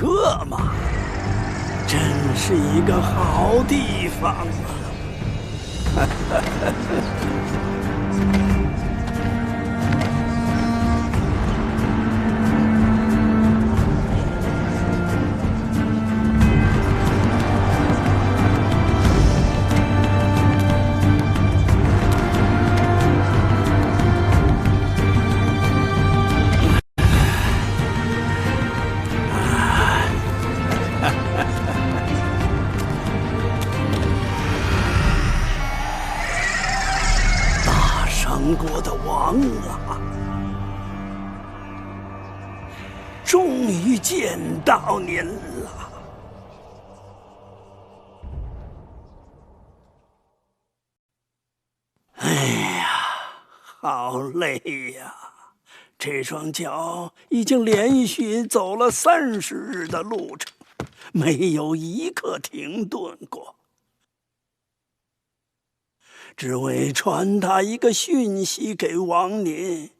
个嘛，真是一个好地方啊！唐国的王啊，终于见到您了。哎呀，好累呀！这双脚已经连续走了30日的路程，没有一刻停顿过。只为传达一个讯息给王您，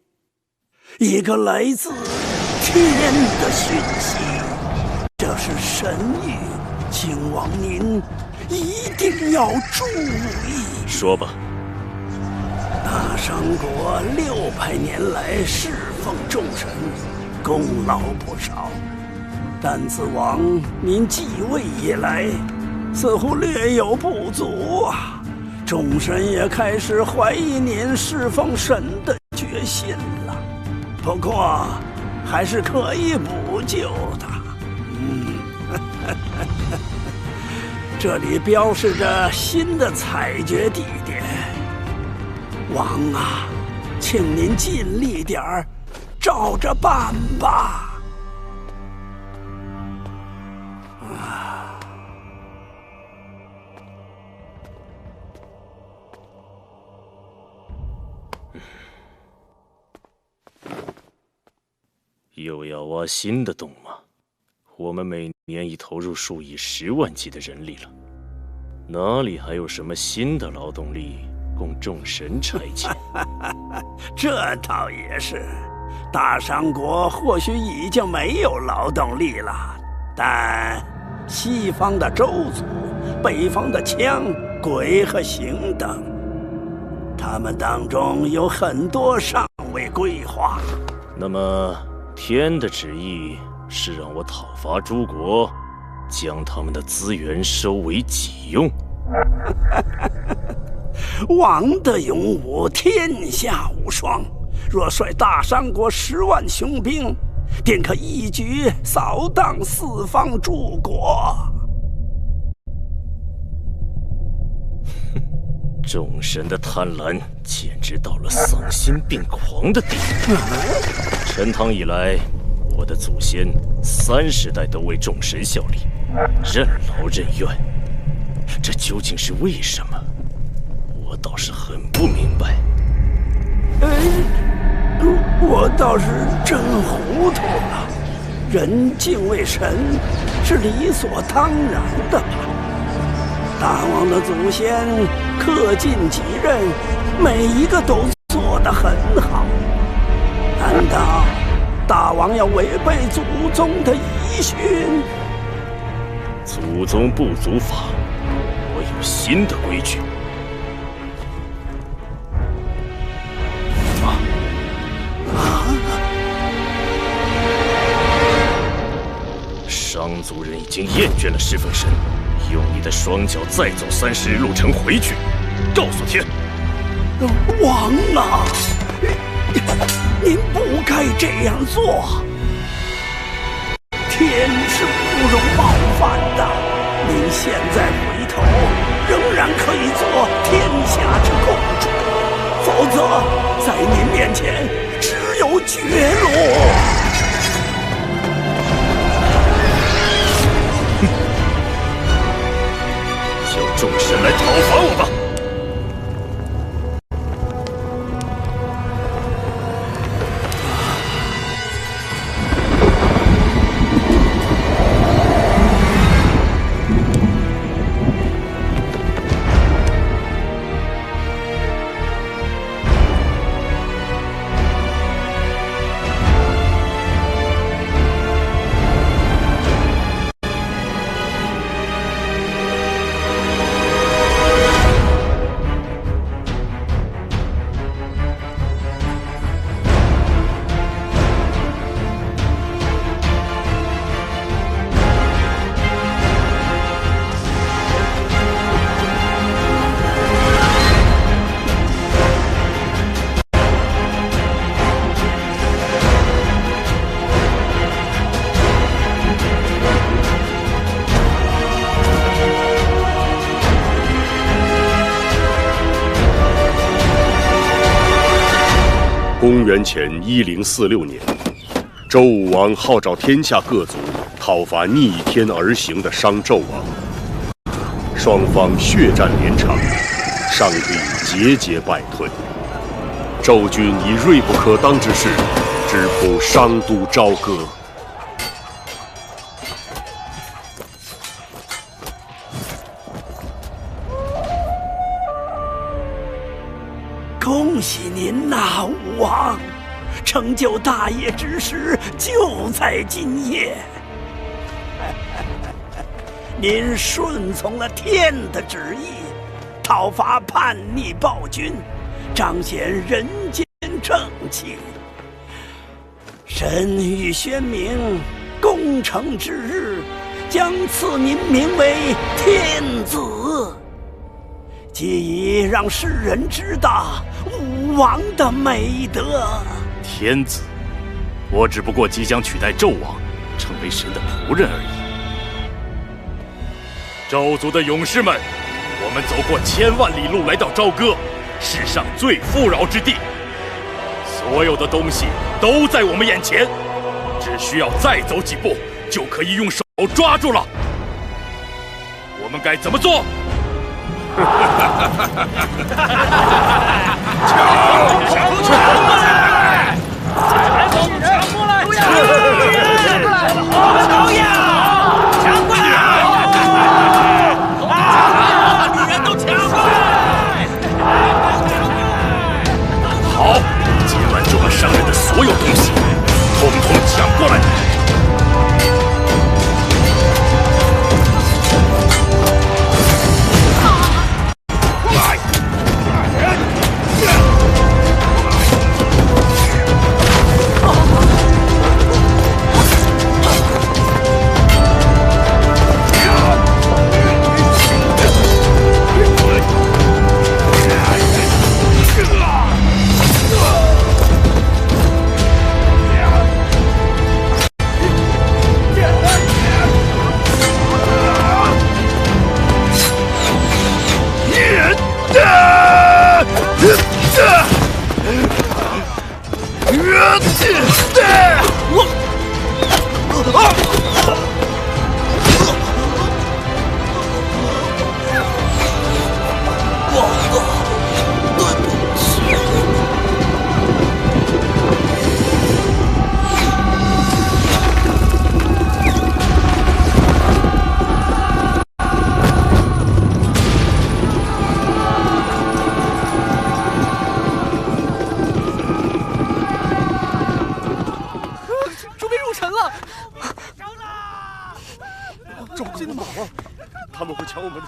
一个来自天的讯息。这是神谕，请王您一定要注意。说吧。大商国600年来侍奉众神，功劳不少，但自王您继位以来，似乎略有不足啊。众神也开始怀疑您侍奉神的决心了，不过还是可以补救的。这里标示着新的采掘地点，王啊，请您尽力点儿，照着办吧。又要挖新的洞吗？我们每年已投入数以10万计的人力了，哪里还有什么新的劳动力供众神差遣？这倒也是，大商国或许已经没有劳动力了，但西方的周族、北方的羌、鬼和行等，他们当中有很多尚未归化。那么天的旨意是让我讨伐诸国，将他们的资源收为己用。王的勇武天下无双，若率大商国10万雄兵，便可一举扫荡4方诸国。众神的贪婪简直到了丧心病狂的地步。陈唐以来，我的祖先30代都为众神效力，任劳任怨，这究竟是为什么？我倒是很不明白。我倒是真糊涂了。人敬畏神是理所当然的吧？大王的祖先恪尽己任，每一个都做得很好。难道大王要违背祖宗的遗训？祖宗不祖法，我有新的规矩。商族人已经厌倦了侍奉神，用你的双脚再走30日路程回去，告诉天。王啊，您不该这样做。天是不容冒犯的，您现在回头，仍然可以做天下之共主，否则在您面前只有绝路。众神来讨伐我吧！公元前1046年，周武王号召天下各族讨伐逆天而行的商纣王，双方血战连场，商帝节节败退。周军以锐不可当之势，直扑商都朝歌。恭喜您呐，武王！成就大业之时就在今夜。您顺从了天的旨意，讨伐叛逆暴君，彰显人间正气。神谕宣明，攻城之日，将赐您名为天子。既已让世人知道武王的美德。天子，我只不过即将取代纣王，成为神的仆人而已。纣族的勇士们，我们走过千万里路来到朝歌，世上最富饶之地，所有的东西都在我们眼前，只需要再走几步，就可以用手抓住了。我们该怎么做？好，今晚就把商人的所有东西统统抢过来。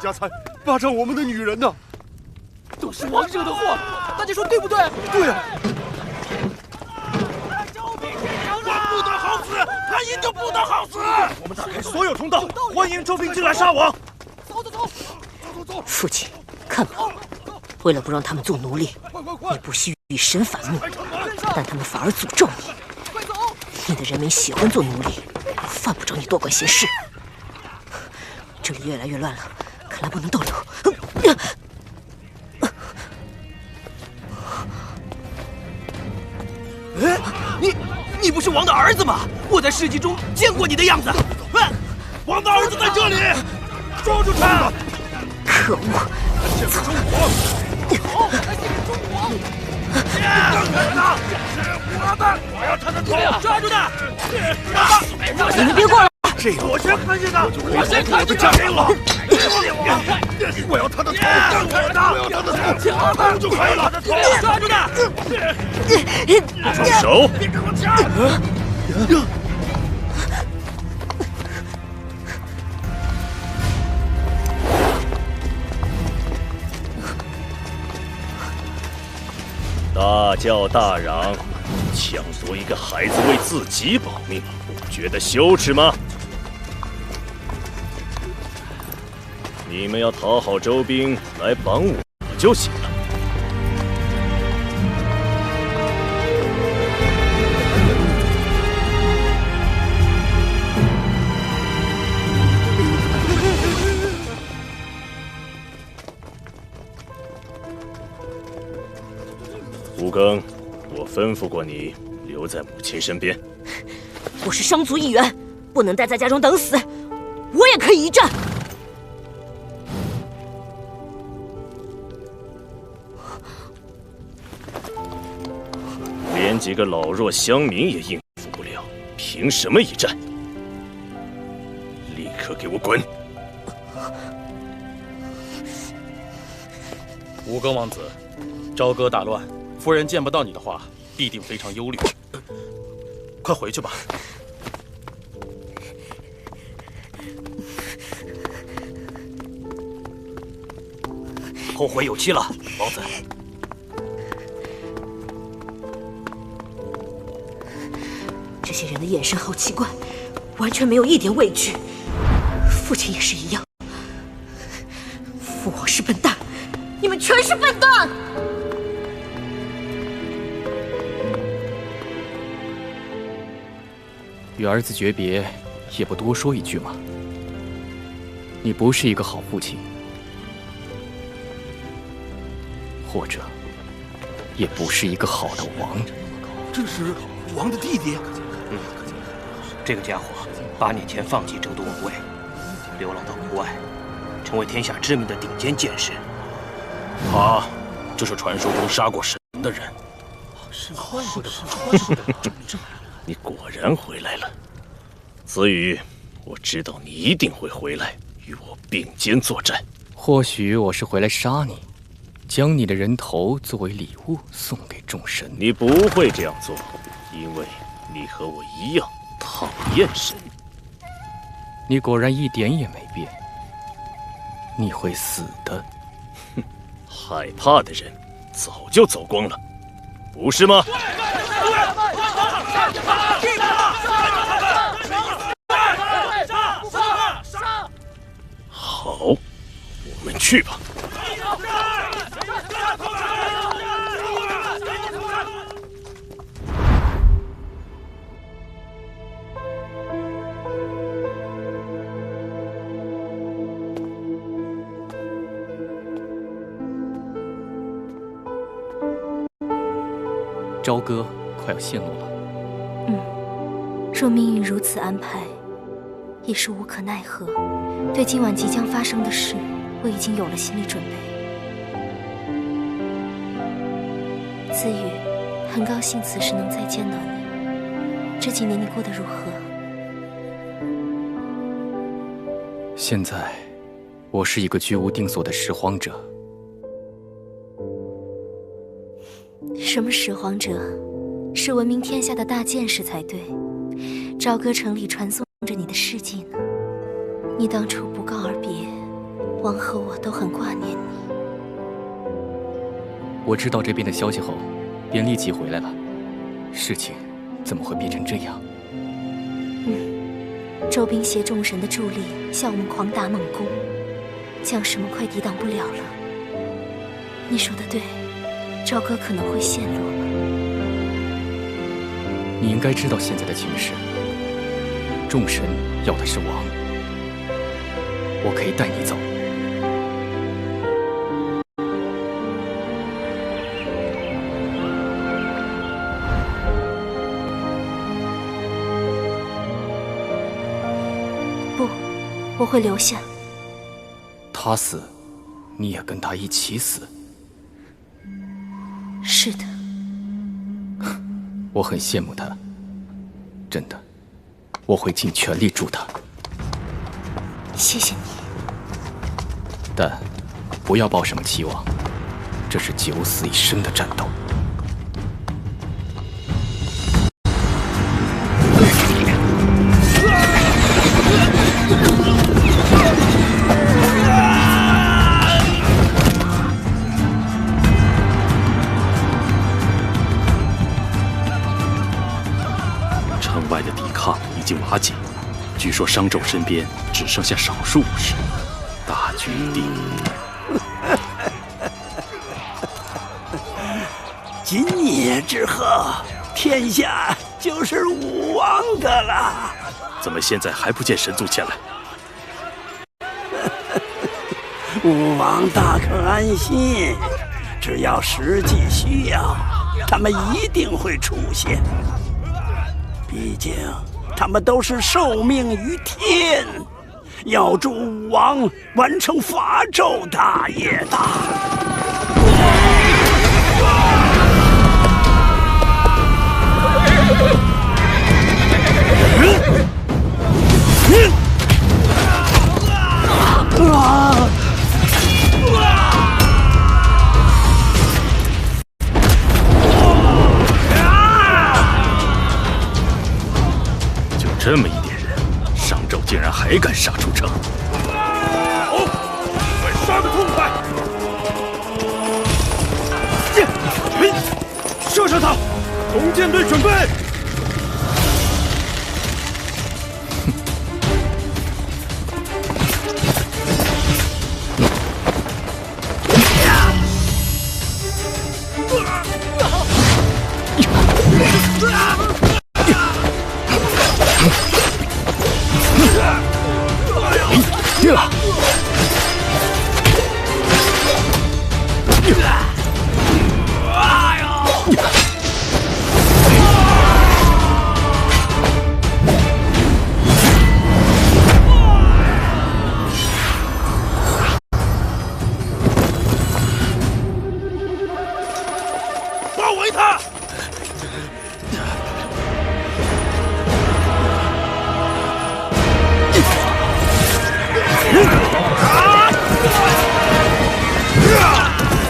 家财，霸占我们的女人呢？都是王惹的祸，大家说对不对？对啊！王不得好死，他一定不得好死！我们打开所有通道，欢迎周兵进来杀王！走！父亲，看吧，为了不让他们做奴隶，你不惜与神反目，但他们反而诅咒你。你的人民喜欢做奴隶，犯不着你多管闲事。这里越来越乱了。看来不能逗留。哎，你不是王的儿子吗？我在市集中见过你的样子。王的儿子在这里，抓住他！可恶！我要他的头！抓住他！你们别过来！这个我先看见他，我先看见他！我要他的头！我要他的头！抢就可以了！抓住他！住手！别跟我抢！大叫大嚷，抢夺一个孩子为自己保命，不觉得羞耻吗？你们要讨好周兵来帮我就行了。五更，我吩咐过你留在母亲身边。我是商族一员，不能待在家中等死。我也可以一战。连几个老弱乡民也应付不了，凭什么一战？立刻给我滚！吴更王子，朝歌大乱，夫人见不到你的话，必定非常忧虑。快回去吧。后会有期了，王子。这些人的眼神好奇怪，完全没有一点畏惧。父亲也是一样。父王是笨蛋，你们全是笨蛋！与儿子诀别，也不多说一句吗？你不是一个好父亲，或者也不是一个好的王。这是王的弟弟。这个家伙8年前放弃争夺王位，流浪到国外，成为天下知名的顶尖剑士。他就是传说中杀过神的人。你果然回来了，子羽，我知道你一定会回来，与我并肩作战。或许我是回来杀你，将你的人头作为礼物送给众神。你不会这样做，因为你和我一样讨厌神。你果然一点也没变，你会死的。哼，害怕的人早就走光了，不是吗？好，我们去吧。朝歌快要陷落了。若命运如此安排，也是无可奈何。对今晚即将发生的事，我已经有了心理准备。子羽，很高兴此时能再见到你。这几年你过得如何？现在，我是一个居无定所的拾荒者。什么拾荒者？是闻名天下的大剑士才对。朝歌城里传颂着你的事迹呢。你当初不告而别，王和我都很挂念你。我知道这边的消息后，便立即回来了。事情怎么会变成这样？周兵携众神的助力，向我们狂打猛攻，将士们快抵挡不了了。你说的对，朝歌可能会陷落。你应该知道现在的情势，众神要的是王，我可以带你走。不，我会留下。他死，你也跟他一起死。是的。我很羡慕他，真的，我会尽全力助他。谢谢你，但不要抱什么期望，这是九死一生的战斗。已经瓦解，据说商纣身边只剩下少数武士，大局已定。今夜之后，天下就是武王的了。怎么现在还不见神族前来？武王大可安心，只要时机需要，他们一定会出现。毕竟，他们都是受命于天，要助武王完成伐纣大业的。就这么一点人，商纣竟然还敢杀出城！好，快杀个痛快！射杀他！弓箭队准备！包围他！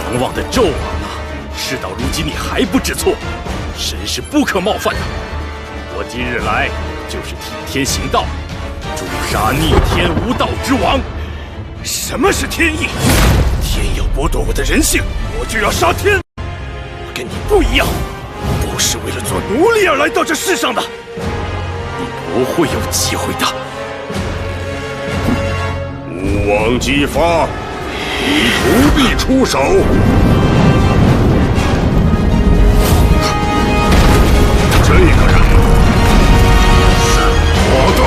狂妄的纣王啊！事到如今，你还不知错，神是不可冒犯的。我今日来就是替天行道，诛杀逆天无道之王。什么是天意？天要剥夺我的人性，我就要杀天。我跟你不一样，不是为了做奴隶而来到这世上的。你不会有机会的。吾王姬发，你不必出手。这个人是我的。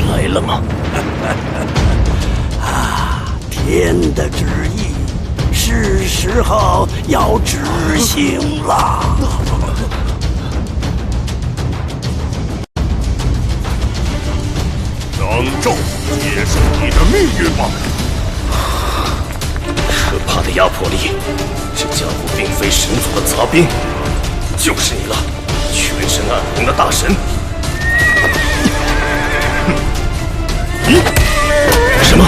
来了吗？天的旨意是时候要执行了。商纣，接受你的命运吧！可怕的压迫力，这家伙并非神族的杂兵，就是你了，全身暗红的大神。什么？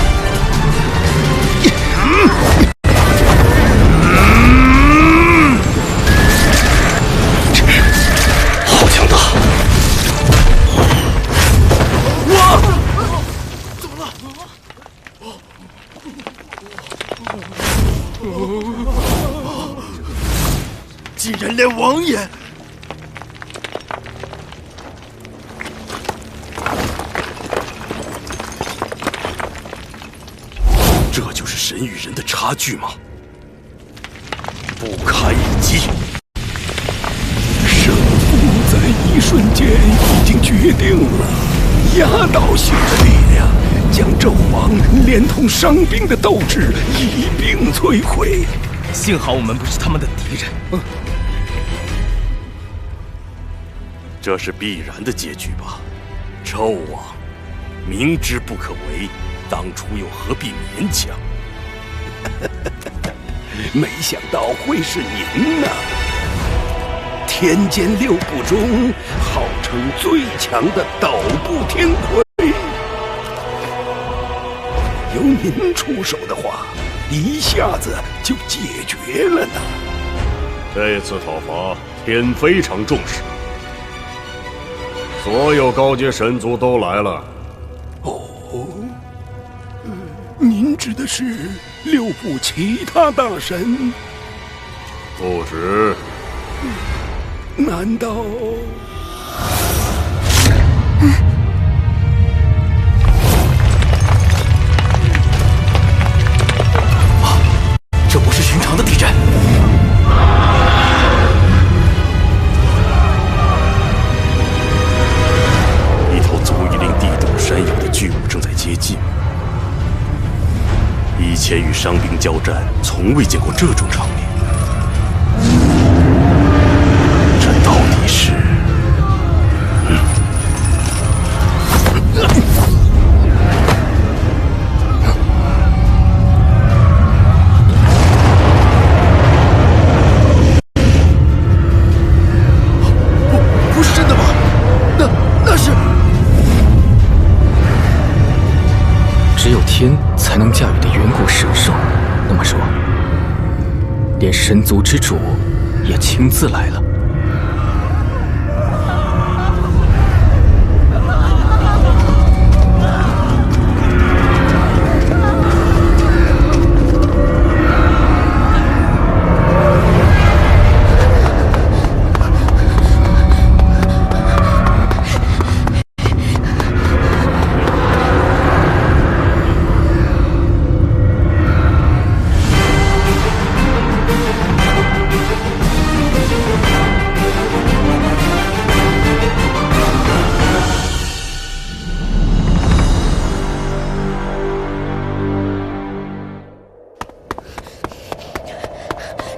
好强大！哇！怎么了？竟然连王也！这就是神与人的差距吗？不堪一击！胜负在一瞬间已经决定了，压倒性的力量将纣王连同伤兵的斗志一并摧毁。幸好我们不是他们的敌人。这是必然的结局吧？纣王明知不可为，当初又何必勉强？没想到会是您呐！天监六部中号称最强的斗部天魁，由您出手的话，一下子就解决了呢。这次讨伐，天非常重视，所有高阶神族都来了。哦，您指的是六部其他大神？不止。难道？交战从未见过这种场面，这到底是……不是真的吧？那是……只有天才能驾驭的远古神兽，那么说，连神族之主也亲自来了。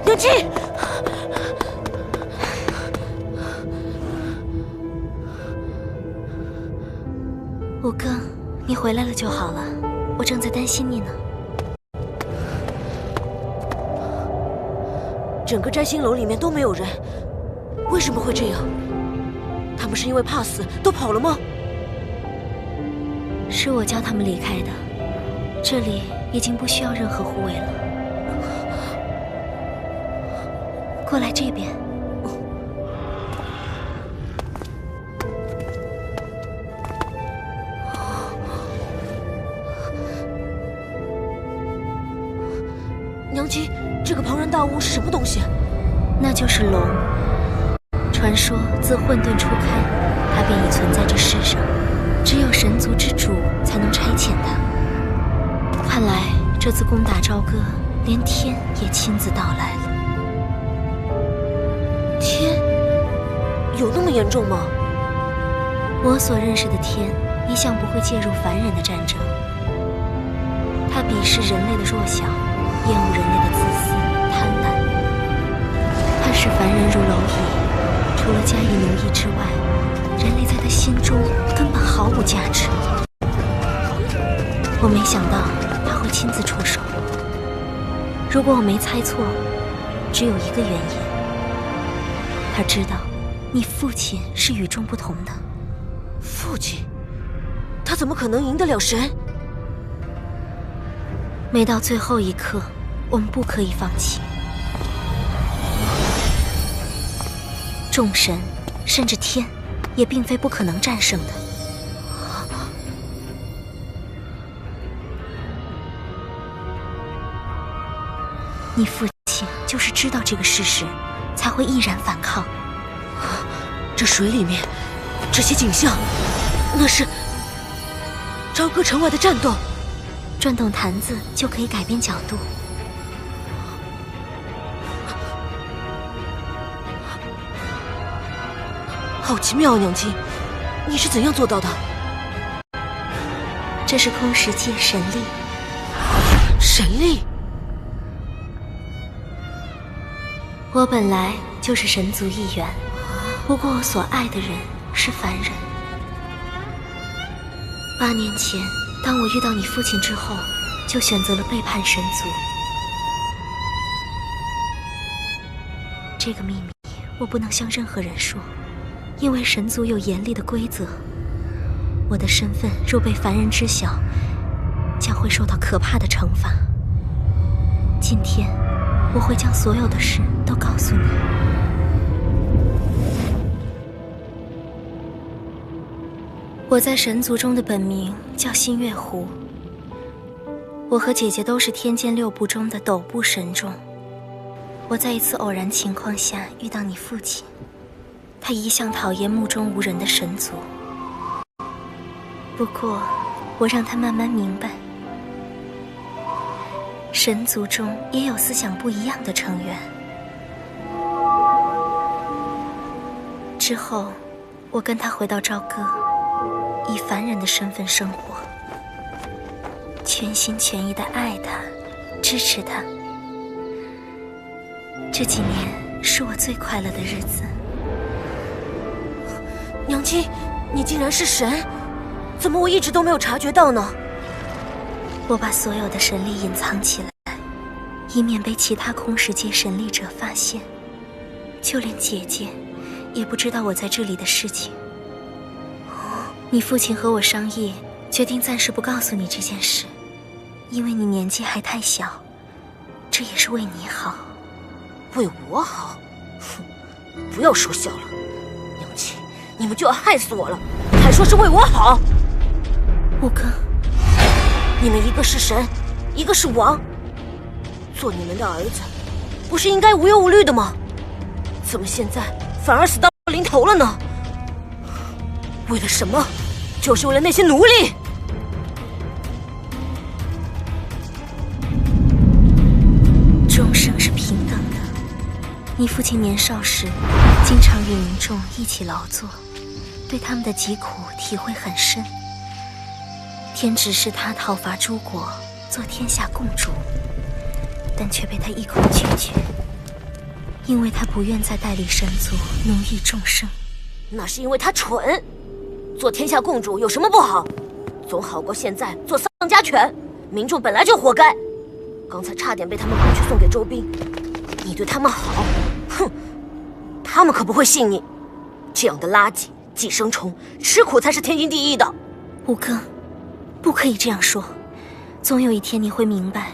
娘亲，五哥，你回来了就好了，我正在担心你呢。整个摘星楼里面都没有人，为什么会这样？他们是因为怕死都跑了吗？是我叫他们离开的，这里已经不需要任何护卫了。过来这边。娘亲，这个庞然大物是什么东西？那就是龙。传说自混沌初开，它便已存在这世上，只有神族之主才能差遣它。看来这次攻打朝歌，连天也亲自到来了。天有那么严重吗？我所认识的天一向不会介入凡人的战争，他鄙视人类的弱小，厌恶人类的自私贪婪。他视凡人如蝼蚁，除了加以奴役之外，人类在他心中根本毫无价值。我没想到他会亲自出手。如果我没猜错，只有一个原因。他知道，你父亲是与众不同的。父亲？他怎么可能赢得了神？每到最后一刻，我们不可以放弃。众神，甚至天，也并非不可能战胜的。你父亲就是知道这个事实，才会毅然反抗。这水里面，这些景象，那是朝歌城外的战斗。转动坛子就可以改变角度。好奇妙啊，娘亲，你是怎样做到的？这是空识界神力。神力？我本来就是神族一员，不过我所爱的人是凡人。8年前，当我遇到你父亲之后，就选择了背叛神族。这个秘密我不能向任何人说，因为神族有严厉的规则。我的身份若被凡人知晓，将会受到可怕的惩罚。今天，我会将所有的事都告诉你。我在神族中的本名叫新月湖。我和姐姐都是天剑6部中的斗部神众。我在一次偶然情况下遇到你父亲，他一向讨厌目中无人的神族。不过，我让他慢慢明白，神族中也有思想不一样的成员。之后，我跟他回到朝歌，以凡人的身份生活，全心全意地爱他、支持他。这几年是我最快乐的日子。娘亲，你竟然是神，怎么我一直都没有察觉到呢？我把所有的神力隐藏起来，以免被其他空世界神力者发现。就连姐姐也不知道我在这里的事情。你父亲和我商议，决定暂时不告诉你这件事，因为你年纪还太小，这也是为你好。为我好？哼，不要说笑了，娘亲，你们就要害死我了，还说是为我好。五哥，你们一个是神，一个是王，做你们的儿子，不是应该无忧无虑的吗？怎么现在反而死到临头了呢？为了什么？就是为了那些奴隶。众生是平等的。你父亲年少时，经常与民众一起劳作，对他们的疾苦体会很深。天指示他讨伐诸国，做天下共主，但却被他一口拒绝，因为他不愿再代理神族奴役众生。那是因为他蠢。做天下共主有什么不好？总好过现在做丧家犬。民众本来就活该。刚才差点被他们绑去送给周兵。你对他们好，哼，他们可不会信你。这样的垃圾寄生虫，吃苦才是天经地义的。五哥，不可以这样说。总有一天你会明白，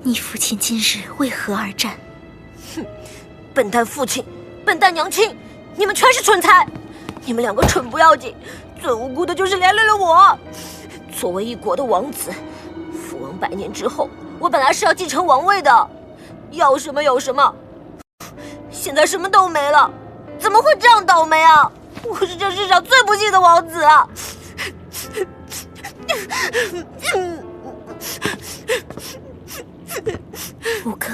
你父亲今日为何而战。哼，笨蛋父亲，笨蛋娘亲，你们全是蠢材。你们两个蠢不要紧，最无辜的就是连累了我。作为一国的王子，父王100年之后，我本来是要继承王位的，要什么有什么。现在什么都没了，怎么会这样倒霉啊？我是这世上最不幸的王子啊！五哥，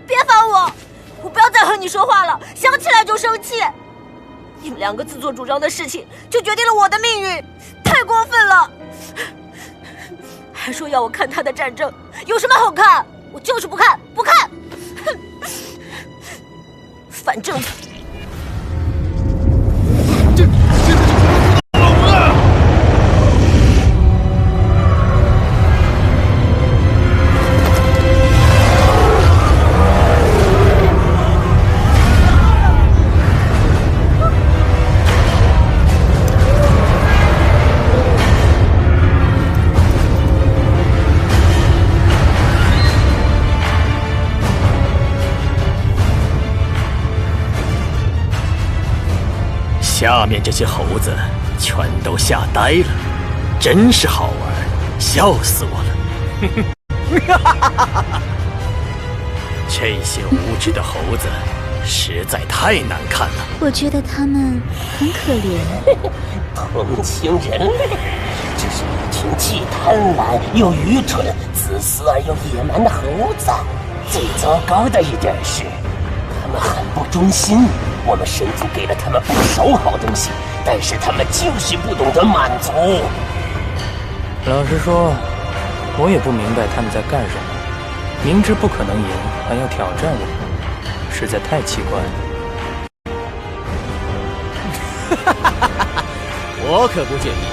别烦我，我不要再和你说话了，想起来就生气。你们两个自作主张的事情，就决定了我的命运，太过分了！还说要我看他的战争，有什么好看？我就是不看，不看！反正下面这些猴子全都吓呆了，真是好玩，笑死我了！这些无知的猴子实在太难看了。我觉得他们很可怜。同情人类，只是一群既贪婪又愚蠢、自私而又野蛮的猴子。最糟糕的一点是，他们很不忠心。我们神族给了他们不少好东西，但是他们就是不懂得满足。老实说，我也不明白他们在干什么。明知不可能赢，还要挑战我，实在太奇怪了。我可不介意，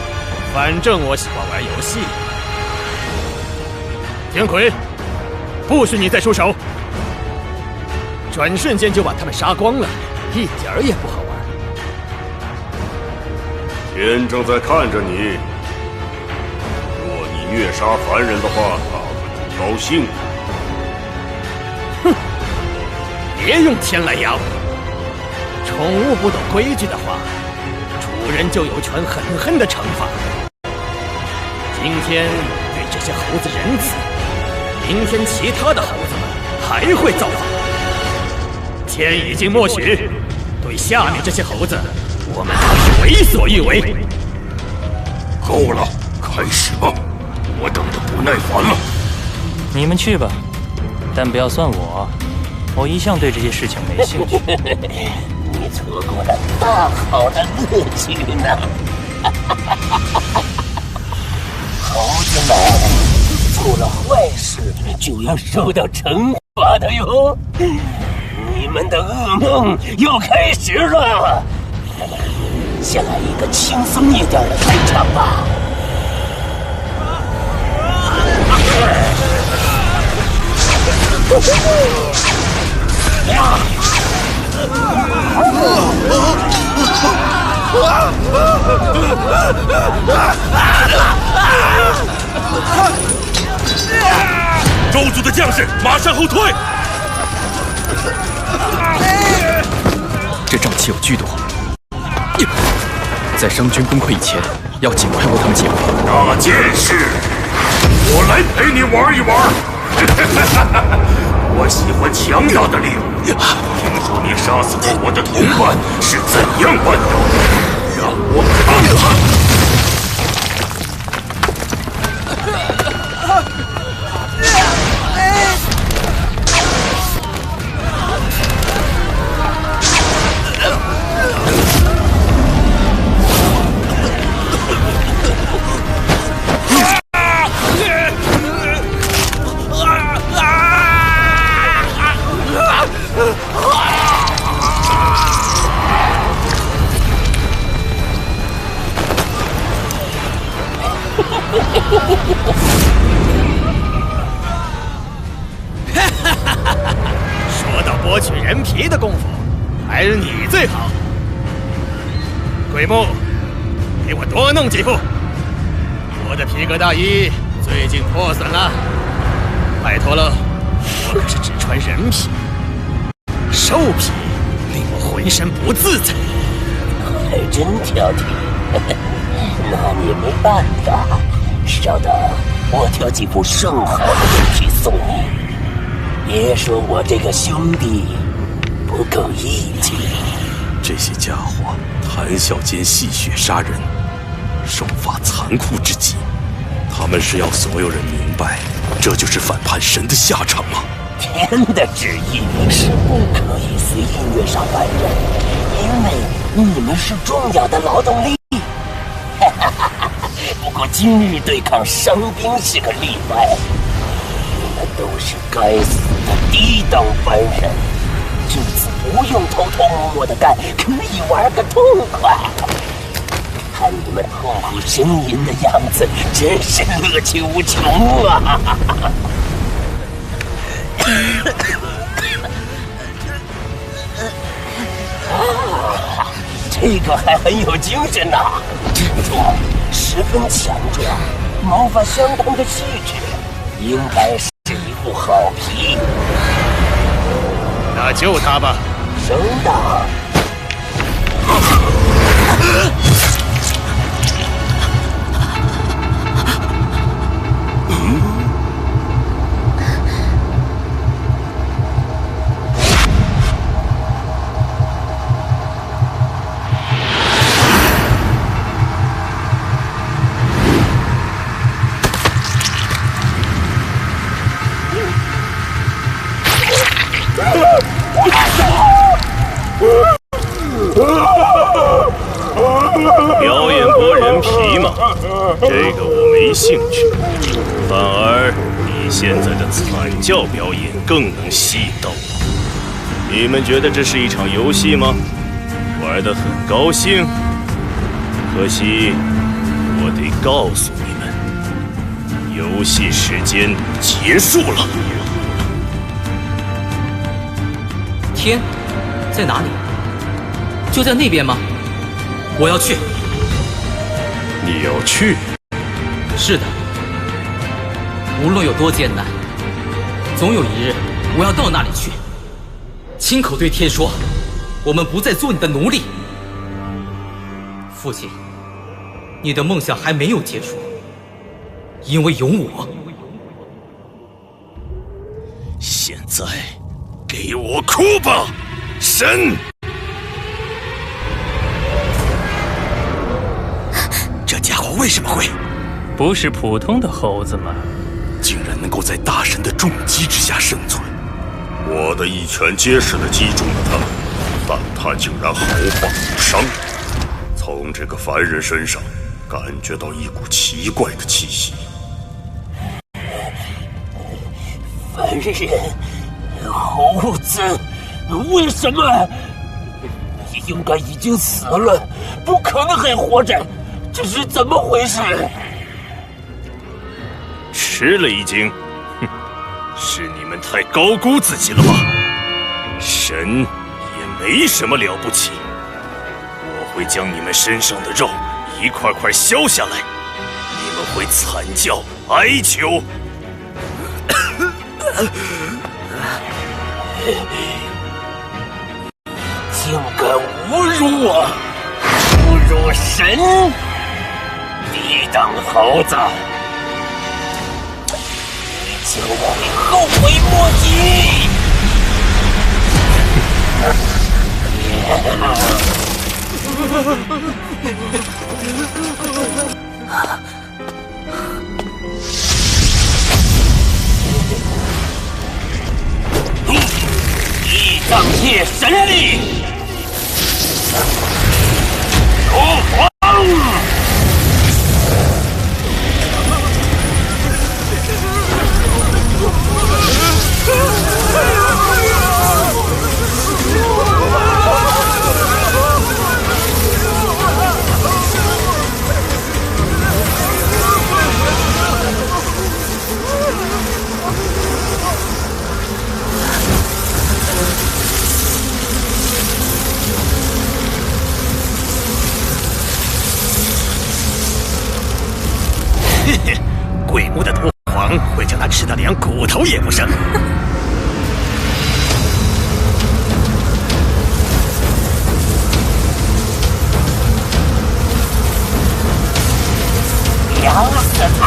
反正我喜欢玩游戏。天魁，不许你再出手！转瞬间就把他们杀光了。一点儿也不好玩。天正在看着你，若你虐杀凡人的话，他会不高兴。哼！别用天来压我。宠物不懂规矩的话，主人就有权狠狠的惩罚。今天对这些猴子仁慈，明天其他的猴子们还会造反。天已经默许。对下面这些猴子，我们还是为所欲为。够了，开始吧，我等得不耐烦了。你们去吧，但不要算我，我一向对这些事情没兴趣。你错过了大好的乐趣呢。猴子们，做做了坏事就要受到惩罚的哟。你们的噩梦又开始了。先来一个轻松一点的开场吧。周族的将士马上后退！这瘴气有剧毒，在商军崩溃以前，要尽快为他们解围。那件事，我来陪你玩一玩。我喜欢强大的猎物。听说你杀死过我的同伴是怎样办到的？让我看看。说到剥取人皮的功夫，还是你最好。鬼木，给我多弄几副。我的皮革大衣最近破损了，拜托了，我可是只穿人皮，兽皮令我浑身不自在。还真挑剔，那你没办法。稍等，我挑几副更好的人皮送你。别说我这个兄弟不够义气。这些家伙谈笑间戏谑杀人，手法残酷至极。他们是要所有人明白，这就是反叛神的下场吗？天的旨意是不可以随意虐杀凡人，因为你们是重要的劳动力。不过今日对抗伤兵是个例外，你们都是该死的低等凡人，这次不用偷偷摸摸的干，可以玩个痛快。看你们痛苦呻吟的样子，真是乐趣无穷啊！这个还很有精神呐，十分强壮，毛发相当的细致，应该是一副好皮。那就他吧。收到。表演剥人皮嘛，这个我没兴趣。反而你现在的惨叫表演更能吸引到我。你们觉得这是一场游戏吗？玩得很高兴。可惜，我得告诉你们，游戏时间结束了。天，在哪里？就在那边吗？我要去。你要去？是的。无论有多艰难，总有一日我要到那里去，亲口对天说，我们不再做你的奴隶。父亲，你的梦想还没有结束，因为有我。现在，给我哭吧，神！这家伙为什么会？不是普通的猴子吗？竟然能够在大神的重击之下生存。我的一拳结实地击中了他，但他竟然毫发无伤。从这个凡人身上感觉到一股奇怪的气息。人，猴子，为什么？你应该已经死了，不可能还活着，这是怎么回事？吃了一惊，哼，是你们太高估自己了吧？神也没什么了不起，我会将你们身上的肉一块块削下来，你们会惨叫哀求。竟敢侮辱我，侮辱神！你当猴子，你将会后悔莫及！地藏界神力，入黄！鬼木的毒皇会将他吃得连骨头也不剩。咬死他！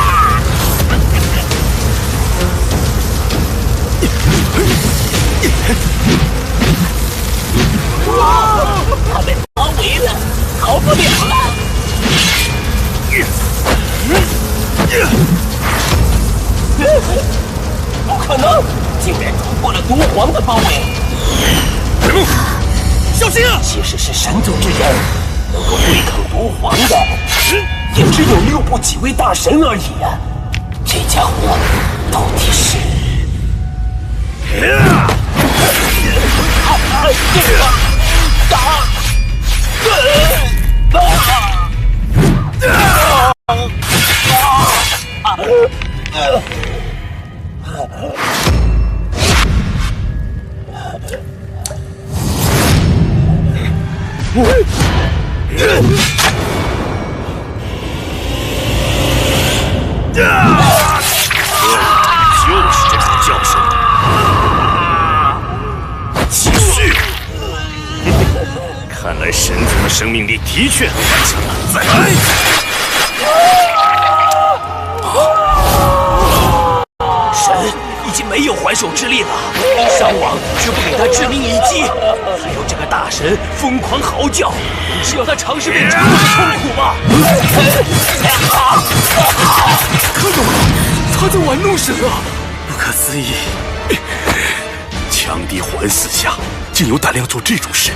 他被包围了，逃不了了。不可能，竟然突破了毒皇的包围！鬼木，小心啊！即使是神族之人，能够对抗毒皇的，也只有6部几位大神而已啊！这家伙到底是……就是这种叫声。继续。看来神族的生命力的确很顽强啊！再来！神已经没有还手之力了，商王绝不给他致命一击。还有这个大神疯狂嚎叫，只要他尝试被折磨的痛苦吧。看到了，他在玩弄神啊！不可思议，强敌环4下，竟有胆量做这种事。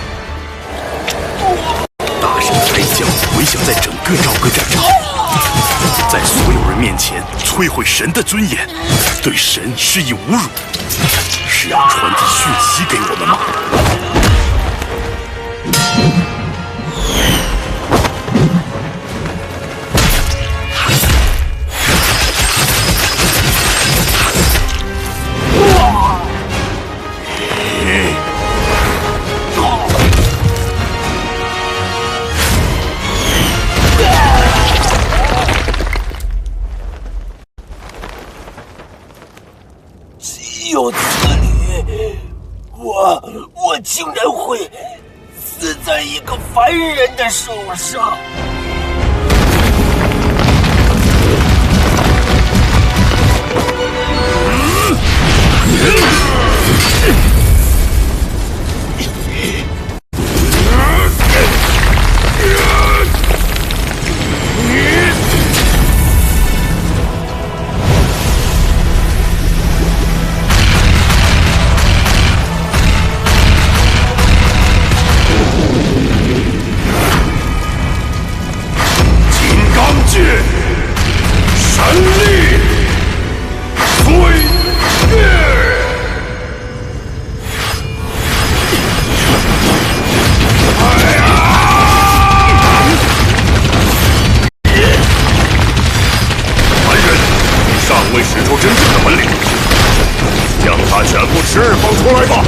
大神哀叫回响在整个朝歌战场，在所有人面前摧毁神的尊严，对神施以侮辱，是要传递讯息给我们吗？有此理，我竟然会死在一个凡人的手上！神力摧灭！释放出来吧！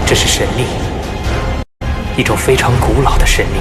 这是神力，一种非常古老的神力。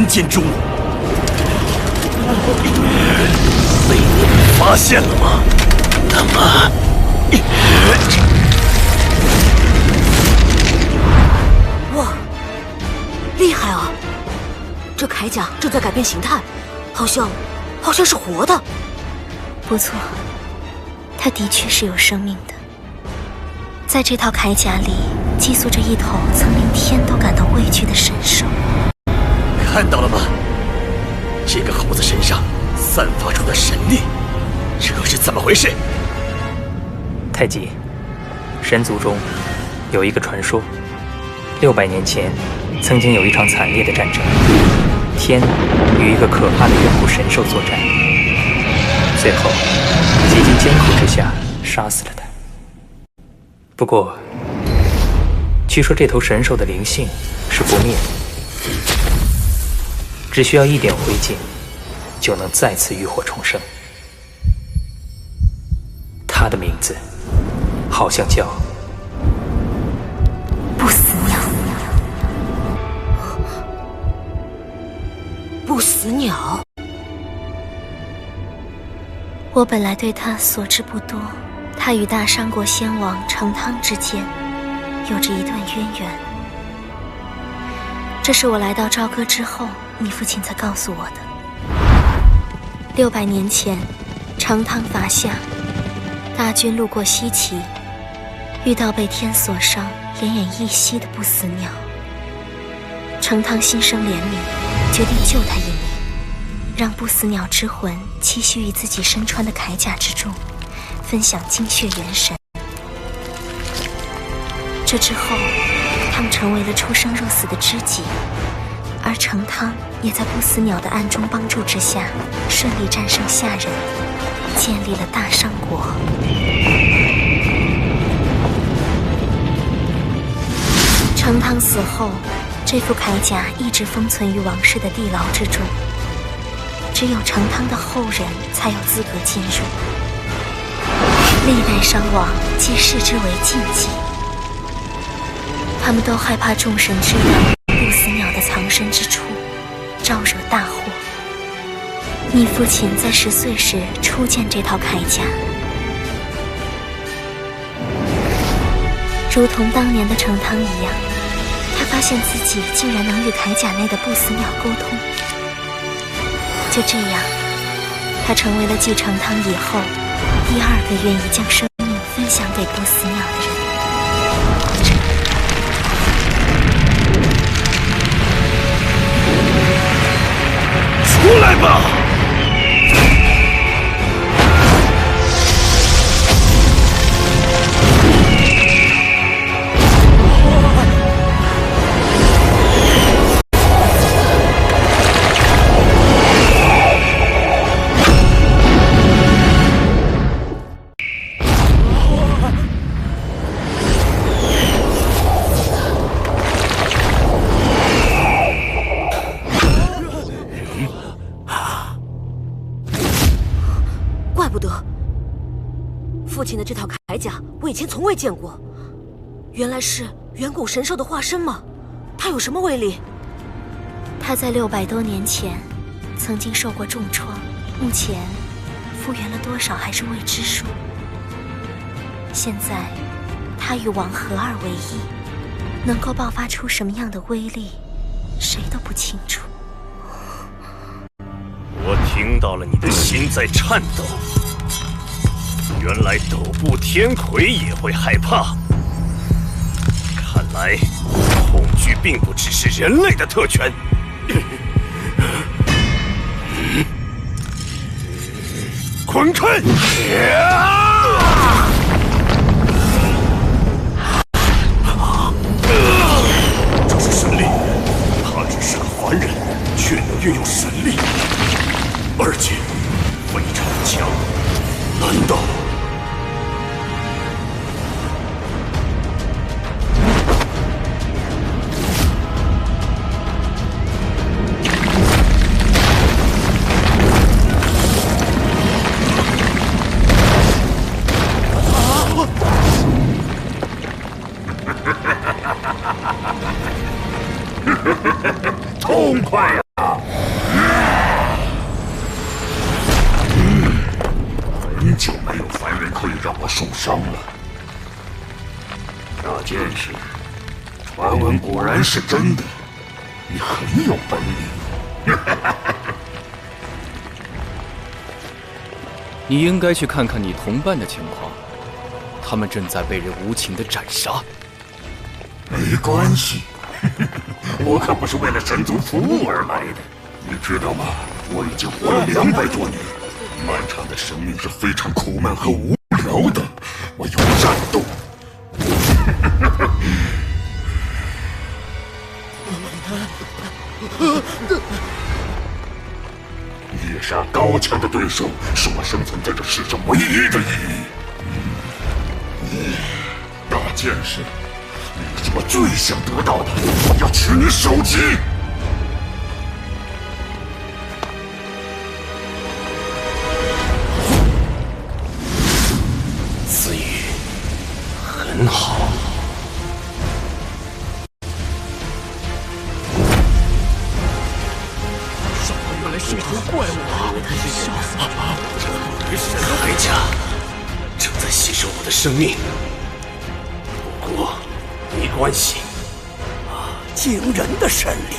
间之物，被你们发现了吗？那么，哇，厉害啊！这铠甲正在改变形态，好像是活的。不错，它的确是有生命的。在这套铠甲里，寄宿着一头曾令天都感到畏惧的神兽。看到了吗？这个猴子身上散发出的神力，这是怎么回事？太极，神族中有一个传说，600年前曾经有一场惨烈的战争，天与一个可怕的远古神兽作战，最后几经艰苦之下杀死了他。不过，据说这头神兽的灵性是不灭的，只需要一点灰烬，就能再次浴火重生。它的名字好像叫不死鸟。不死鸟。我本来对它所知不多，它与大商国先王成汤之间有着一段渊源。这是我来到朝歌之后，你父亲才告诉我的。600年前，成汤伐夏，大军路过西岐，遇到被天所伤、奄奄一息的不死鸟。成汤心生怜悯，决定救他一命，让不死鸟之魂栖息于自己身穿的铠甲之中，分享精血元神。这之后，他们成为了出生入死的知己，而成汤也在不死鸟的暗中帮助之下，顺利战胜夏人，建立了大商国。成汤死后，这副铠甲一直封存于王室的地牢之中，只有成汤的后人才有资格进入。历代商王皆视之为禁忌，他们都害怕众神知道不死鸟的藏身之处，招惹大祸。你父亲在10岁时初见这套铠甲，如同当年的成汤一样，他发现自己竟然能与铠甲内的不死鸟沟通。就这样，他成为了继成汤以后第2个愿意将生命分享给不死鸟的人。出来吧！父亲的这套铠甲，我以前从未见过。原来是远古神兽的化身吗？它有什么威力？它在600多年前曾经受过重创，目前复原了多少还是未知数。现在，他与王合二为一，能够爆发出什么样的威力，谁都不清楚。我听到了你的心在颤抖。原来斗部天魁也会害怕。看来，恐惧并不只是人类的特权。滚开！这是神力，他只是个凡人，却能运用神力，而且非常强。难道？痛快啊！很久没有凡人可以让我受伤了。大剑士，传闻果然是真的，你很有本领。你应该去看看你同伴的情况，他们正在被人无情的斩杀。没关系。我可不是为了神族服务而来的，你知道吗？我已经活了200多年，漫长的生命是非常苦闷和无聊的。我有战斗。猎杀高强的对手，是我生存在这世上唯一的意义。大剑士。你是我最想得到的，我要取你首级。子羽，很好。上头原来是一头怪物，他是笑死了。这神的铠甲正在吸收我的生命。不过。没关系，惊人的神力，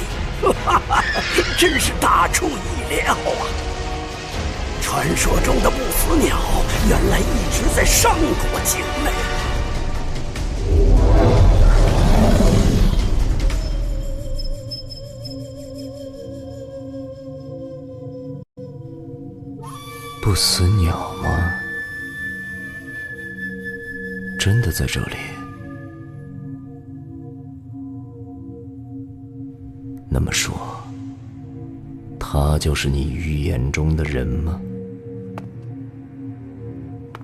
真是大出意料啊！传说中的不死鸟，原来一直在商国境内。不死鸟吗？真的在这里？那么说，他就是你预言中的人吗？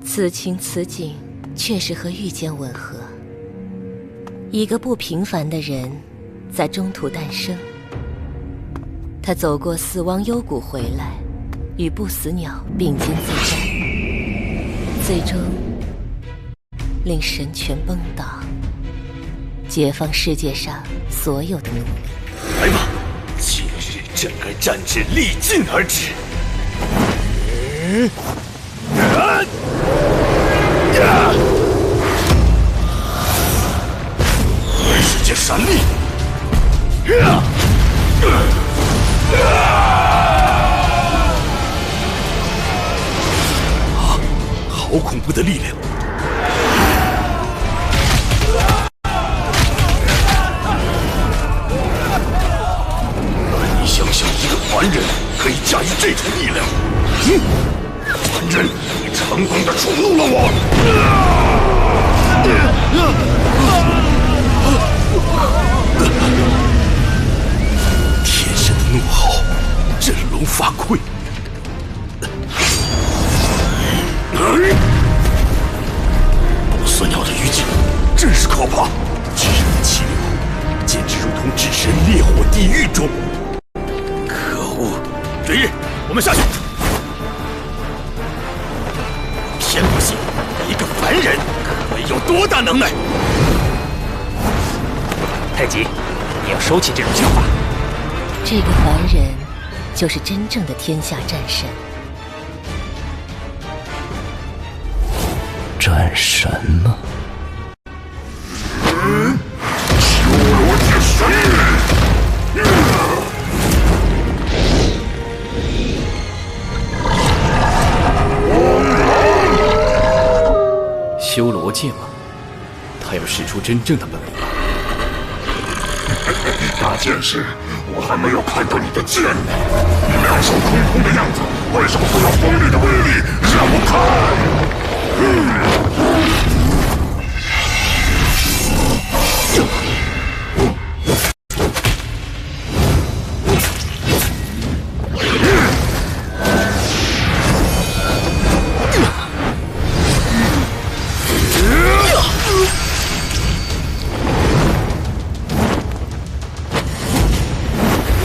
此情此景，确实和预见吻合。一个不平凡的人，在中途诞生。他走过死亡幽谷回来，与不死鸟并肩作战，最终令神权崩倒，解放世界上所有的奴隶。来吧，今日整个战至力尽而止。世界闪力！好恐怖的力量！想想一个凡人可以驾驭这种力量，凡人，你成功的触怒了我。天神的怒吼，振聋发聩。不死鸟的羽翼真是可怕，巨人的气流，简直如同置身烈火地狱中。可恶！追日，我们下去。偏不信一个凡人可以有多大能耐。太极，你要收起这种想法。这个凡人，就是真正的天下战神。战神吗？修罗界神域！修罗界吗？他要使出真正的本领了。大剑士，我还没有看到你的剑呢。你两手空空的样子，为什么不用锋利的威力让我看？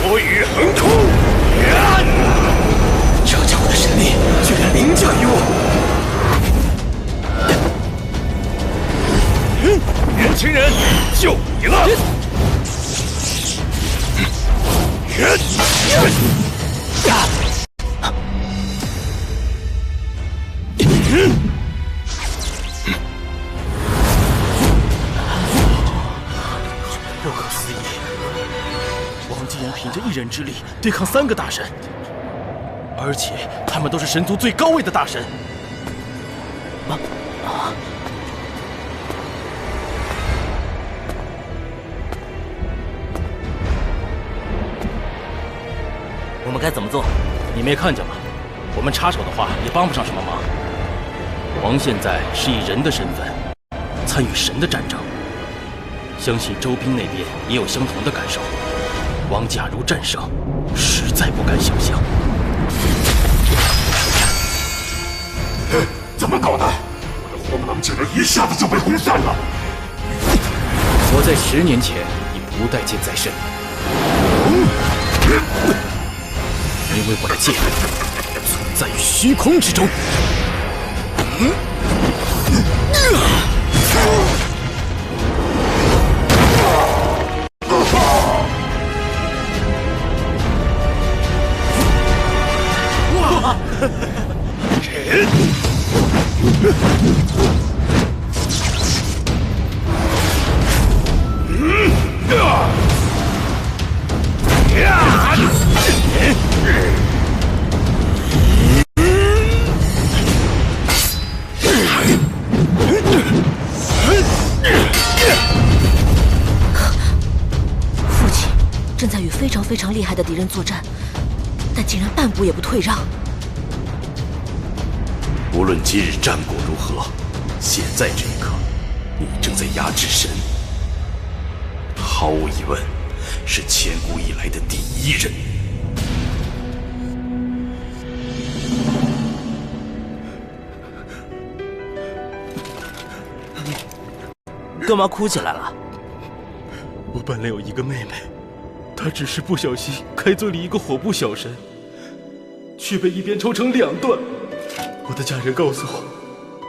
火雨横空，这家伙的神力居然凌驾于我！年轻人，就你了！不可思议，王继言凭着一人之力对抗3个大神，而且他们都是神族最高位的大神。我们该怎么做？你没看见吗？我们插手的话也帮不上什么忙。王现在是以人的身份参与神的战争，相信周兵那边也有相同的感受。王假如战胜，实在不敢想象。怎么搞的？我的荒狼竟然一下子就被轰散了！我在10年前已不待见在身，因为我的剑存在于虚空之中。哇！父亲正在与非常厉害的敌人作战，但竟然半步也不退让。无论今日战果如何，现在这一刻，你正在压制神，毫无疑问，是千古以来的第一人。干嘛哭起来了？我本来有一个妹妹，她只是不小心开罪了一个火部小神，却被一边抽成2段。我的家人告诉我，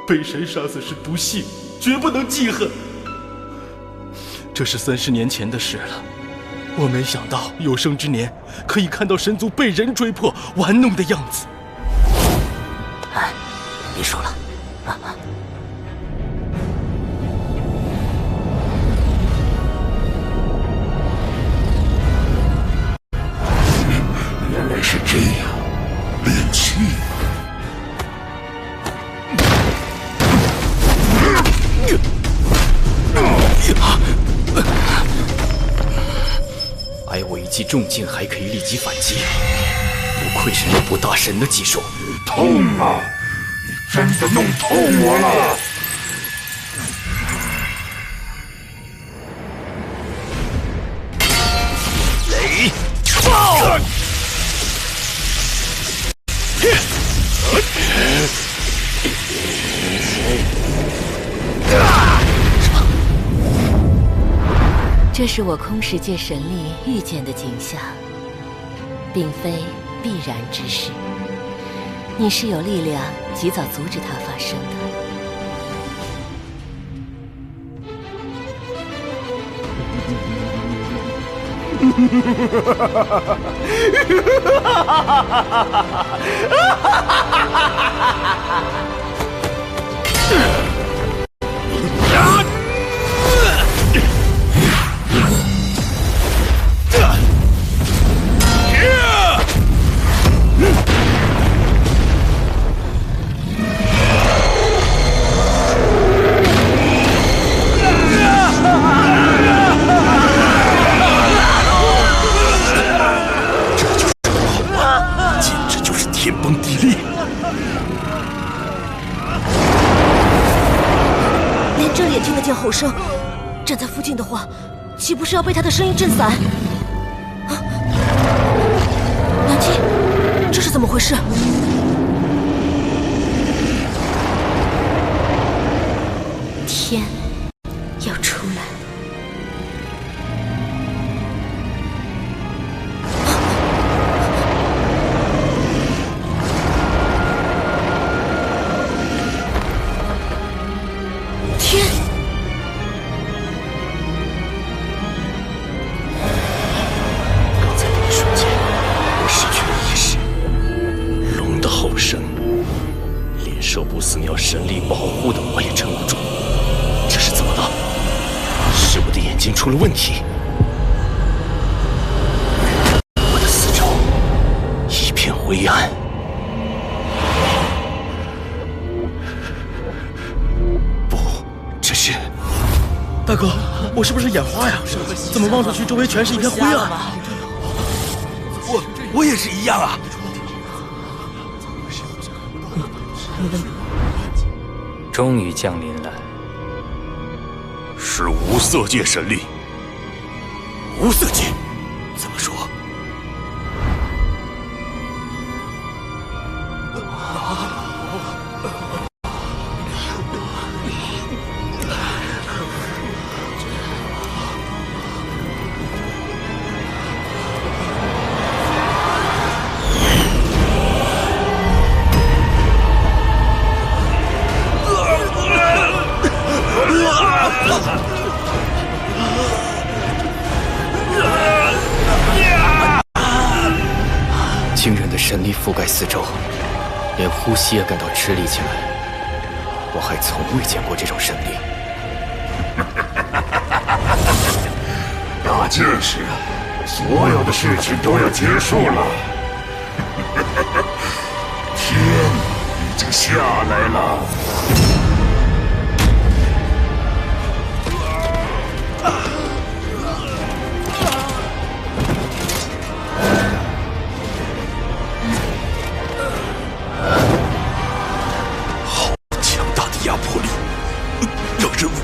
被神杀死是不幸，绝不能记恨。这是30年前的事了，我没想到有生之年可以看到神族被人追破、玩弄的样子。哎，别说了，原来是这样，练气。挨我一记重剑还可以立即反击，不愧是六部大神的技术。痛啊！你真的弄痛我了！雷爆！这是我空世界神力遇见的景象，并非必然之事。你是有力量及早阻止它发生的。吼声，站在附近的话，岂不是要被他的声音震散？啊！娘亲，这是怎么回事？天要出来。天！刚才那一瞬间，我失去了意识。龙的吼声，连受不死鸟神力保护的我也撑不住。这是怎么了？是我的眼睛出了问题？我的四周一片灰暗。不，这是……大哥，我是不是眼花呀？怎么望出去周围全是一片灰暗？我也是一样啊。终于降临了。是无色界神力。无色界？怎么说？惊人的神力覆盖四周，连呼吸也感到吃力起来。我还从未见过这种神力。大剑士，所有的事情都要结束了。天已经下来了。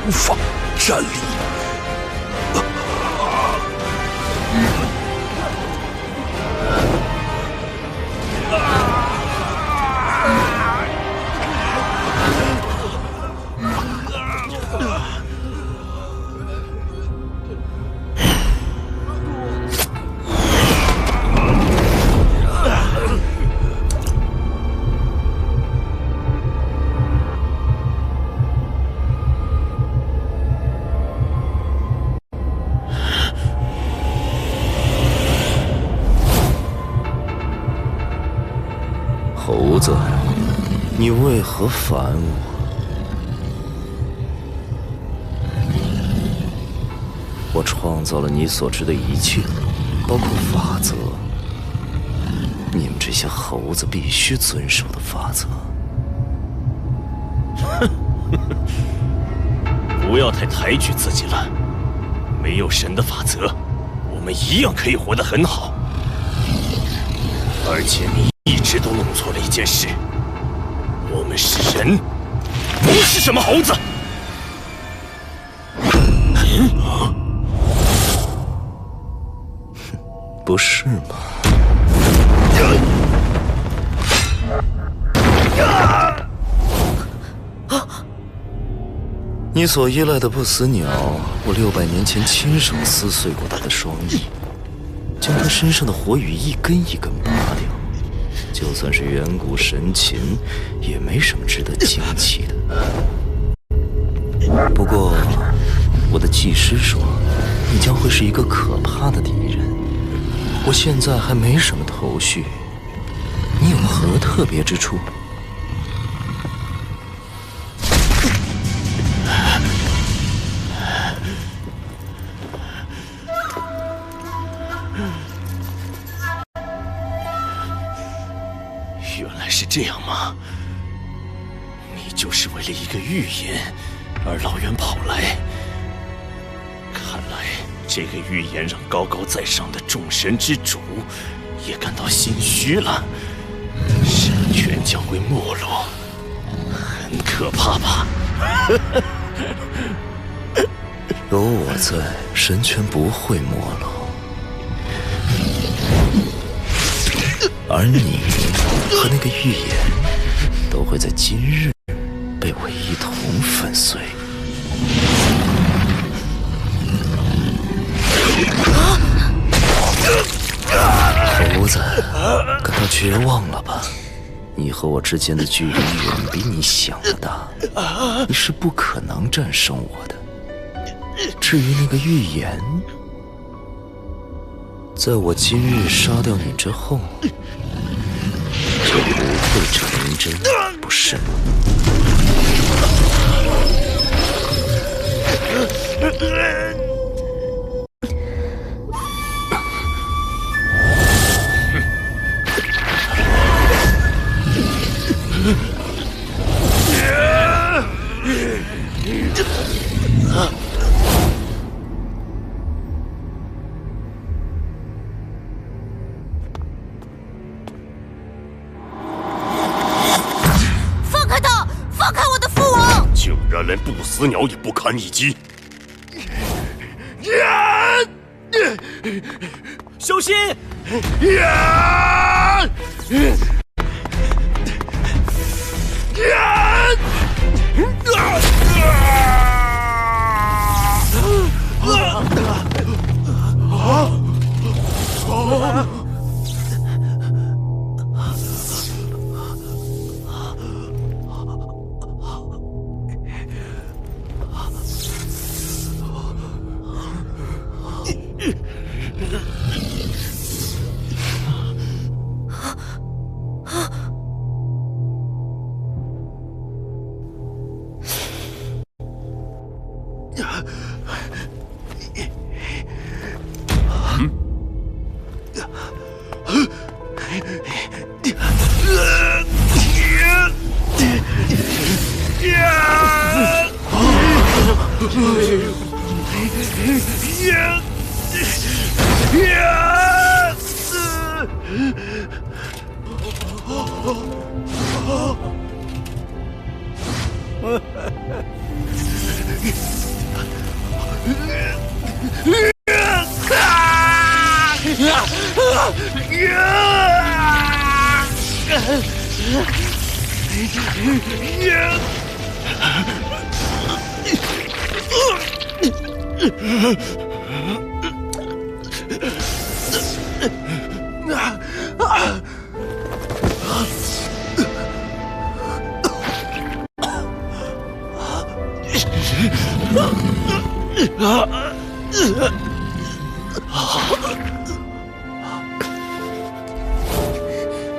无法站立。猴子，你为何烦我？我创造了你所知的一切，包括法则，你们这些猴子必须遵守的法则。不要太抬举自己了，没有神的法则，我们一样可以活得很好。而且你一直都弄错了一件事，我们是人，不是什么猴子。不是吗？你所依赖的不死鸟，我600年前亲手撕碎过它的双翼，将它身上的火羽一根一根拔掉。就算是远古神禽，也没什么值得惊奇的。不过，我的技师说，你将会是一个可怕的敌人。我现在还没什么头绪，你有何特别之处？原来是这样吗？你就是为了一个预言而老远跑来。看来这个预言让高高在上的众神之主也感到心虚了。神权将会没落，很可怕吧？有我在，神权不会没落。而你和那个预言，都会在今日被我一同粉碎。猴子，感到绝望了吧？你和我之间的距离远比你想的大，你是不可能战胜我的。至于那个预言，在我今日杀掉你之后，就不会成真，不是吗？连不死鸟也不堪一击！小心！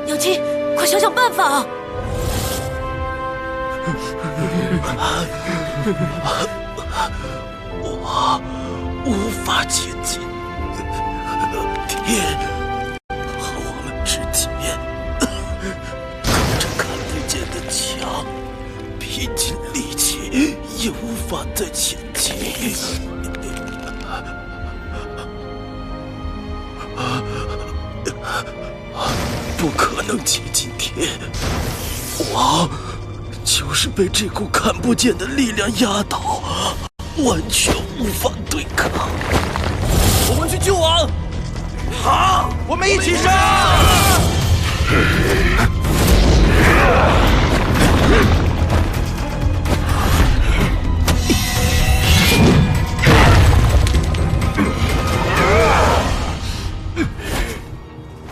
鸟姬，快想想办法啊！我无法前进，天和我们之间隔着看不见的墙，拼尽力气也无法再前进。不可能接近天，我就是被这股看不见的力量压倒，完全无法对抗。我们去救王！好，我们一起上！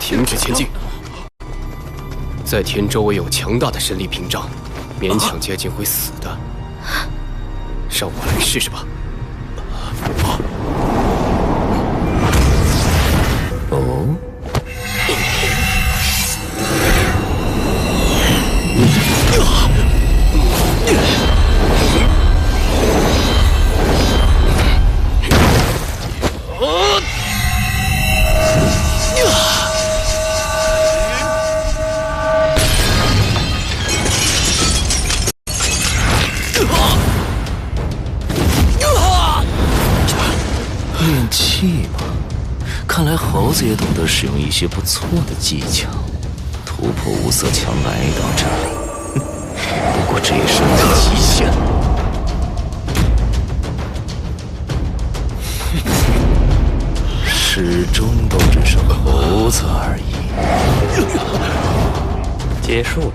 停止前进！在天周围有强大的神力屏障，勉强接近会死的。让我来试试吧。哦。练气吗？看来猴子也懂得使用一些不错的技巧，突破无色墙来到这里。不过这也是我的极限。始终都只是猴子而已。结束了。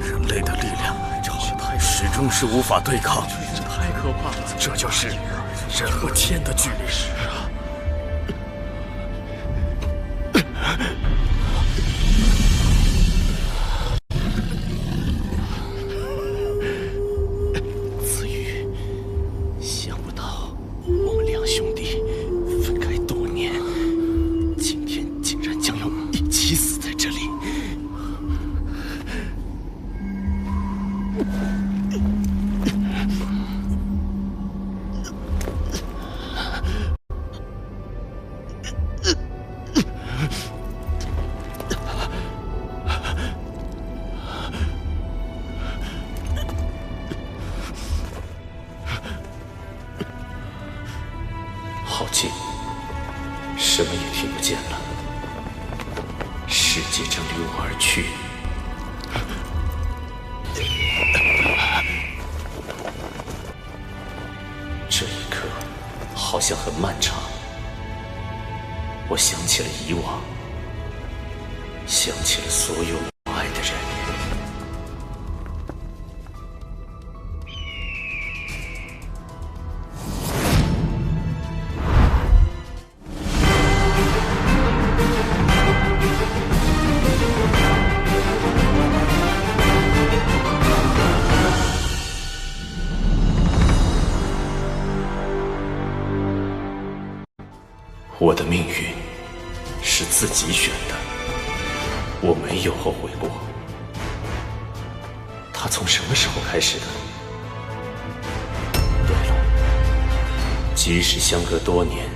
人类的力量始终是无法对抗，这太可怕了。这就是人和天的距离。子羽，想不到我们两兄弟分开多年，今天竟然将要一起死在这里。好近，什么也听不见了。世界正离我而去。这一刻好像很漫长。我想起了以往，想起了所有我爱的人。我的命运是自己选的，我没有后悔过。它从什么时候开始的？对了，即使相隔多年，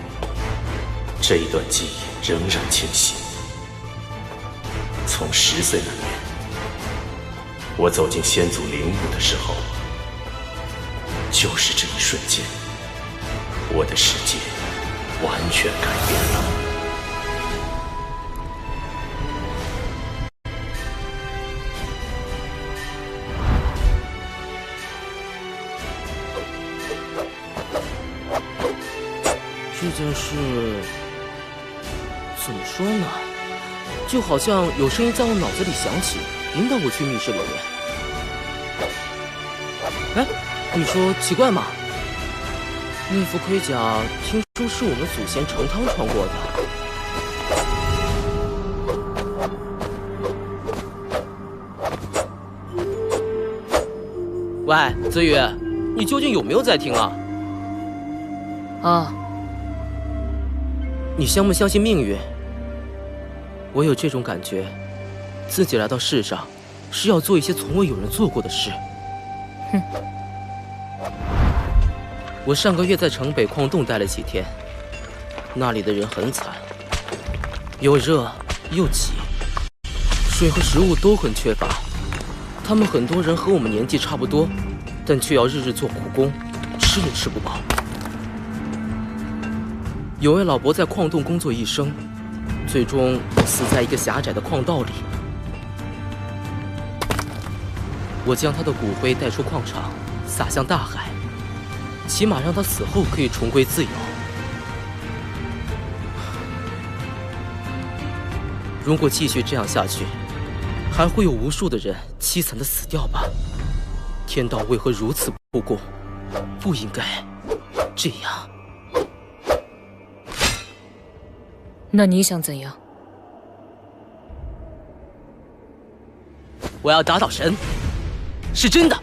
这一段记忆仍然清晰。从10岁那年，我走进先祖陵墓的时候，就是这一瞬间，我的世界完全改变了。这件事怎么说呢？就好像有声音在我脑子里响起，引导我去密室里面。哎，你说奇怪吗？那副盔甲听说是我们祖先成汤穿过的。喂，子宇，你究竟有没有在听啊？啊，你相不相信命运？我有这种感觉，自己来到世上，是要做一些从未有人做过的事。哼。我上个月在城北矿洞待了几天，那里的人很惨，又热又挤，水和食物都很缺乏。他们很多人和我们年纪差不多，但却要日日做苦工，吃也吃不饱。有位老伯在矿洞工作一生，最终死在一个狭窄的矿道里。我将他的骨灰带出矿场，撒向大海。起码让他死后可以重归自由。如果继续这样下去，还会有无数的人凄惨的死掉吧？天道为何如此不公？不应该这样。那你想怎样？我要打倒神，是真的。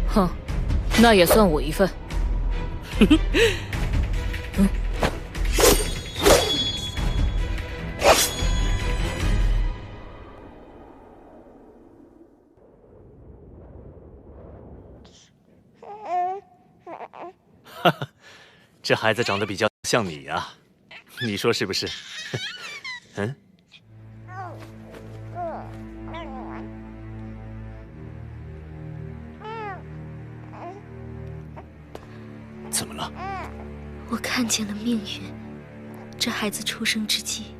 哼。那也算我一份。哈哈，这孩子长得比较像你呀，你说是不是？嗯。怎么了？我看见了命运。这孩子出生之际，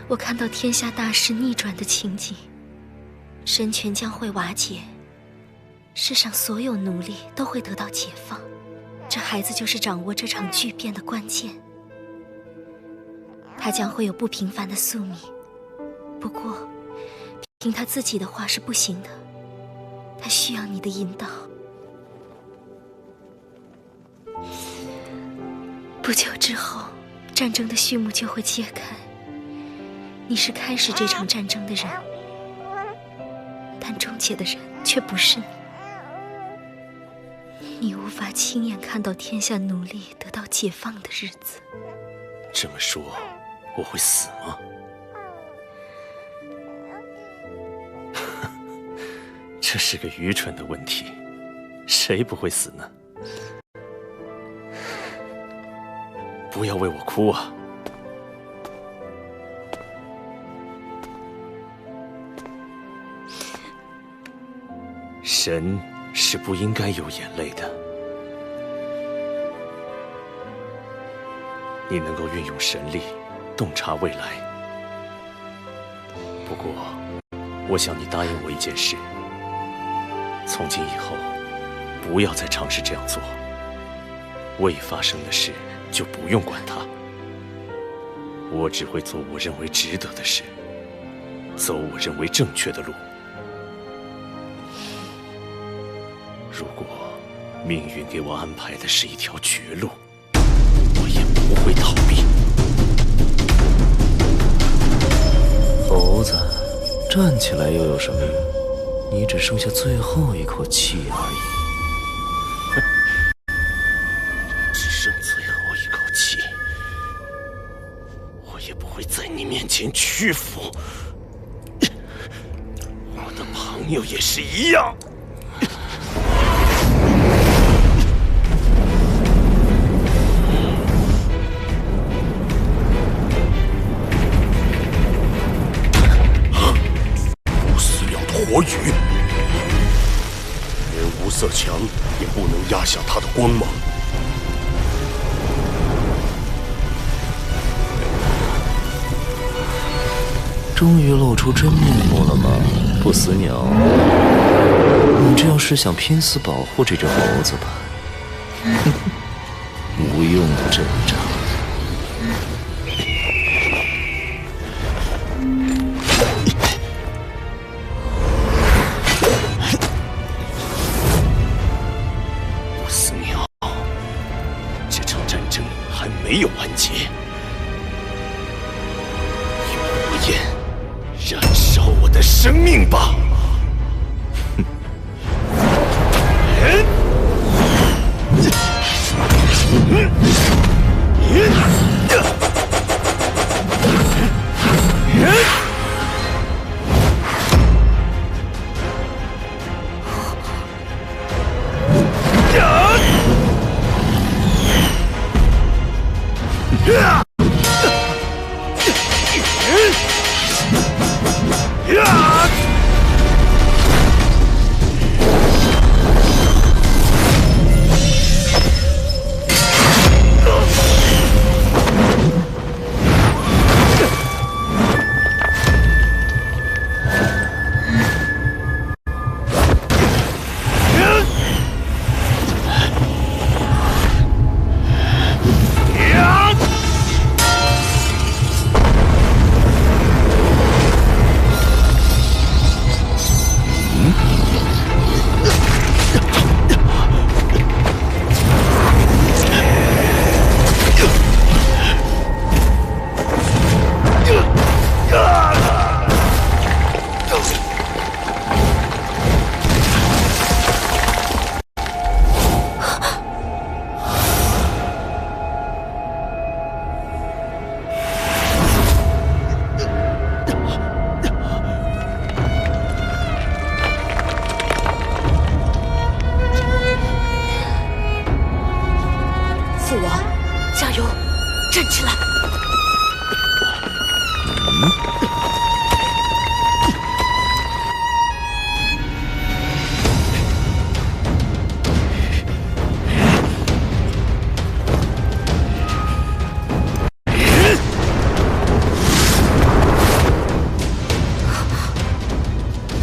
我看到天下大势逆转的情景，神权将会瓦解，世上所有奴隶都会得到解放。这孩子就是掌握这场巨变的关键。他将会有不平凡的宿命，不过凭他自己的话是不行的，他需要你的引导。不久之后，战争的序幕就会揭开。你是开始这场战争的人，但终结的人却不是你。你无法亲眼看到天下奴隶得到解放的日子。这么说，我会死吗？这是个愚蠢的问题，谁不会死呢？不要为我哭啊！神是不应该有眼泪的。你能够运用神力，洞察未来。不过，我想你答应我一件事：从今以后，不要再尝试这样做。未发生的事就不用管它。我只会做我认为值得的事，走我认为正确的路。如果命运给我安排的是一条绝路，我也不会逃避。猴子，站起来又有什么用？你只剩下最后一口气而已。只剩最后一口气，我也不会在你面前屈服。我的朋友也是一样。火雨，连无色墙也不能压下它的光芒。终于露出真面目了吗，不死鸟？你这样是想拼死保护这只猴子吧？无用的挣扎。没有完结，用火焰燃烧我的生命吧！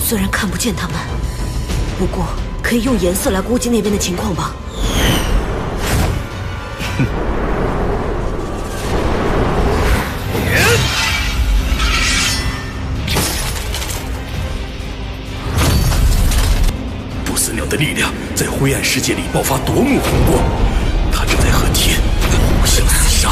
虽然看不见他们，不过可以用颜色来估计那边的情况吧。不死鸟的力量在灰暗世界里爆发夺目红光，它正在和天互相厮杀。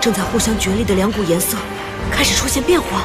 正在互相角力的两股颜色开始出现变化。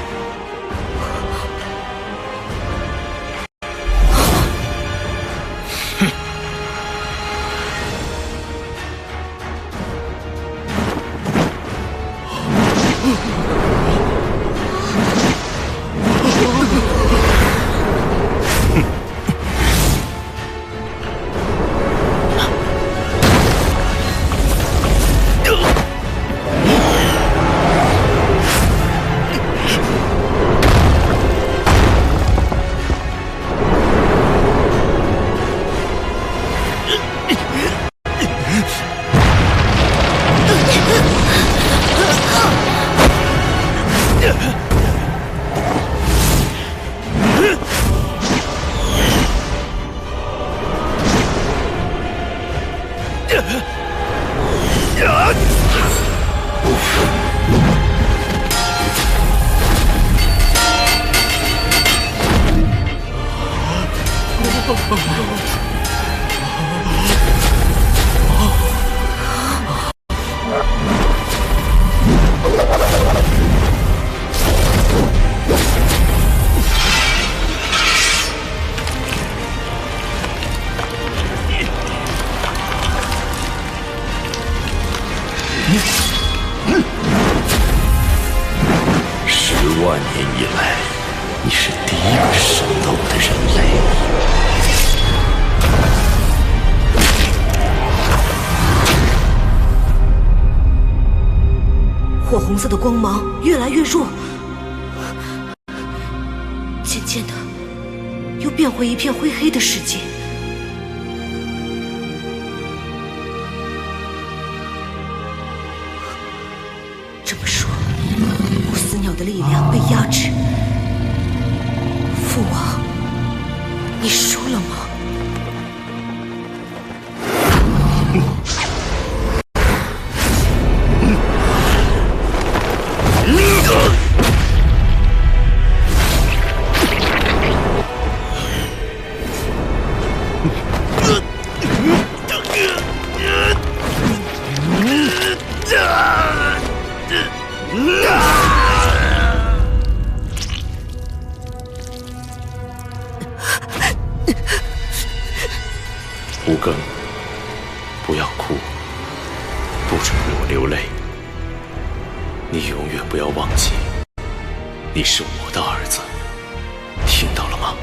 10万年以来，你是第一个神斗的人类。火红色的光芒越来越弱，渐渐的又变回一片灰黑的世界。这么说，不死鸟的力量被压制。父王，你输了吗？吴庚，不要哭，不准为我流泪。你永远不要忘记，你是我的儿子，听到了吗？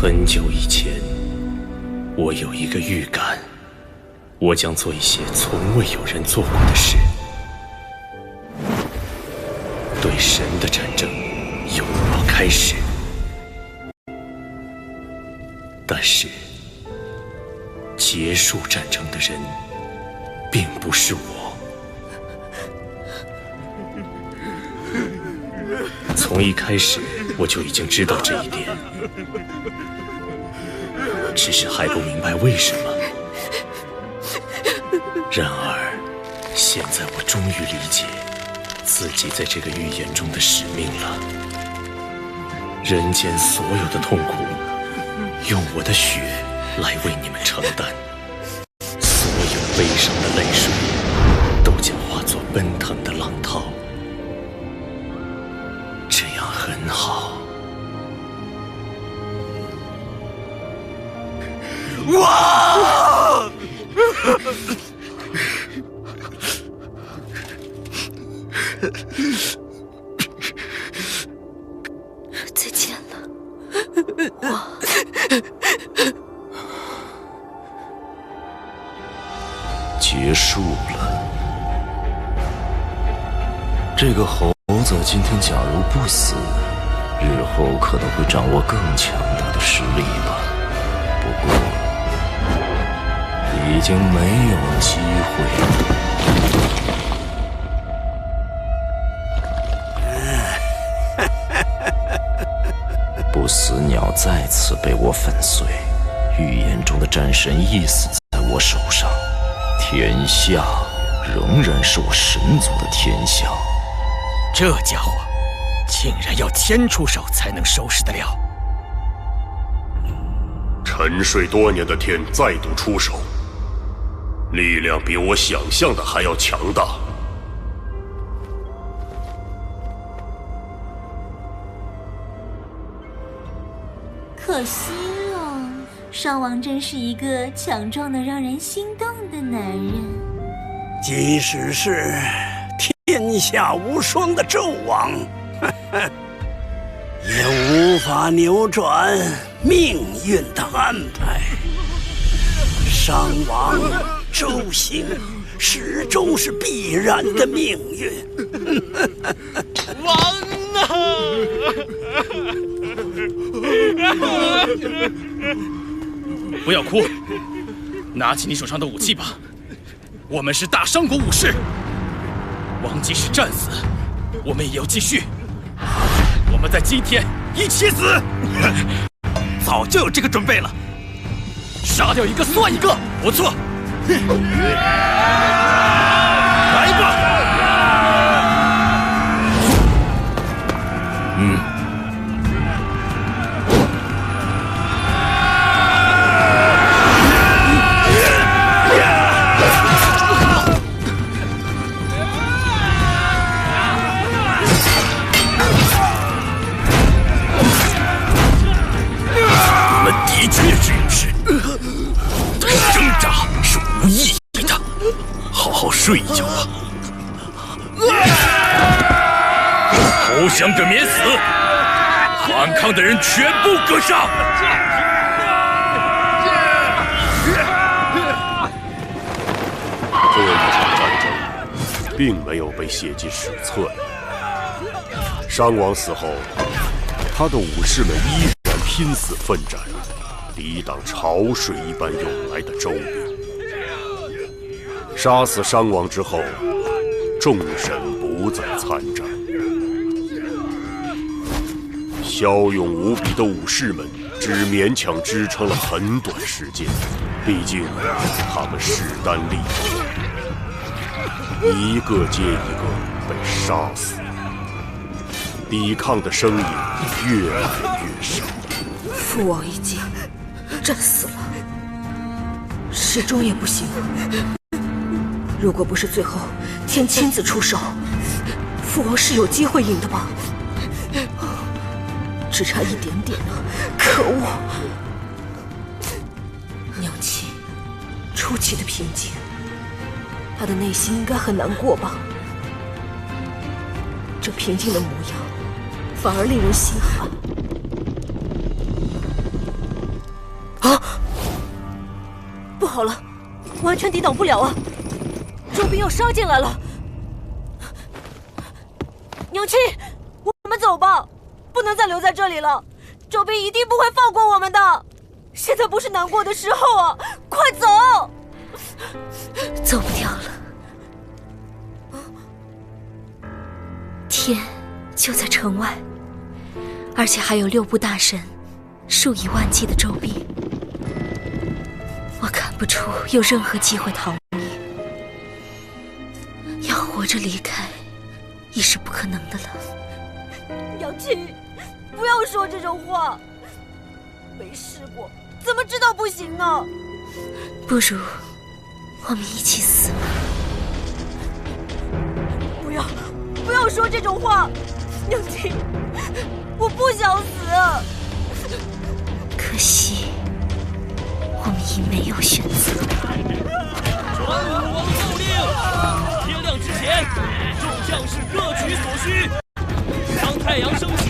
很久以前，我有一个预感，我将做一些从未有人做过的事。对神的战争又要开始，但是结束战争的人并不是我。从一开始我就已经知道这一点，只是还不明白为什么。然而，现在我终于理解自己在这个预言中的使命了。人间所有的痛苦，用我的血来为你们承担；所有悲伤的泪水，都将化作奔腾的浪涛。这样很好。哇！再见了，我。结束了。这个猴子今天假如不死，日后可能会掌握更强大的实力吧。不过，已经没有机会了。不死鸟再次被我粉碎，预言中的战神亦死在我手上，天下仍然是我神族的天下。这家伙竟然要1000出手才能收拾得了。沉睡多年的天再度出手，力量比我想象的还要强大。可惜了，少王真是一个强壮的让人心动的男人。即使是天下无双的纣王，也无法扭转命运的安排。商王、周兴始终是必然的命运。王啊！不要哭，拿起你手上的武器吧。我们是大商国武士，王即使战死，我们也要继续。我们在今天一起死！早就有这个准备了，杀掉一个算一个。不错，来吧！的确是勇士，但挣扎是无意义的。好好睡一觉吧。投降者免死，反抗的人全部格杀。这一场战争并没有被写进史册里。商王死后，他的武士们依然拼死奋战，抵挡潮水一般涌来的周兵。杀死商王之后，众神不再参战。骁勇无比的武士们只勉强支撑了很短时间，毕竟他们势单力薄，一个接一个被杀死，抵抗的声音越来越少。父王已经战死了，始终也不行。如果不是最后天亲自出手，父王是有机会赢的吧？只差一点点了，可恶！娘亲出奇的平静，她的内心应该很难过吧？这平静的模样，反而令人心寒。啊！不好了，完全抵挡不了啊！周兵要杀进来了！娘亲，我们走吧，不能再留在这里了。周兵一定不会放过我们的。现在不是难过的时候啊，快走！走不掉了。天就在城外，而且还有6部大神，数以万计的周兵。我看不出有任何机会逃命，要活着离开已是不可能的了。娘亲，不要说这种话，没试过怎么知道不行呢？不如我们一起死吧。不要说这种话，娘亲，我不想死。可惜我们已没有选择。传武王奏令，天亮之前，众将士各取所需。当太阳升起，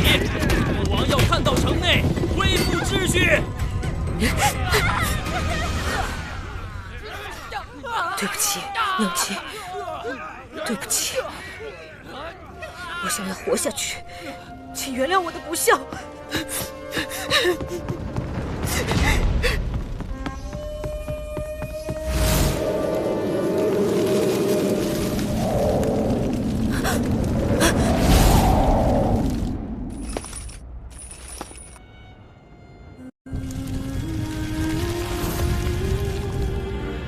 父王要看到城内恢复秩序。对不起，娘亲，对不起，我想要活下去，请原谅我的不孝。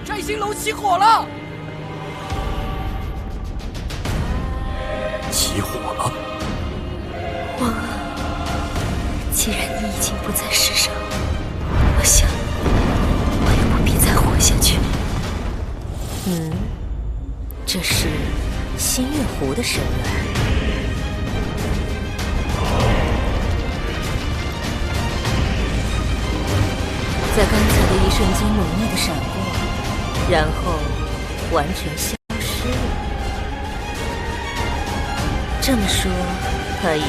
摘星楼起火了！起火了！王儿，既然你已经不在世上，我想我也不必再活下去。这是新月湖的神人。在刚才的一瞬间猛烈的闪过，然后完全消失了。这么说，他已经……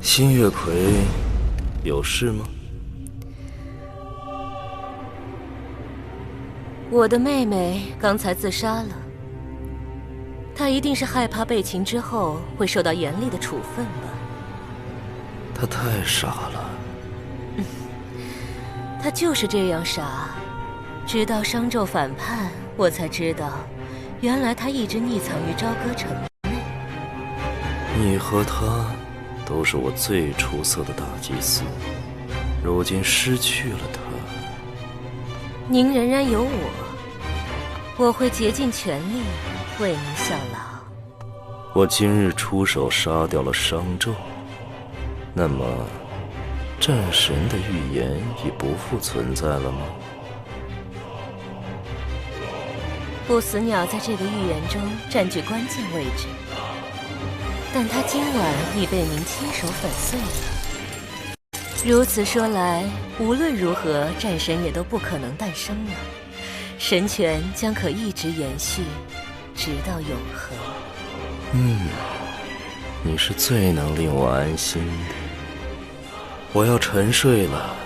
新月葵有事吗？我的妹妹刚才自杀了，她一定是害怕被擒之后会受到严厉的处分吧。他太傻了。他就是这样傻，直到商纣反叛，我才知道，原来他一直匿藏于朝歌城内。你和他都是我最出色的大祭司，如今失去了他，您仍然有我会竭尽全力为您效劳。我今日出手杀掉了商纣，那么战神的预言已不复存在了吗？不死鸟在这个预言中占据关键位置，但他今晚已被您亲手粉碎了。如此说来，无论如何，战神也都不可能诞生了，神权将可一直延续，直到永恒。你是最能令我安心的。我要沉睡了，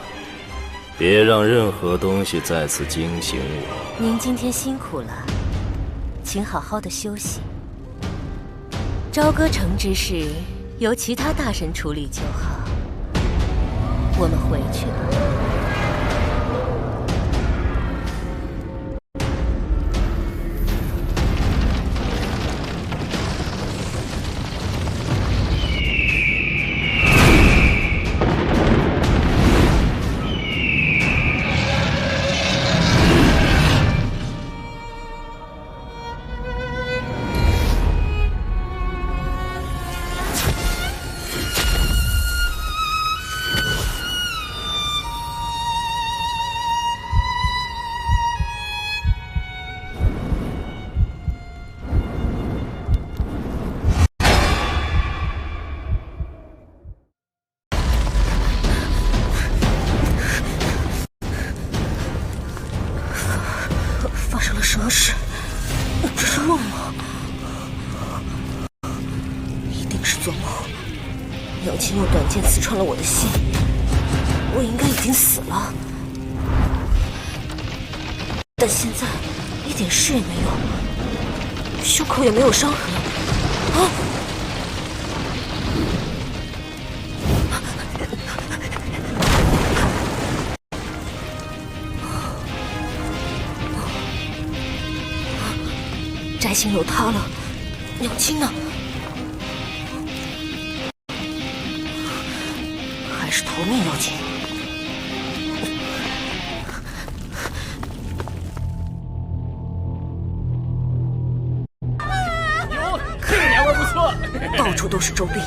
别让任何东西再次惊醒我。您今天辛苦了，请好好的休息。朝歌城之事由其他大神处理就好，我们回去了。发生了什么事？这是梦吗？一定是做梦。娘亲用短剑刺穿了我的心，我应该已经死了，但现在一点事也没有，胸口也没有伤痕。啊！摘星楼塌了，娘亲呢？还是逃命要紧。哟，这个娘们不错，到处都是周兵，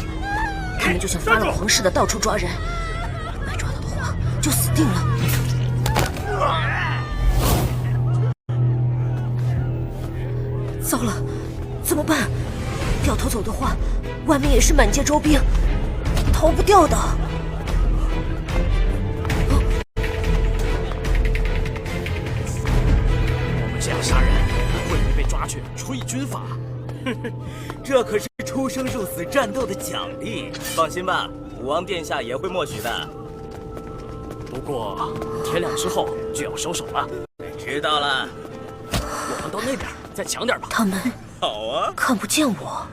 他们就像法老皇室的到处抓人，没抓到的话就死定了。糟了，怎么办？掉头走的话，外面也是满街周兵，逃不掉的。我们这样杀人，会不会被抓去处以军法？这可是出生入死战斗的奖励。放心吧，武王殿下也会默许的。不过天亮之后就要收手了。知道了。我们到那边再抢点吧。他们好啊，看不见我。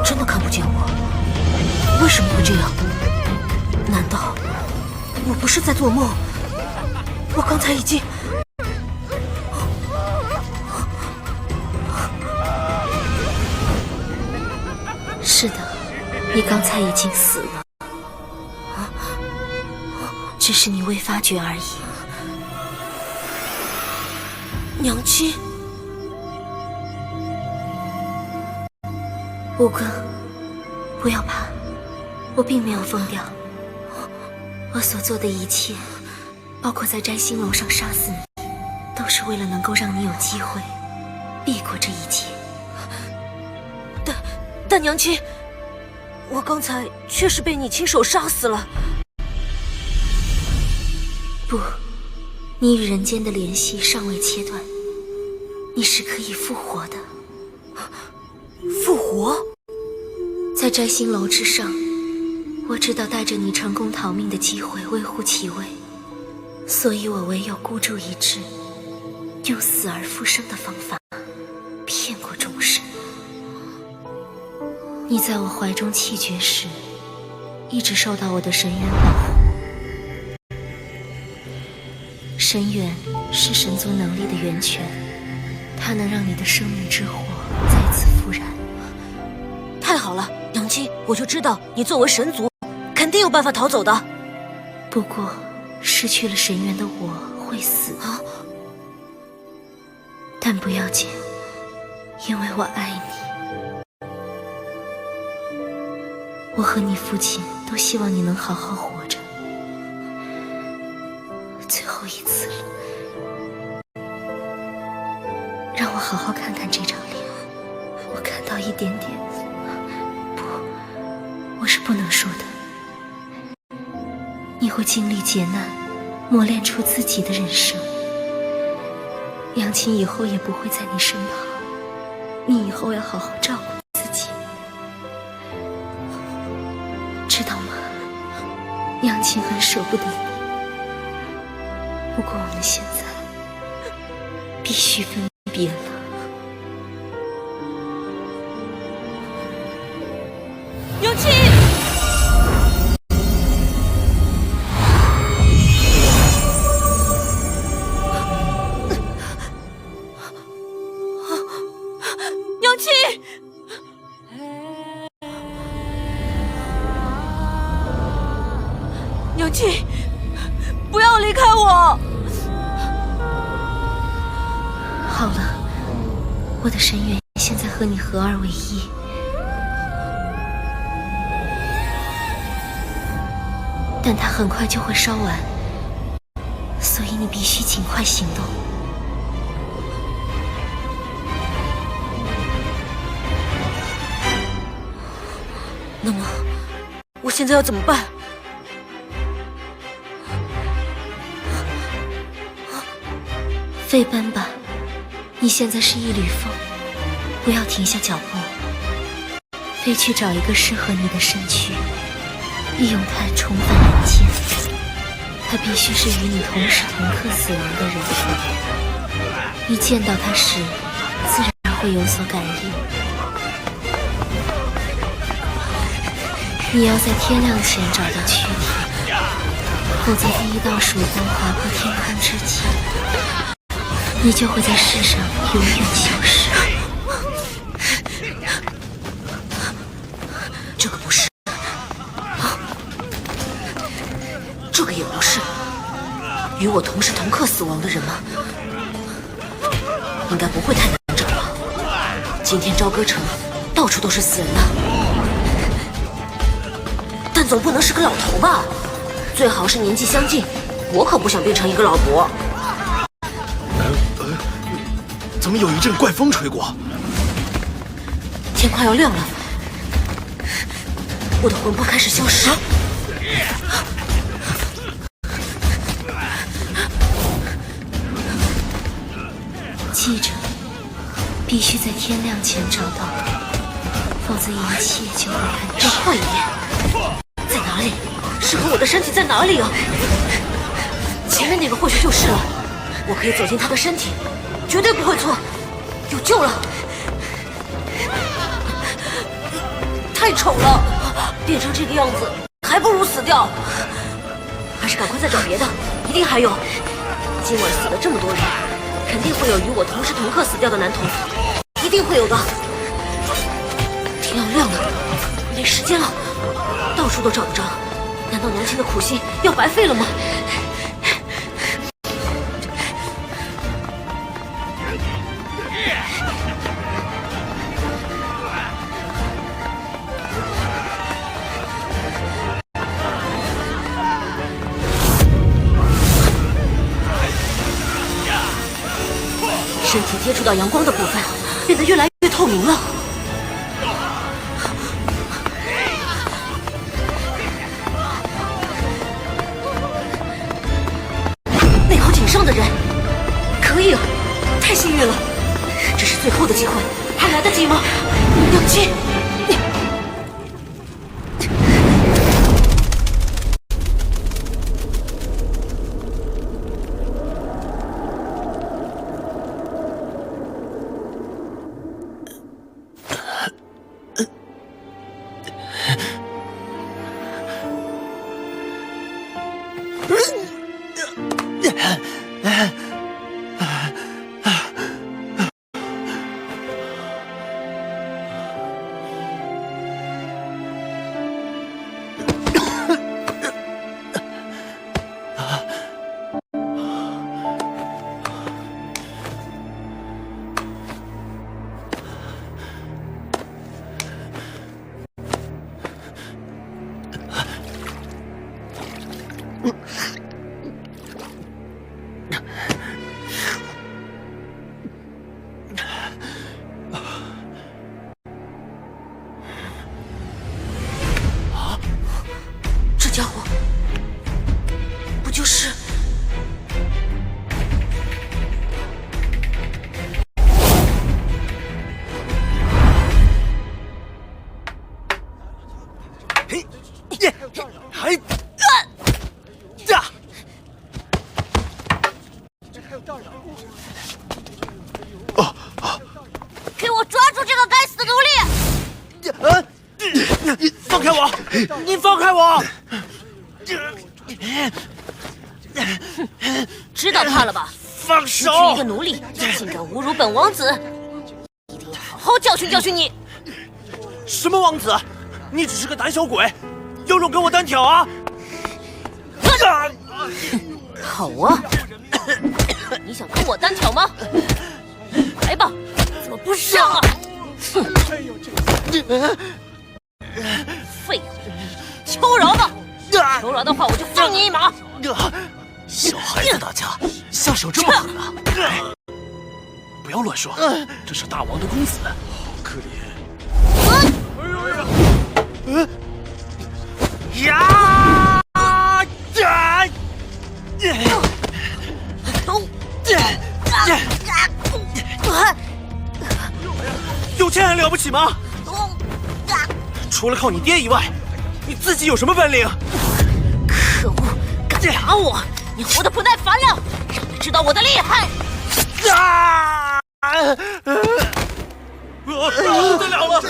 真的看不见我？为什么会这样？难道我不是在做梦？我刚才已经……是的，你刚才已经死了，只是你未发觉而已。娘亲，五哥，不要怕，我并没有疯掉。我所做的一切，包括在摘星楼上杀死你，都是为了能够让你有机会避过这一劫。但娘亲，我刚才确实被你亲手杀死了。不，你与人间的联系尚未切断，你是可以复活的。复活？在摘星楼之上，我知道带着你成功逃命的机会微乎其微，所以我唯有孤注一掷，用死而复生的方法骗过众生。你在我怀中气绝时，一直受到我的神元保护。神元是神族能力的源泉，它能让你的生命之火再次复燃。太好了，娘亲，我就知道你作为神族，肯定有办法逃走的。不过，失去了神元的我会死啊！但不要紧，因为我爱你。我和你父亲都希望你能好好活着。最后一次了，让我好好看看这张脸。我看到一点点，不，我是不能说的。你会经历劫难，磨练出自己的人生。杨琴以后也不会在你身旁，你以后要好好照顾自己，知道吗？杨琴很舍不得你，不过我们现在必须分别了。杨琴！杨琴！杨琴，不要离开我！好了，我的神元现在和你合二为一。但它很快就会烧完，所以你必须尽快行动。那么，我现在要怎么办？飞奔吧，你现在是一缕风，不要停下脚步，飞去找一个适合你的身躯，利用它重返人间。他必须是与你同时同刻死亡的人，一见到他时，自然会有所感应。你要在天亮前找到躯体，否则第一道曙光划破天空之际，你就会在世上永远消失。这个不是，这个也不是，与我同时同刻死亡的人吗？应该不会太难找吧？今天朝歌城到处都是死人的，但总不能是个老头吧？最好是年纪相近，我可不想变成一个老伯。怎么有一阵怪风吹过？天快要亮了，我的魂魄开始消失。记着，必须在天亮前找到，否则一切就会看要快一点。在哪里？适合我的身体在哪里啊？前面那个或许就是了，我可以走进他的身体，绝对不会错，有救了。太丑了，变成这个样子，还不如死掉。还是赶快再找别的，一定还有。今晚死了这么多人，肯定会有与我同时同刻死掉的男童，一定会有的。天要亮了，没时间了，到处都找不着，难道娘亲的苦心要白费了吗？身体接触到阳光的部分变得越来越透明了。内口井上的人，可以了，太幸运了，这是最后的机会，还来得及吗？杨七，给我抓住这个该死的奴隶！放开我！你放开我！知道怕了吧？放手！区一个奴隶，竟敢侮辱本王子，一定要好好教训教训你！什么王子？你只是个胆小鬼，有种给我单挑啊！好啊，你想跟我单挑吗？来吧，怎么不上啊？哼！废物，求饶吧！求饶的话，我就放你一马。小孩子打架，下手这么狠啊！不要乱说，这是大王的公子，好可怜。呀！有钱还了不起吗？除了靠你爹以外，你自己有什么本领？可恶，敢打我！你活得不耐烦了，让你知道我的厉害！不得了了！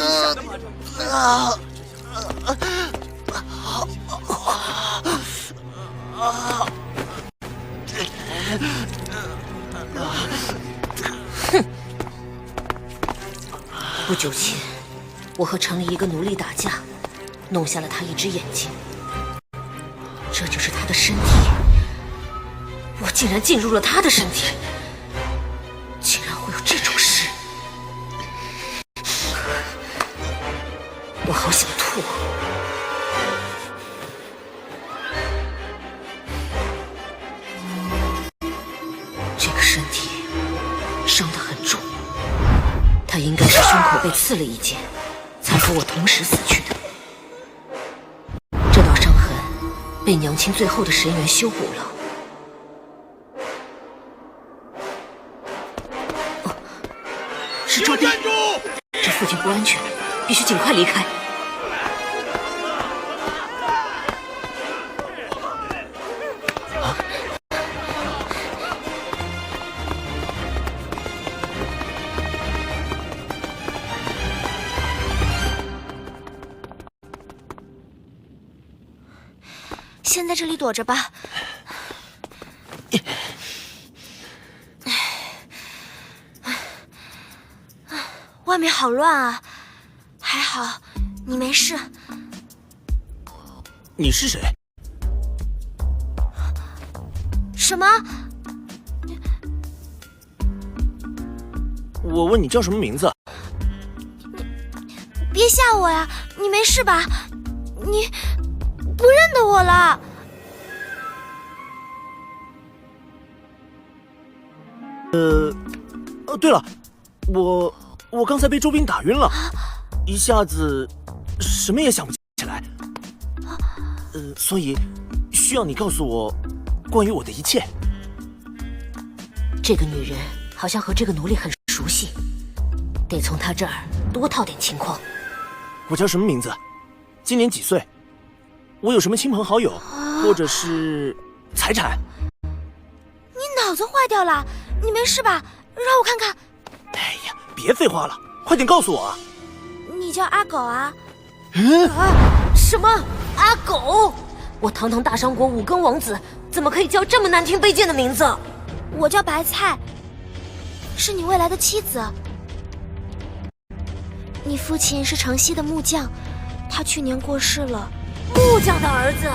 哼！不久前，我和城里一个奴隶打架，弄瞎了他一只眼睛。这就是他的身体，我竟然进入了他的身体，竟然会有这种事！我好想吐。这个身体伤得很重，他应该是胸口被刺了一剑，才和我同时死去的。这道伤痕被娘亲最后的神元修补了。哦，是周边，这附近不安全，必须尽快离开。先在这里躲着吧。外面好乱啊，还好你没事。你是谁？什么？我问你叫什么名字？别吓我呀！你没事吧？你不认得我了？对了，我刚才被周兵打晕了，一下子什么也想不起来，所以需要你告诉我关于我的一切。这个女人好像和这个奴隶很熟悉，得从她这儿多套点情况。我叫什么名字？今年几岁？我有什么亲朋好友，或者是财产？你脑子坏掉了？你没事吧？让我看看。哎呀，别废话了，快点告诉我啊！你叫阿狗啊？什么阿狗？我堂堂大商国五更王子，怎么可以叫这么难听卑贱的名字？我叫白菜，是你未来的妻子。你父亲是城西的木匠，他去年过世了。木匠的儿子？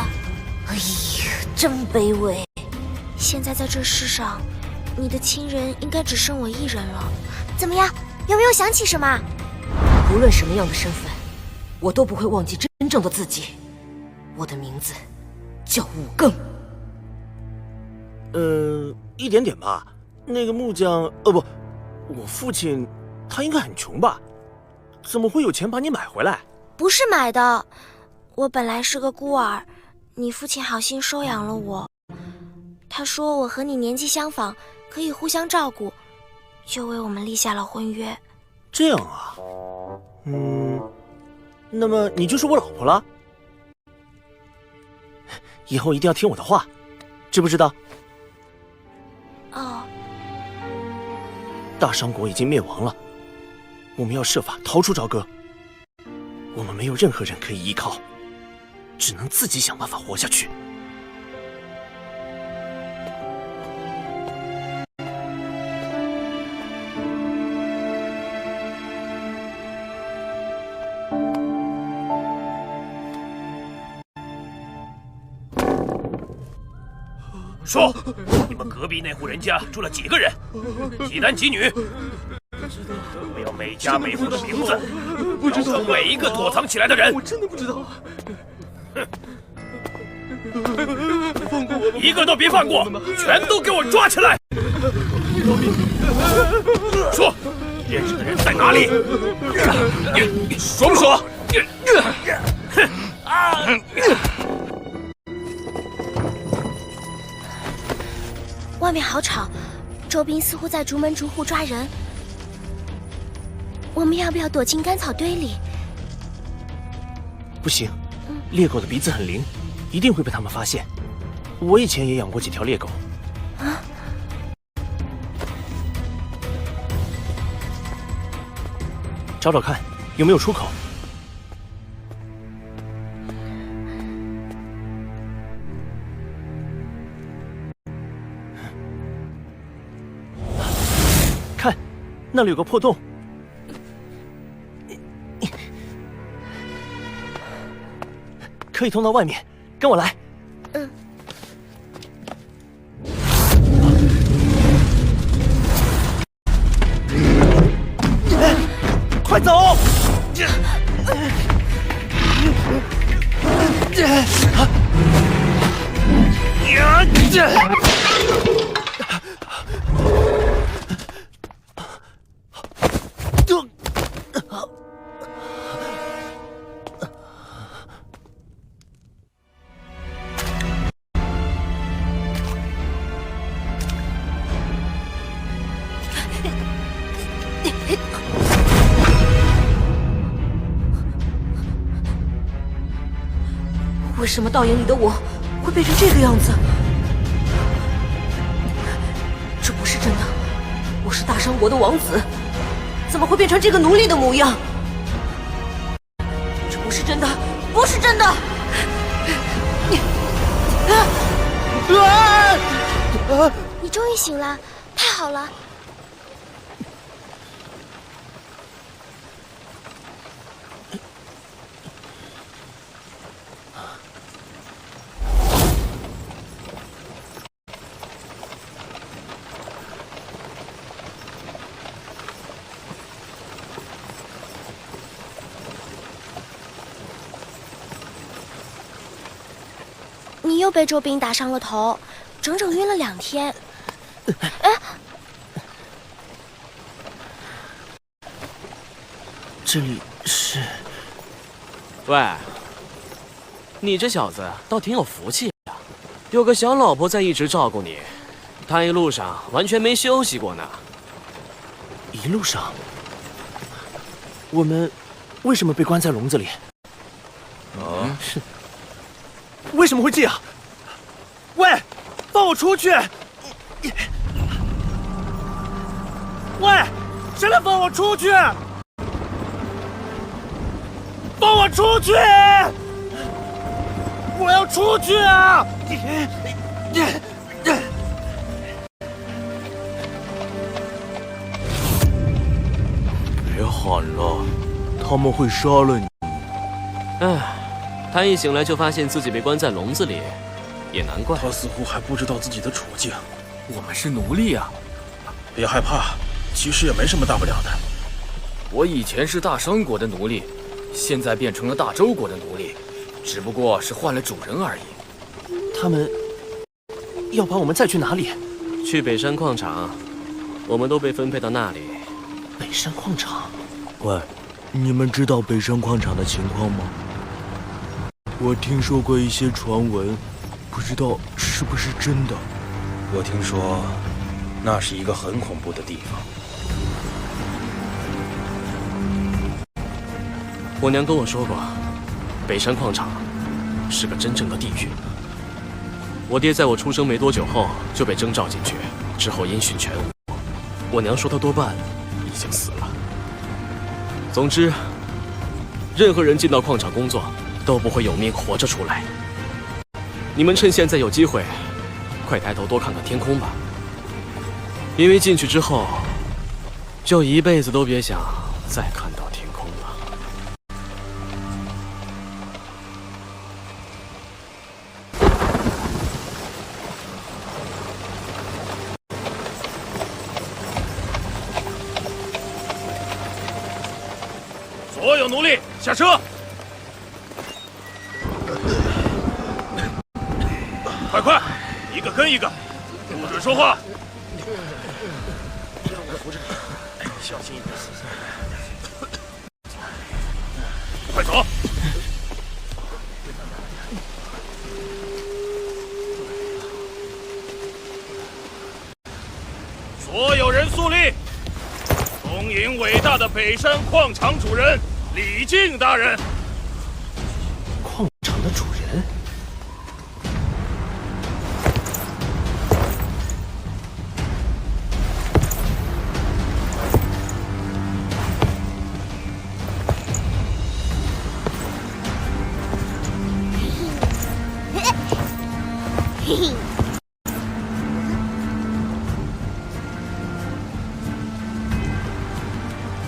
哎呀，真卑微。现在在这世上，你的亲人应该只剩我一人了。怎么样，有没有想起什么？无论什么样的身份，我都不会忘记真正的自己。我的名字叫五更。一点点吧。那个木匠，不，我父亲，他应该很穷吧？怎么会有钱把你买回来？不是买的，我本来是个孤儿，你父亲好心收养了我。他说我和你年纪相仿，可以互相照顾，就为我们立下了婚约。这样啊，那么你就是我老婆了。以后一定要听我的话，知不知道？哦，大商国已经灭亡了，我们要设法逃出朝歌。我们没有任何人可以依靠，只能自己想办法活下去。说，你们隔壁那户人家住了几个人？几男几女？我要每家每户的名字，不知道每一个躲藏起来的人。我真的不知道。放过我们！一个都别放过，全都给我抓起来！说，认识的人在哪里？你说不说？外面好吵，周兵似乎在逐门逐户抓人。我们要不要躲进干草堆里？不行，猎狗的鼻子很灵，一定会被他们发现。我以前也养过几条猎狗。啊！找找看，有没有出口？看，那里有个破洞。可以通到外面，跟我来。嗯。快走！为什么倒影里的我会变成这个样子？这不是真的，我是大商国的王子，怎么会变成这个奴隶的模样？这不是真的，不是真的！你终于醒了，太好了！你又被周兵打伤了头，整整晕了2天。这里是……喂，你这小子倒挺有福气呀，有个小老婆在一直照顾你，他一路上完全没休息过呢。一路上，我们为什么被关在笼子里？是。为什么会这样？喂，放我出去！喂，谁来放我出去？放我出去！我要出去啊！别喊了，他们会杀了你。哎。他一醒来就发现自己被关在笼子里，也难怪。他似乎还不知道自己的处境。我们是奴隶啊！别害怕，其实也没什么大不了的。我以前是大商国的奴隶，现在变成了大周国的奴隶，只不过是换了主人而已。他们要把我们载去哪里？去北山矿场，我们都被分配到那里。北山矿场？喂，你们知道北山矿场的情况吗？我听说过一些传闻，不知道是不是真的。我听说，那是一个很恐怖的地方。我娘跟我说过，北山矿场是个真正的地狱。我爹在我出生没多久后就被征召进去，之后音讯全无。我娘说她多半已经死了。总之，任何人进到矿场工作都不会有命活着出来。你们趁现在有机会，快抬头多看看天空吧，因为进去之后，就一辈子都别想再看到天空了。所有奴隶下车！快快，一个跟一个，不准说话。让我扶着你，小心一点。快走！所有人肃立，恭迎伟大的北山矿场主人李靖大人。矿场的主人？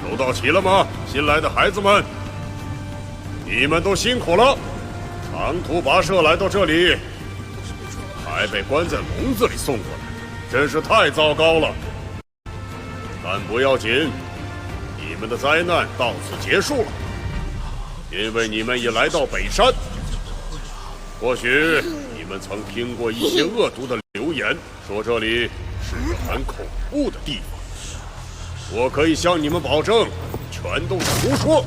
都到齐了吗？新来的孩子们，你们都辛苦了，长途跋涉来到这里，还被关在笼子里送过来，真是太糟糕了。但不要紧，你们的灾难到此结束了，因为你们已来到北山。或许你们曾听过一些恶毒的流言，说这里是个很恐怖的地方。我可以向你们保证，全都是胡说。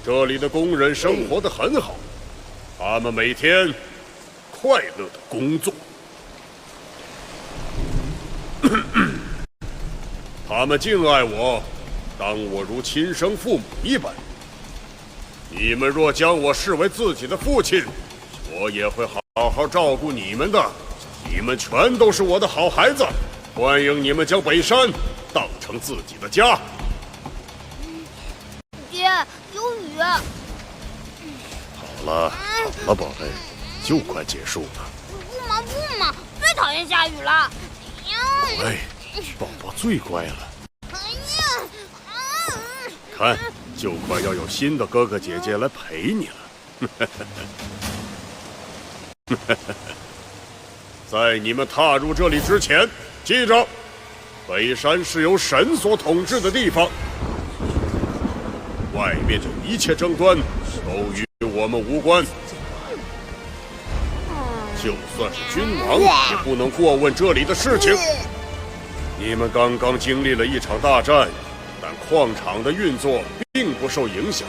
这里的工人生活得很好，他们每天快乐地工作，他们敬爱我，当我如亲生父母一般。你们若将我视为自己的父亲，我也会好好照顾你们的。你们全都是我的好孩子。欢迎你们将北山当成自己的家。爹，有雨。好了，宝贝，就快结束了。不嘛，最讨厌下雨了。宝贝，宝宝最乖了。看，就快要有新的哥哥姐姐来陪你了。在你们踏入这里之前，记着，北山是由神所统治的地方，外面的一切争端都与我们无关。就算是君王也不能过问这里的事情。你们刚刚经历了一场大战，但矿场的运作并不受影响。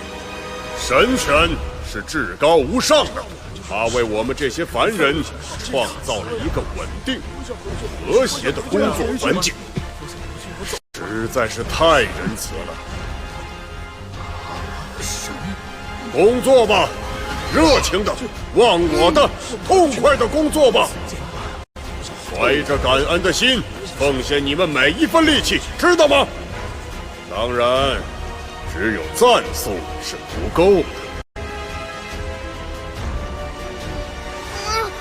神权是至高无上的，他为我们这些凡人创造了一个稳定、和谐的工作环境，实在是太仁慈了。工作吧，热情的、忘我的、痛快的工作吧，怀着感恩的心，奉献你们每一分力气，知道吗？当然，只有赞颂是不够的。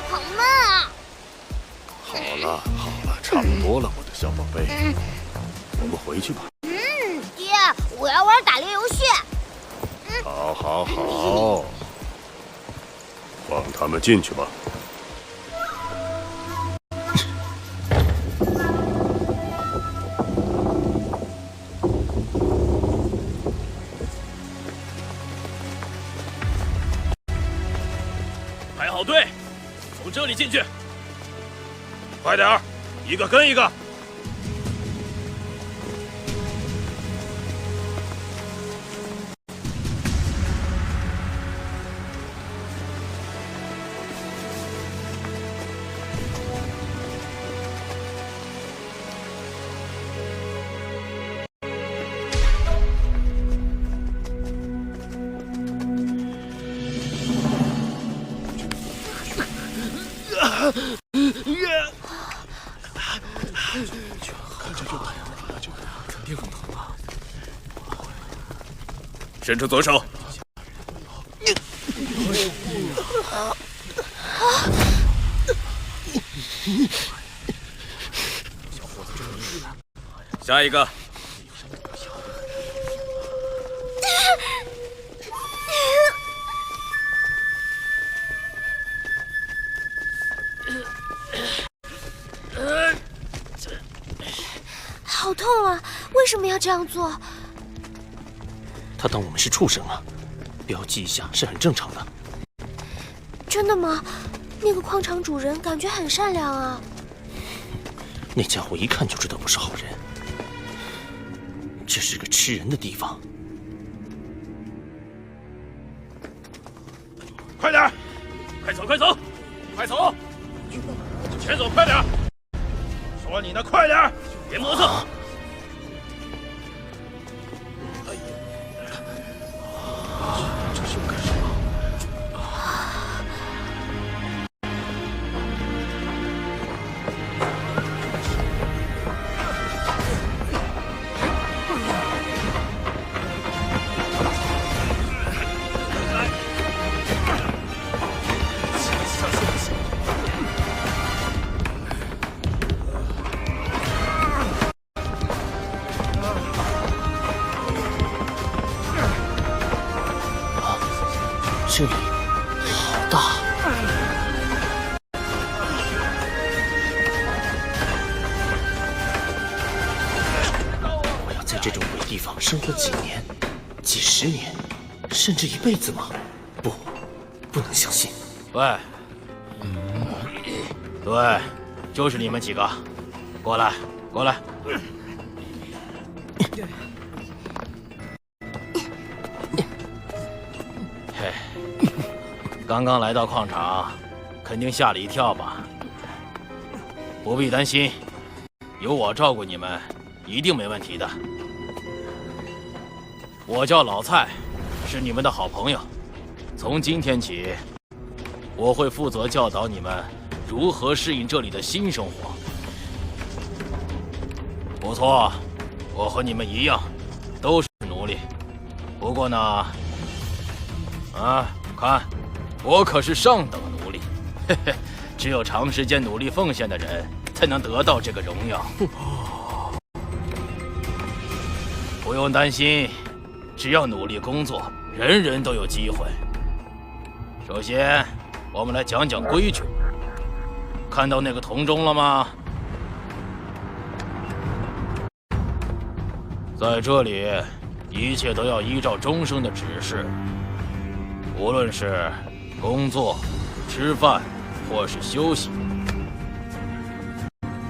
好闷啊！好了，差不多了，我的小宝贝，我们回去吧。爹，我要玩打猎游戏。好，放他们进去吧。排好队，从这里进去。快点儿，一个跟一个。看着就疼，肯定很疼啊！伸出左手。下一个。好痛啊！为什么要这样做？他当我们是畜生啊！标记一下是很正常的。真的吗？那个矿场主人感觉很善良啊。那家伙一看就知道不是好人。这是个吃人的地方。快点！快走，快走，快走！前走，快点！说你呢，快点！别磨蹭！这是干什么？这里好大，我要在这种鬼地方生活几年、几十年，甚至一辈子吗？不能相信。喂，对，就是你们几个，过来，过来。嘿，刚刚来到矿场，肯定吓了一跳吧？不必担心，有我照顾你们，一定没问题的。我叫老蔡，是你们的好朋友。从今天起，我会负责教导你们如何适应这里的新生活。不错，我和你们一样，都是奴隶。不过呢，看，我可是上等奴隶，嘿嘿，只有长时间努力奉献的人才能得到这个荣耀。不用担心，只要努力工作，人人都有机会。首先，我们来讲讲规矩。看到那个铜钟了吗？在这里，一切都要依照钟声的指示。无论是工作、吃饭，或是休息。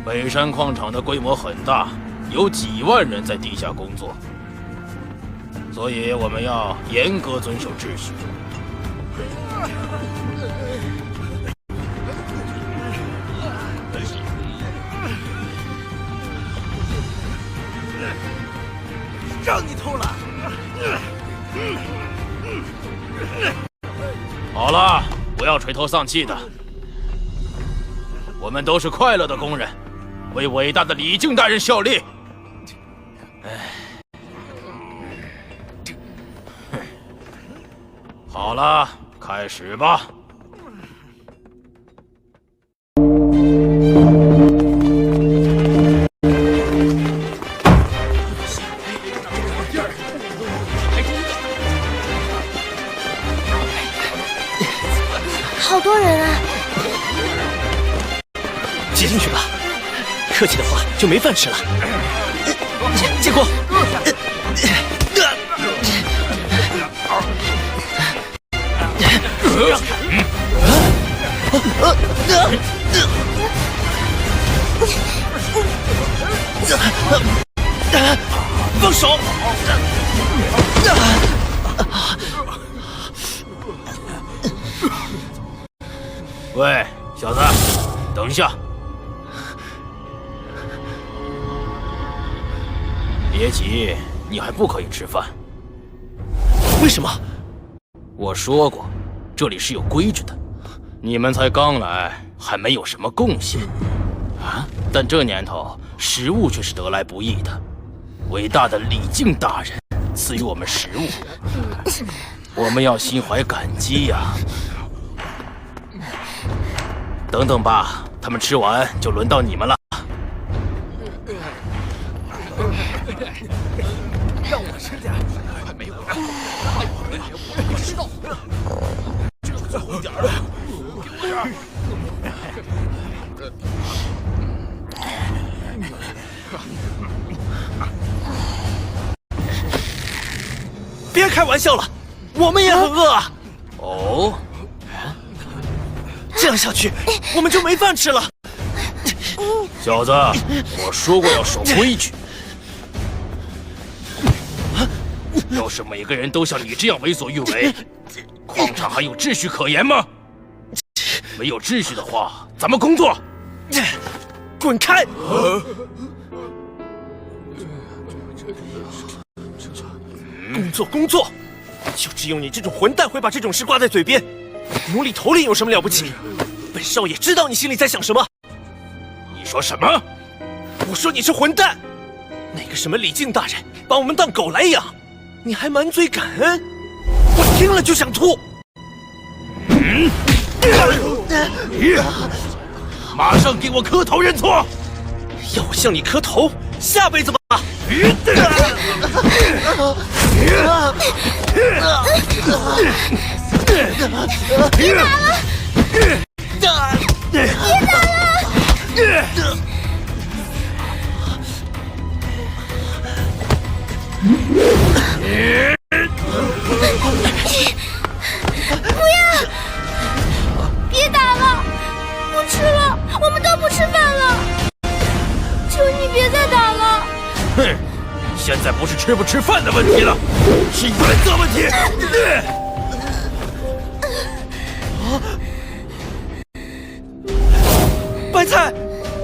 北山矿场的规模很大，有几万人在地下工作，所以我们要严格遵守秩序。让你偷了！好了，不要垂头丧气的。我们都是快乐的工人，为伟大的李靖大人效力。好了，开始吧。好多人啊！挤进去吧，客气的话就没饭吃了。结果，放手！喂，小子，等一下！别急，你还不可以吃饭。为什么？我说过，这里是有规矩的。你们才刚来，还没有什么贡献啊！但这年头，食物却是得来不易的。伟大的李靖大人赐予我们食物，我们要心怀感激呀。等等吧，他们吃完就轮到你们了。让我吃点，快没有了，我知道，这是最后一点了，给我点儿。别开玩笑了，我们也很饿啊！哦，这样下去，我们就没饭吃了。小子，我说过要守规矩。要是每个人都像你这样为所欲为，矿场还有秩序可言吗？没有秩序的话，怎么工作？滚开！工作，就只有你这种混蛋会把这种事挂在嘴边。奴隶头领有什么了不起？本少爷知道你心里在想什么。你说什么？我说你是混蛋。那个什么李靖大人把我们当狗来养，你还满嘴感恩，我听了就想吐。马上给我磕头认错！要我向你磕头，下辈子吧！别打了！别打了！不要！别打了！不吃了，我们都不吃饭了！求你别再打了！哼，现在不是吃不吃饭的问题了，是原则问题。白菜，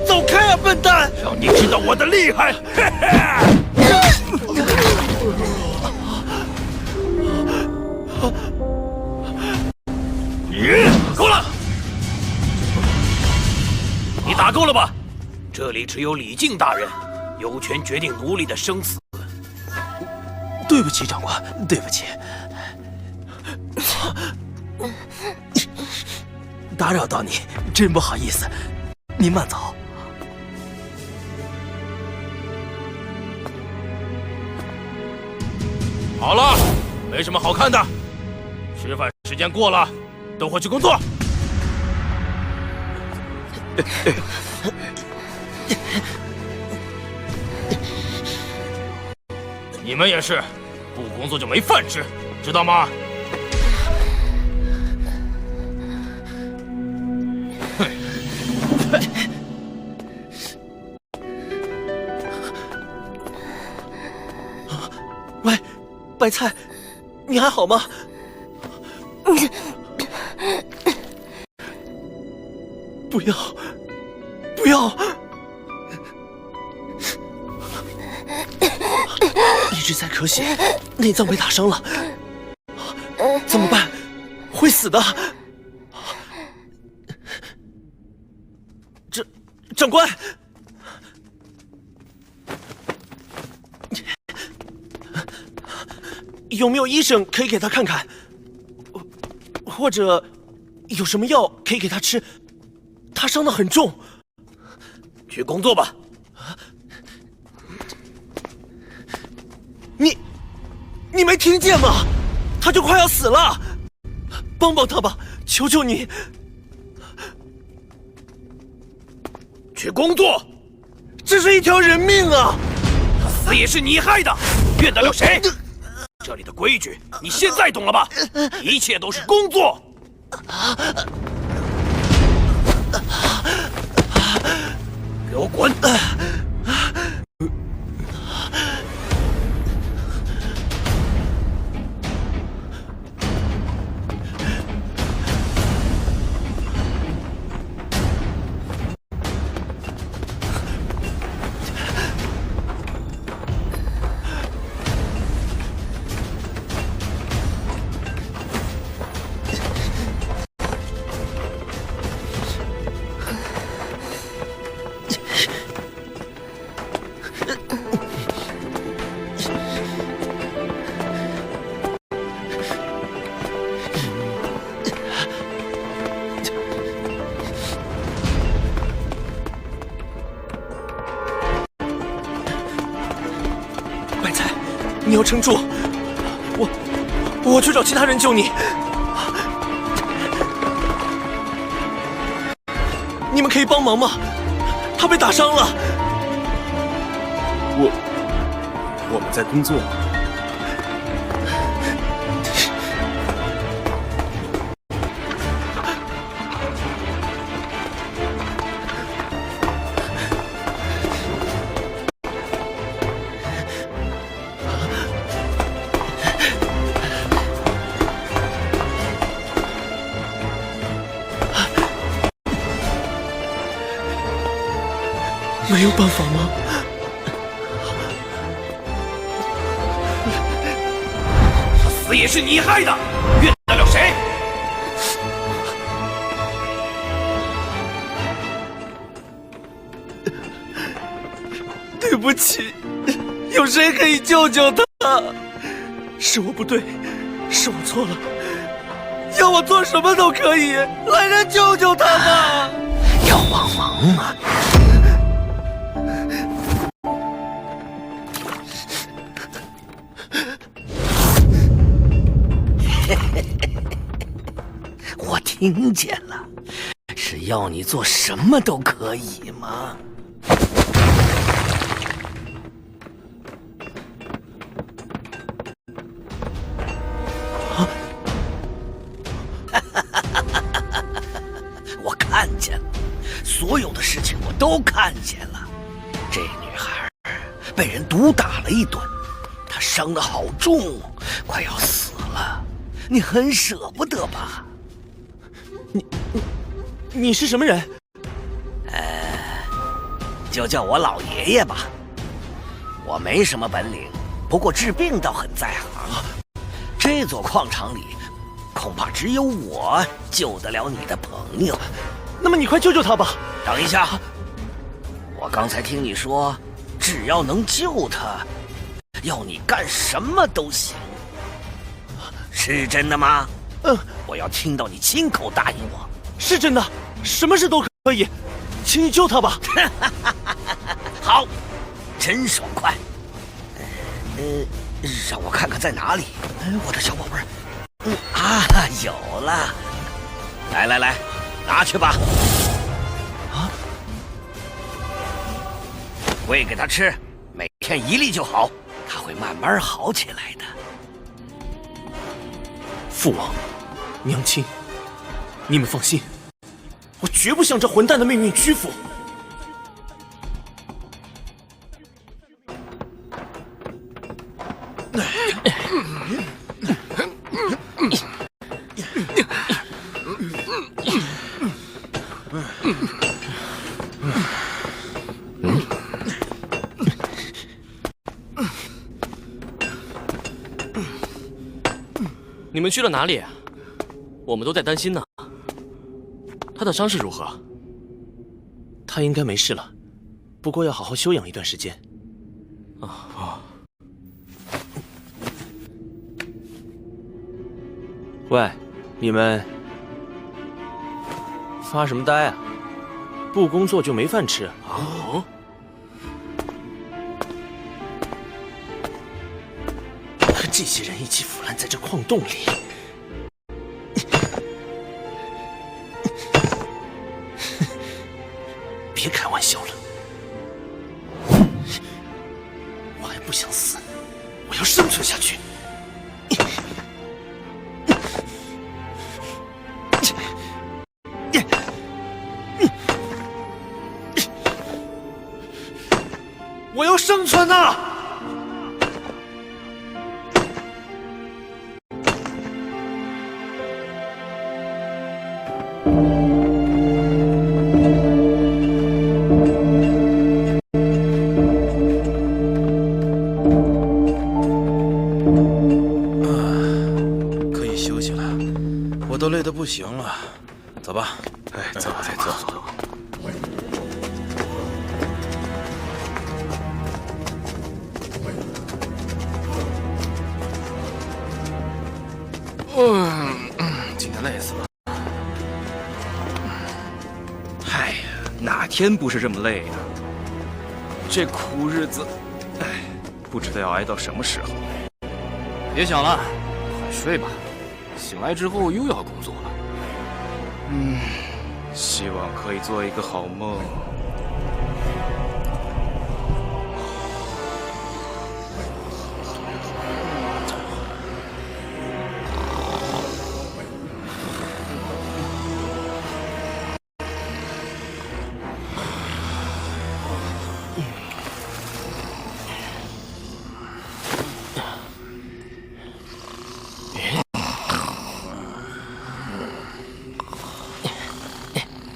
走开啊，笨蛋！让你知道我的厉害！够了！你打够了吧？这里只有李靖大人有权决定奴隶的生死。对不起，长官，对不起。打扰到你，真不好意思。您慢走。好了，没什么好看的，吃饭时间过了，都回去工作。你们也是，不工作就没饭吃，知道吗？喂，白菜，你还好吗？不要，不要！一直在咳血，内脏被打伤了，怎么办？会死的！长官，有没有医生可以给他看看？或者有什么药可以给他吃？他伤得很重。去工作吧。你没听见吗？他就快要死了，帮帮他吧，求求你！去工作，这是一条人命啊！他死也是你害的，怨得了谁？这里的规矩你现在懂了吧？一切都是工作。给我滚！你要撑住，我去找其他人救你。你们可以帮忙吗？他被打伤了。我们在工作。没有办法吗？死也是你害的，怨得了谁？对不起，有谁可以救救他？是我不对，是我错了。要我做什么都可以，来人救救他吧！要帮忙吗？我听见了，是要你做什么都可以吗？我看见了，所有的事情我都看见了。这女孩被人毒打了一顿，她伤得好重，快要死了。你很舍不得吧？你是什么人？就叫我老爷爷吧。我没什么本领，不过治病倒很在行。这座矿场里，恐怕只有我救得了你的朋友。那么你快救救他吧！等一下，我刚才听你说，只要能救他，要你干什么都行。是真的吗？我要听到你亲口答应我。是真的，什么事都可以，请你救他吧。好，真爽快。让我看看在哪里。我的小宝贝儿。有了。来，拿去吧。喂给他吃，每天1粒就好，他会慢慢好起来的。父王，娘亲，你们放心，我绝不向这混蛋的命运屈服。你们去了哪里？我们都在担心呢。他的伤势如何？他应该没事了，不过要好好休养一段时间。喂，你们发什么呆啊？不工作就没饭吃啊？和这些人一起腐烂在这矿洞里，别开玩笑了，我还不想死，我要生存下去。我要生存啊！可以休息了，我都累得不行了。走吧。走。今天累死了。嗨呀，哪天不是这么累的？这苦日子，不知道要挨到什么时候。别想了，快睡吧。醒来之后又要工作了。希望可以做一个好梦。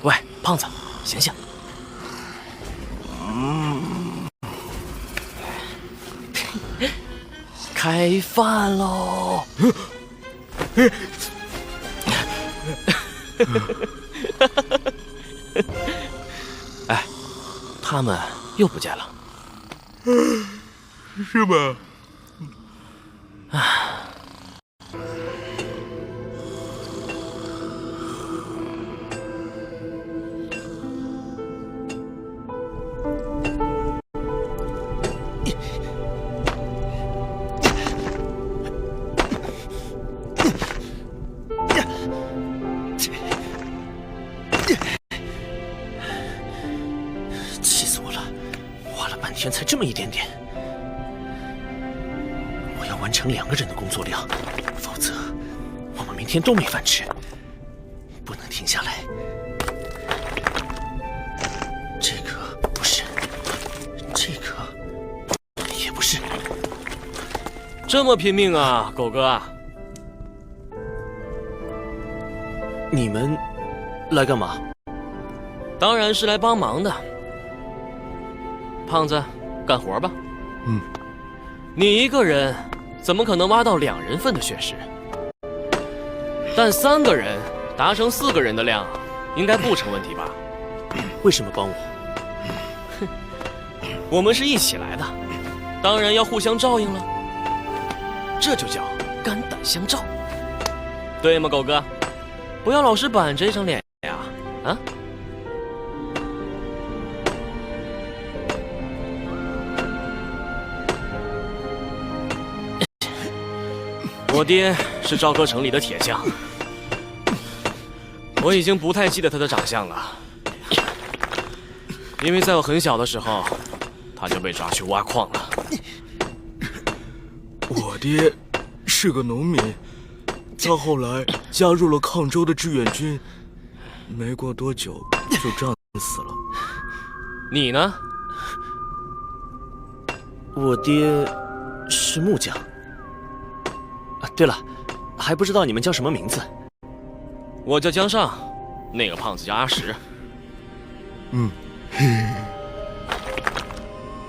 喂，胖子，醒醒！开饭喽！哎，他们又不见了，是吗？气死我了！花了半天才这么一点点，我要完成2个人的工作量，否则我们明天都没饭吃。不能停下来。这个不是，这个也不是。这么拼命啊，狗哥！你们来干嘛？当然是来帮忙的。胖子，干活吧。你一个人怎么可能挖到2人份的血石？但3个人达成4个人的量，应该不成问题吧？为什么帮我？哼，我们是一起来的，当然要互相照应了。这就叫肝胆相照，对吗，狗哥？不要老是板着一张脸呀！啊？我爹是朝歌城里的铁匠，我已经不太记得他的长相了，因为在我很小的时候，他就被抓去挖矿了。我爹是个农民，他后来加入了抗州的志愿军，没过多久就战死了。你呢？我爹是木匠。对了，还不知道你们叫什么名字？我叫江上，那个胖子叫阿石。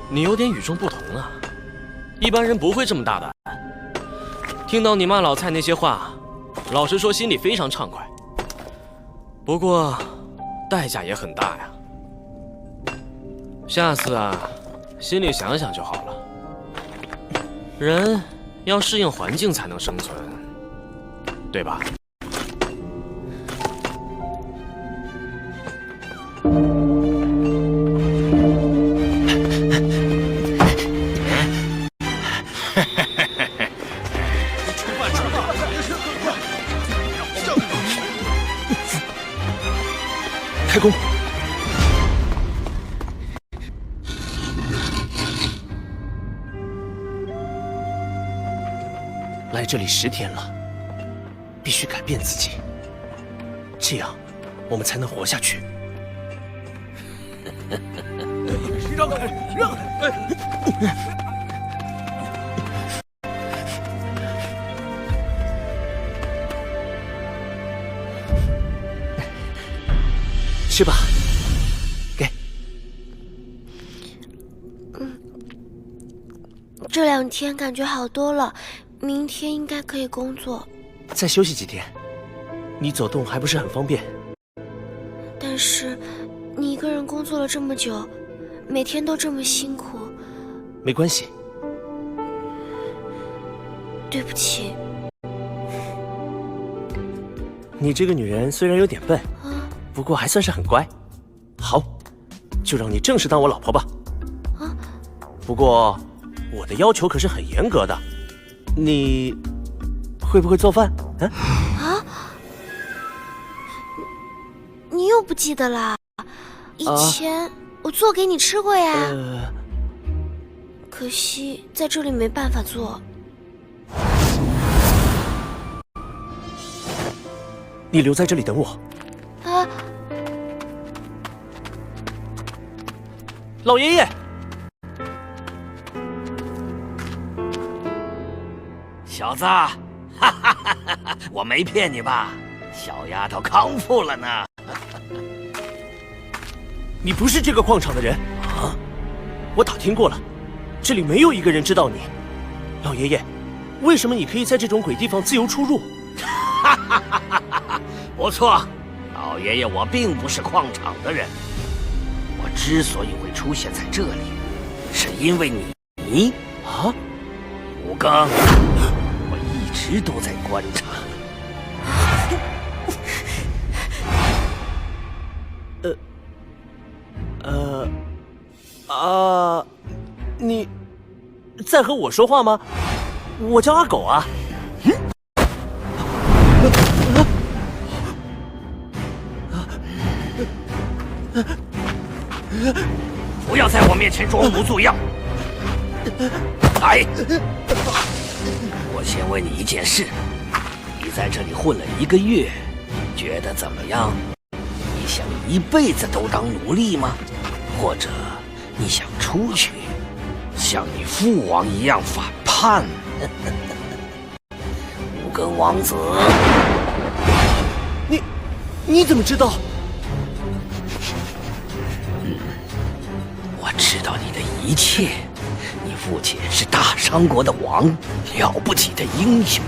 你有点与众不同啊，一般人不会这么大胆。听到你骂老蔡那些话，老实说心里非常畅快。不过代价也很大呀。下次啊，心里想想就好了。人要适应环境才能生存，对吧？开工！来这里10天了，必须改变自己，这样我们才能活下去。让开！吃吧，给。这2天感觉好多了，明天应该可以工作。再休息几天，你走动还不是很方便。但是你一个人工作了这么久，每天都这么辛苦。没关系。对不起。你这个女人虽然有点笨，不过还算是很乖。好，就让你正式当我老婆吧。不过我的要求可是很严格的。你会不会做饭？啊？你又不记得啦？以前我做给你吃过呀。可惜在这里没办法做。你留在这里等我。啊！老爷爷。小子，哈哈哈哈！我没骗你吧？小丫头康复了呢。你不是这个矿场的人啊！我打听过了，这里没有一个人知道你。老爷爷，为什么你可以在这种鬼地方自由出入？哈哈哈哈哈！不错，老爷爷，我并不是矿场的人。我之所以会出现在这里，是因为你啊，吴刚。我一直都在观察。你在和我说话吗？我叫阿狗啊。不要在我面前装模作样。来，我先问你一件事：你在这里混了1个月，觉得怎么样？你想一辈子都当奴隶吗？或者你想出去，像你父王一样反叛？无根王子，你怎么知道？我知道你的一切。你父亲是大商国的王，了不起的英雄，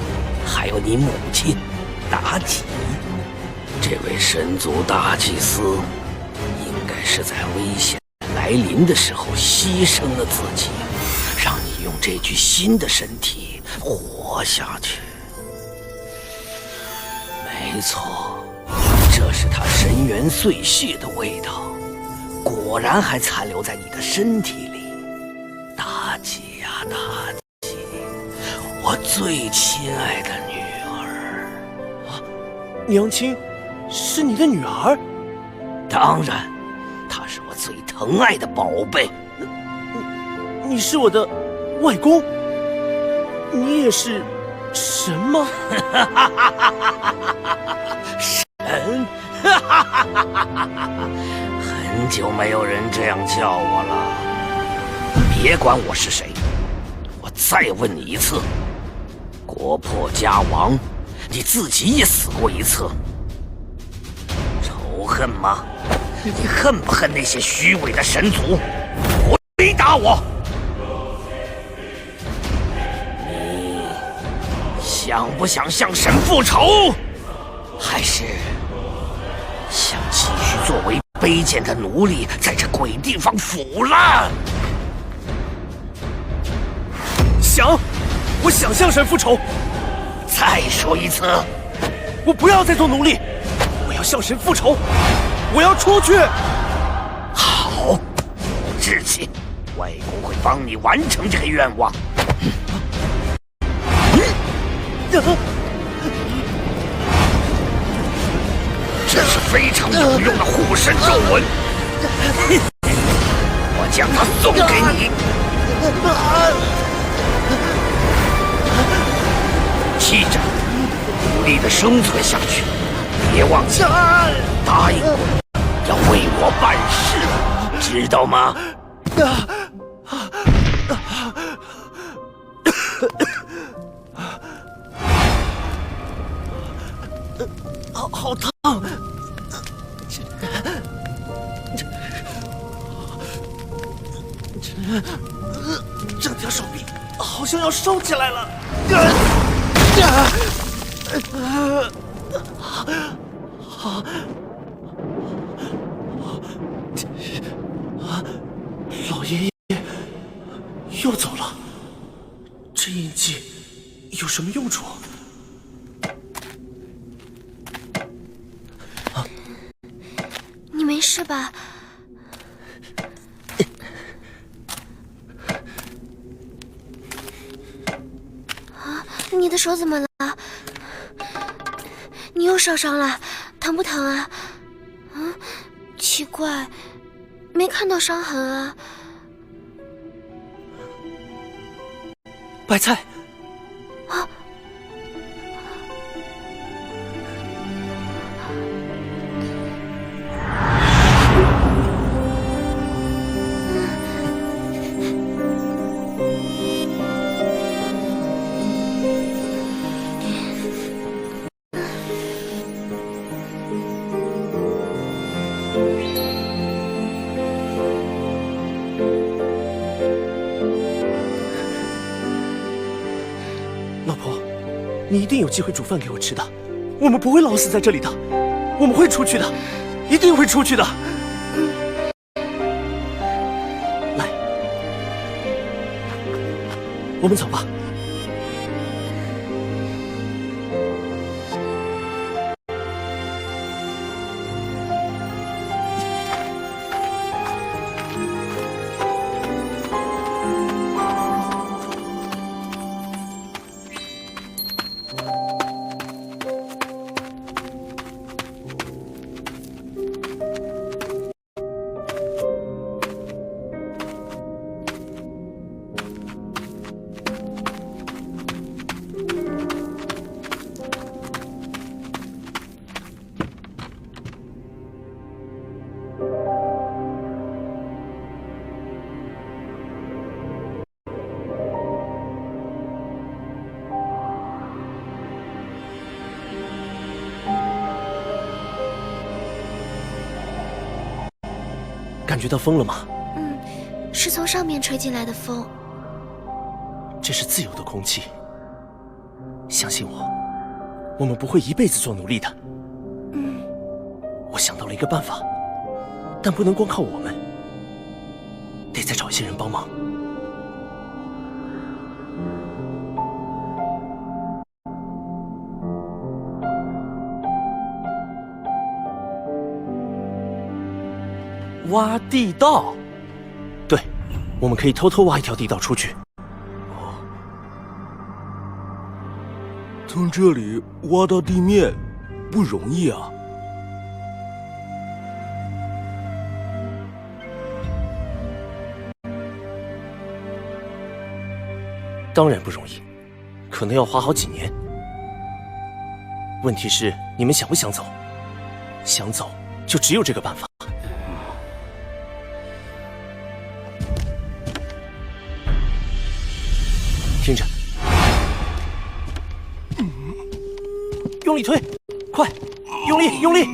还有你母亲妲己，这位神族大祭司，应该是在危险来临的时候牺牲了自己，让你用这具新的身体活下去。没错，这是他神元碎屑的味道，果然还残留在你的身体里。妲己呀，妲己，我最亲爱的女儿。啊，娘亲，是你的女儿？当然，她是我最疼爱的宝贝。你是我的外公？你也是神吗？神？很久没有人这样叫我了。别管我是谁，我再问你一次：国破家亡，你自己也死过一次，仇恨吗？你恨不恨那些虚伪的神族？回答我！你想不想向神复仇？还是想继续作为卑贱的奴隶，在这鬼地方腐烂？我想向神复仇。再说一次，我不要再做奴隶，我要向神复仇，我要出去。好，志气，外公会帮你完成这个愿望。这是非常有用的护身咒文，我将它送给你。记着，努力的生存下去，别忘记答应我要为我办事，知道吗？好烫！整条手臂好像要收起来了。老爷爷又走了，这印记有什么用处？你没事吧？你的手怎么了？你又受伤了，疼不疼啊？奇怪，没看到伤痕啊。白菜。啊！你一定有机会煮饭给我吃的，我们不会老死在这里的，我们会出去的，一定会出去的。来，我们走吧。感觉到风了吗？是从上面吹进来的风。这是自由的空气。相信我，我们不会一辈子做奴隶的。我想到了一个办法，但不能光靠我们，得再找一些人帮忙。挖地道，对，我们可以偷偷挖一条地道出去。从这里挖到地面不容易啊。当然不容易，可能要花好几年。问题是你们想不想走？想走就只有这个办法。听着，用力推，快，用力，用力！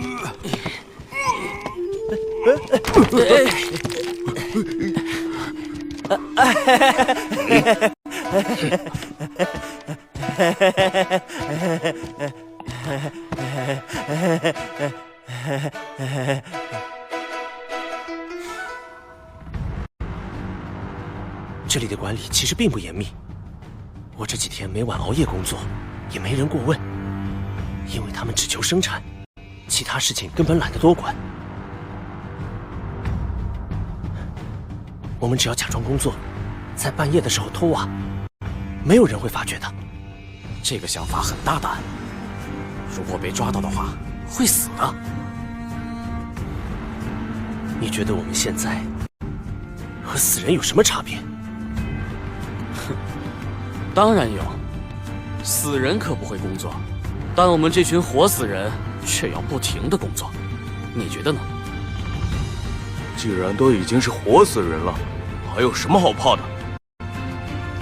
这里的管理其实并不严密。我这几天每晚熬夜工作，也没人过问，因为他们只求生产，其他事情根本懒得多管。我们只要假装工作，在半夜的时候偷挖，没有人会发觉的。这个想法很大胆，如果被抓到的话，会死的。你觉得我们现在和死人有什么差别？当然有，死人可不会工作，但我们这群活死人却要不停的工作，你觉得呢？既然都已经是活死人了，还有什么好怕的？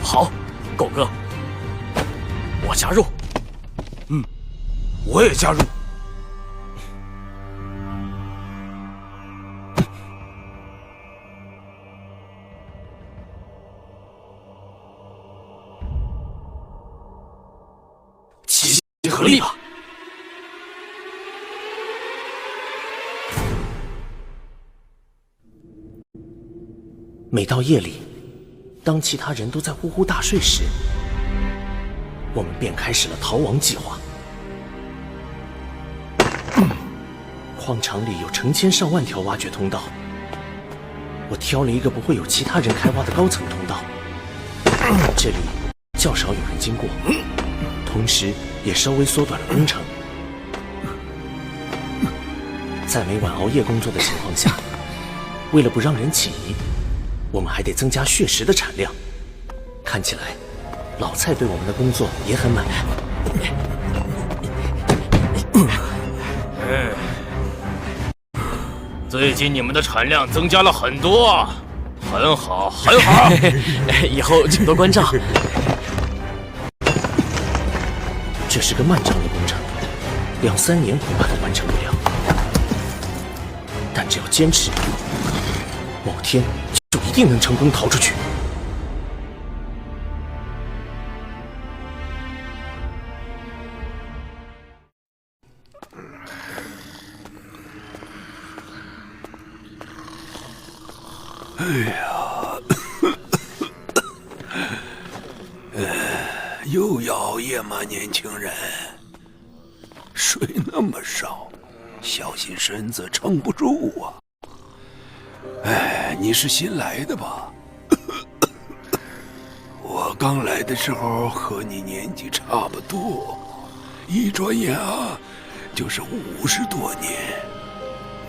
好，狗哥，我加入。我也加入。合力吧！每到夜里，当其他人都在呼呼大睡时，我们便开始了逃亡计划。矿场里有成千上万条挖掘通道，我挑了一个不会有其他人开挖的高层通道，这里较少有人经过。同时也稍微缩短了工程。在每晚熬夜工作的情况下，为了不让人起疑，我们还得增加血食的产量。看起来，老蔡对我们的工作也很满意。最近你们的产量增加了很多，很好，很好。以后请多关照。这是个漫长的工程，2-3年恐怕都完成不了。但只要坚持，某天就一定能成功逃出去。哎呀，又要熬夜吗，年轻人？睡那么少，小心身子撑不住啊！哎，你是新来的吧？我刚来的时候和你年纪差不多，一转眼啊，就是50多年。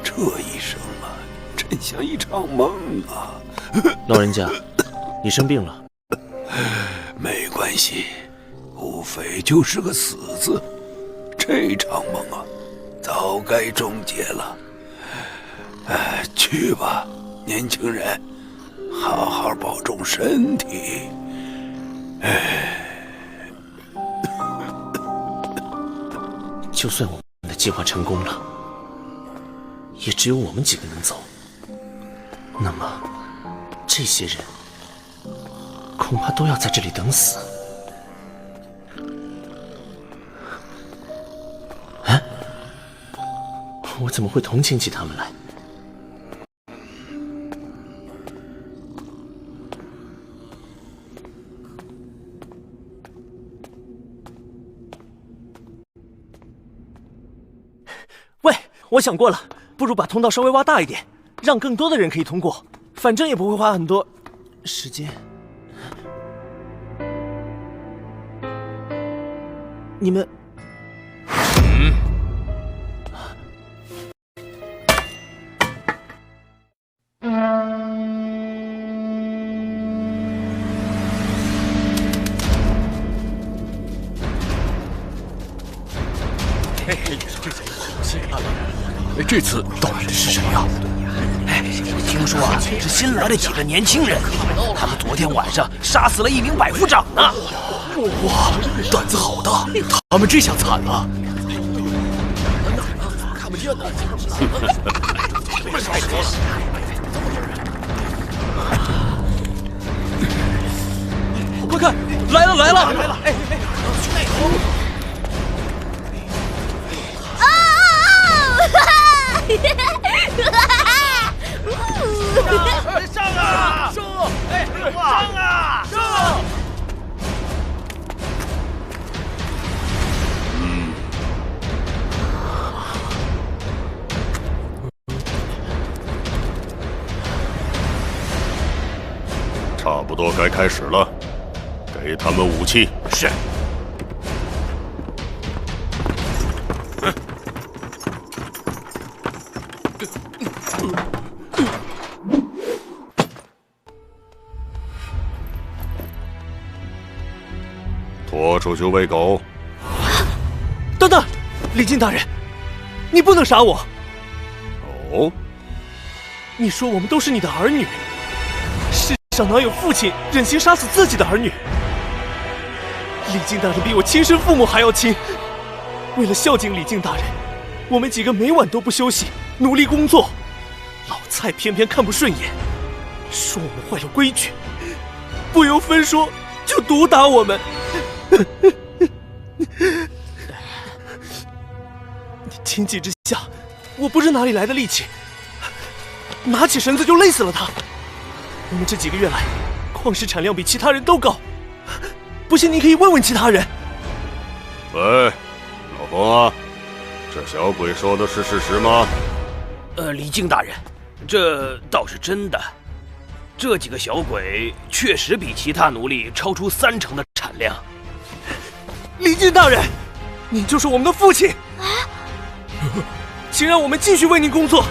这一生啊，真像一场梦啊！老人家，你生病了。没关系，无非就是个死字。这场梦啊，早该终结了。去吧，年轻人，好好保重身体。就算我们的计划成功了，也只有我们几个能走。那么，这些人恐怕都要在这里等死。啊？我怎么会同情起他们来？喂，我想过了，不如把通道稍微挖大一点，让更多的人可以通过，反正也不会花很多时间。你们，这次到底是谁呀？听说啊，是新来的几个年轻人，他们昨天晚上杀死了一名百夫长呢。哇，胆子好大！他们这下惨了。看不见呢。快看，来了来了！来了！哎，去那头。上啊！上！哎，上啊！上！差不多该开始了，给他们武器。是。拖出去喂狗！等等，李靖大人，你不能杀我！哦，你说我们都是你的儿女，世上哪有父亲忍心杀死自己的儿女？李靖大人比我亲生父母还要亲，为了孝敬李靖大人，我们几个每晚都不休息，努力工作。老蔡偏偏看不顺眼，说我们坏了规矩，不由分说就毒打我们。情急之下，我不知哪里来的力气，拿起绳子就累死了他。我们这几个月来，矿石产量比其他人都高，不信你可以问问其他人。喂，老冯啊，这小鬼说的是事实吗？李靖大人，这倒是真的。这几个小鬼确实比其他奴隶超出30%的产量。离间大人，您就是我们的父亲，请让我们继续为您工作。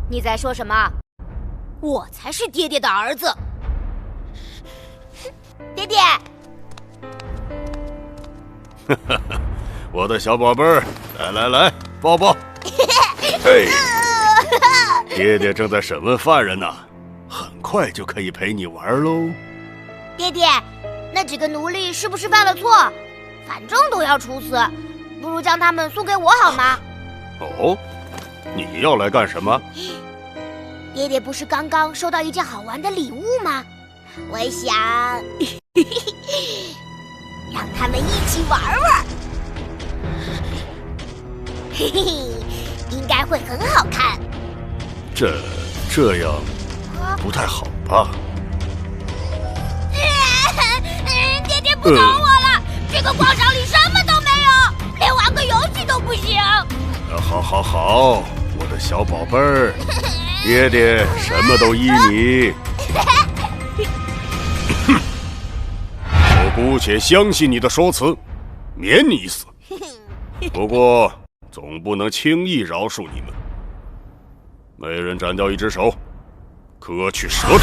你在说什么？我才是爹爹的儿子。爹爹，我的小宝贝儿，来，抱抱。嘿，爹爹正在审问犯人呢，很快就可以陪你玩喽。爹爹，那几个奴隶是不是犯了错？反正都要处死，不如将他们送给我好吗？哦，你要来干什么？爹爹不是刚刚收到一件好玩的礼物吗？我想让他们一起玩玩，嘿嘿，应该会很好看。这样不太好吧？爹爹不懂我了，这个广场里什么都没有，连玩个游戏都不行。好，我的小宝贝儿，爹爹什么都依你。我姑且相信你的说辞，免你一死。不过总不能轻易饶恕你们。每人斩掉一只手，割去舌头。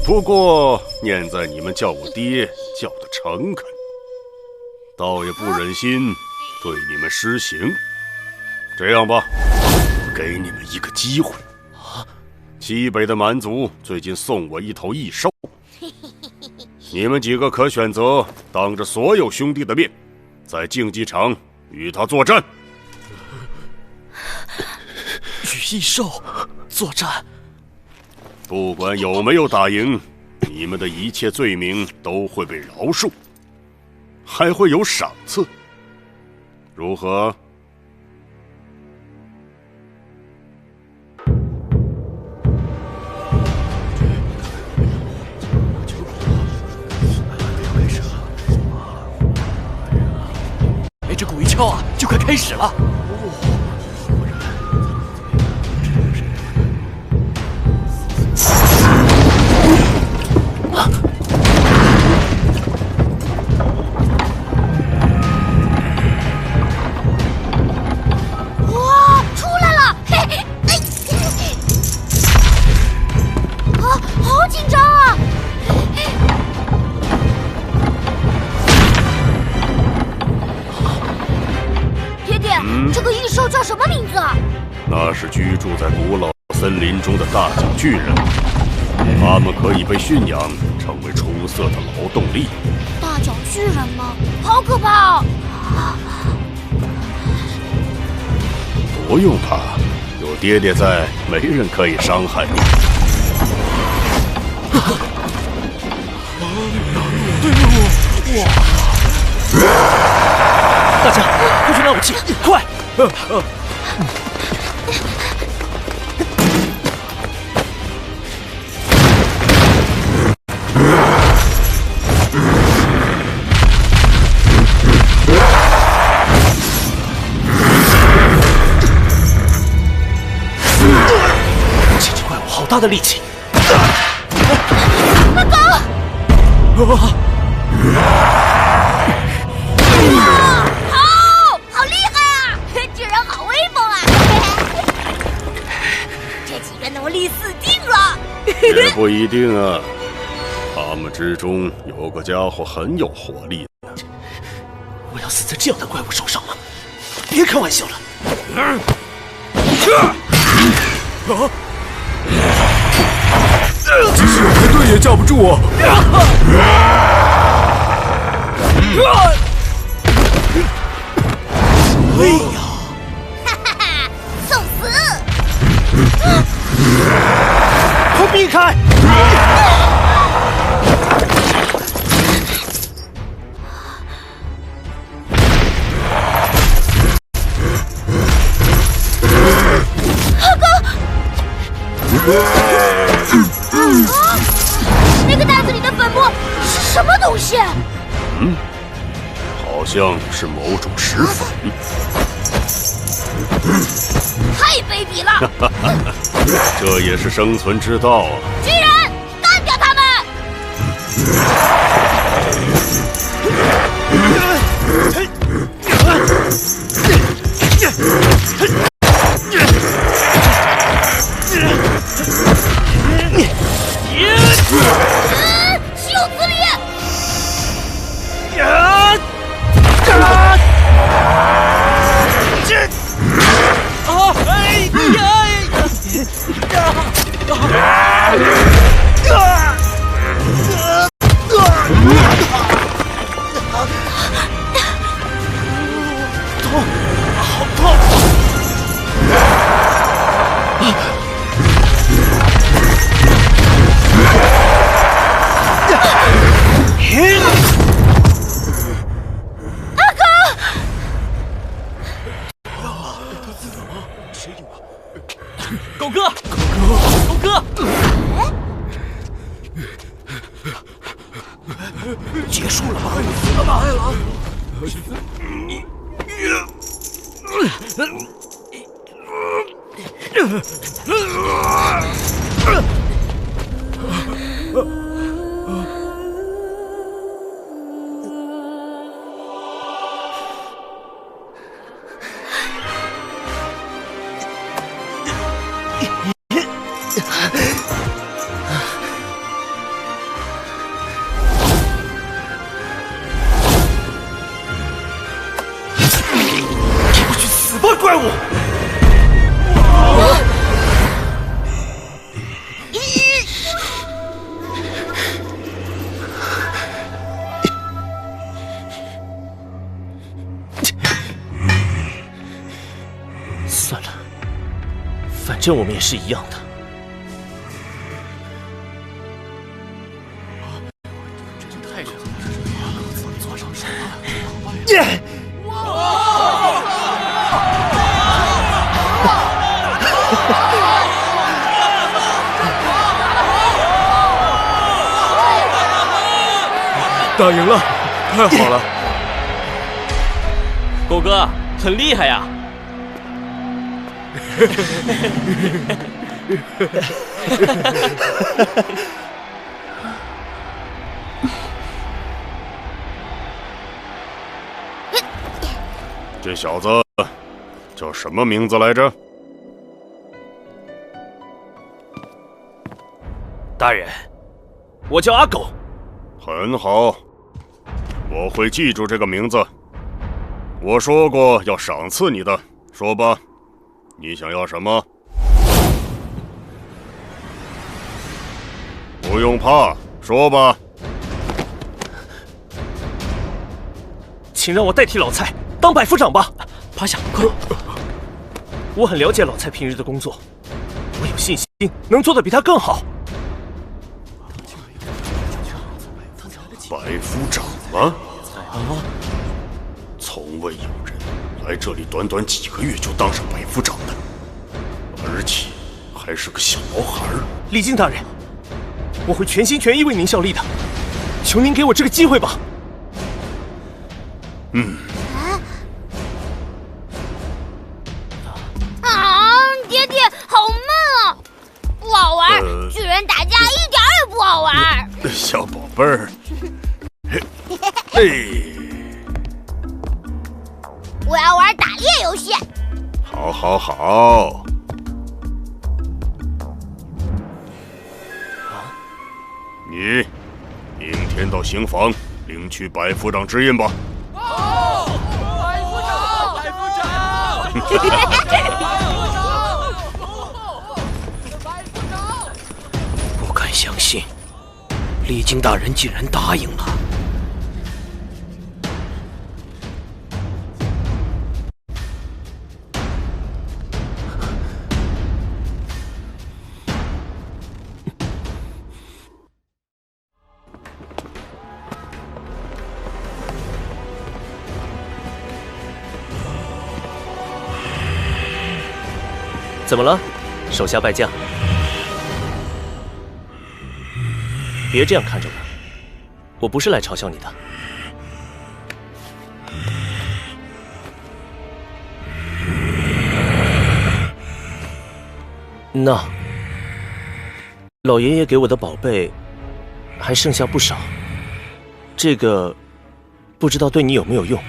不过念在你们叫我爹叫的诚恳，倒也不忍心对你们施行。这样吧，给你们一个机会。西北的蛮族最近送我一头异兽，你们几个可选择当着所有兄弟的面，在竞技场与他作战。与异兽作战，不管有没有打赢，你们的一切罪名都会被饶恕，还会有赏赐。如何？哎，这鼓一敲啊，就快开始了。哇，出来了！嘿，好紧张啊！爹爹，这个异兽叫什么名字啊？那是居住在古老森林中的大脚巨人，他们可以被驯养，成为出色的劳动力。大脚巨人吗？好可怕哦！不用怕，有爹爹在，没人可以伤害你。大家快去拿武器，快！这只怪物好大的力气！快走！好厉害啊！巨人好威风啊！这几个奴隶死定了！也不一定啊，他们之中有个家伙很有活力。我要死在这样的怪物手上吗？别开玩笑了！即使有排队也架不住我。哎呀！哈哈哈，送死！快避开！那个袋子里的粉末是什么东西？好像是某种石粉。太卑鄙了！这也是生存之道啊！巨人，干掉他们！袖子里！痛，好痛！阿哥！狗哥，狗哥！结束了吗？死了吗？怪物！算了，反正我们也是一样的。这太热了！坐上山耶！打赢了，太好了！狗哥很厉害呀！这小子叫什么名字来着？大人，我叫阿狗。很好，我会记住这个名字。我说过要赏赐你的，说吧，你想要什么？不用怕，说吧。请让我代替老蔡当百夫长吧。趴下，快！我很了解老蔡平日的工作，我有信心能做得比他更好。百夫长吗？从未有人来这里短短几个月就当上百夫长的，而且还是个小毛孩儿。李靖大人，我会全心全意为您效力的，求您给我这个机会吧。爹爹，好闷啊！不好玩，巨人打架一点也不好玩。小宝贝儿，我要玩打猎游戏。好，好，好。你明天到刑房领取百夫长之印吧。百夫长，百夫长！不敢相信，李靖大人竟然答应了。怎么了，手下败将？别这样看着我，我不是来嘲笑你的。那老爷爷给我的宝贝还剩下不少，这个不知道对你有没有用。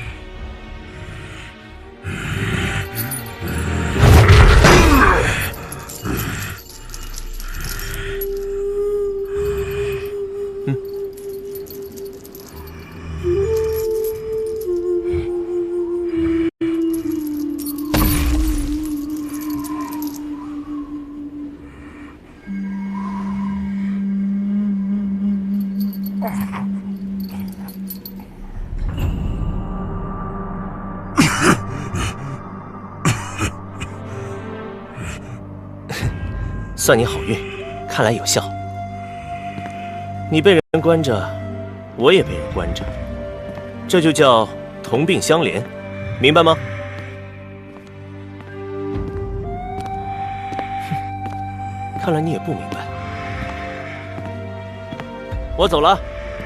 算你好运，看来有效。你被人关着，我也被人关着，这就叫同病相怜，明白吗？看来你也不明白。我走了，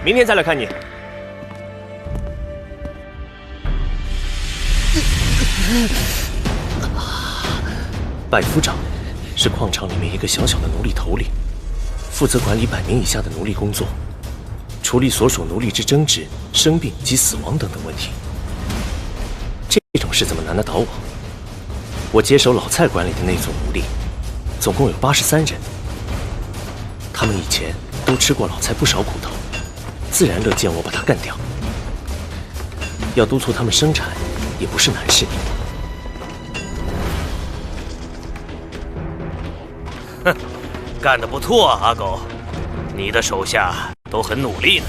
明天再来看你。百夫长是矿场里面一个小小的奴隶头领，负责管理100名以下的奴隶工作，处理所属奴隶之争执、生病及死亡等等问题。这种事怎么难得倒我？我接手老蔡管理的那组奴隶，总共有83人，他们以前都吃过老蔡不少苦头，自然乐见我把他干掉。要督促他们生产，也不是难事。哼，干得不错啊，阿狗，你的手下都很努力呢。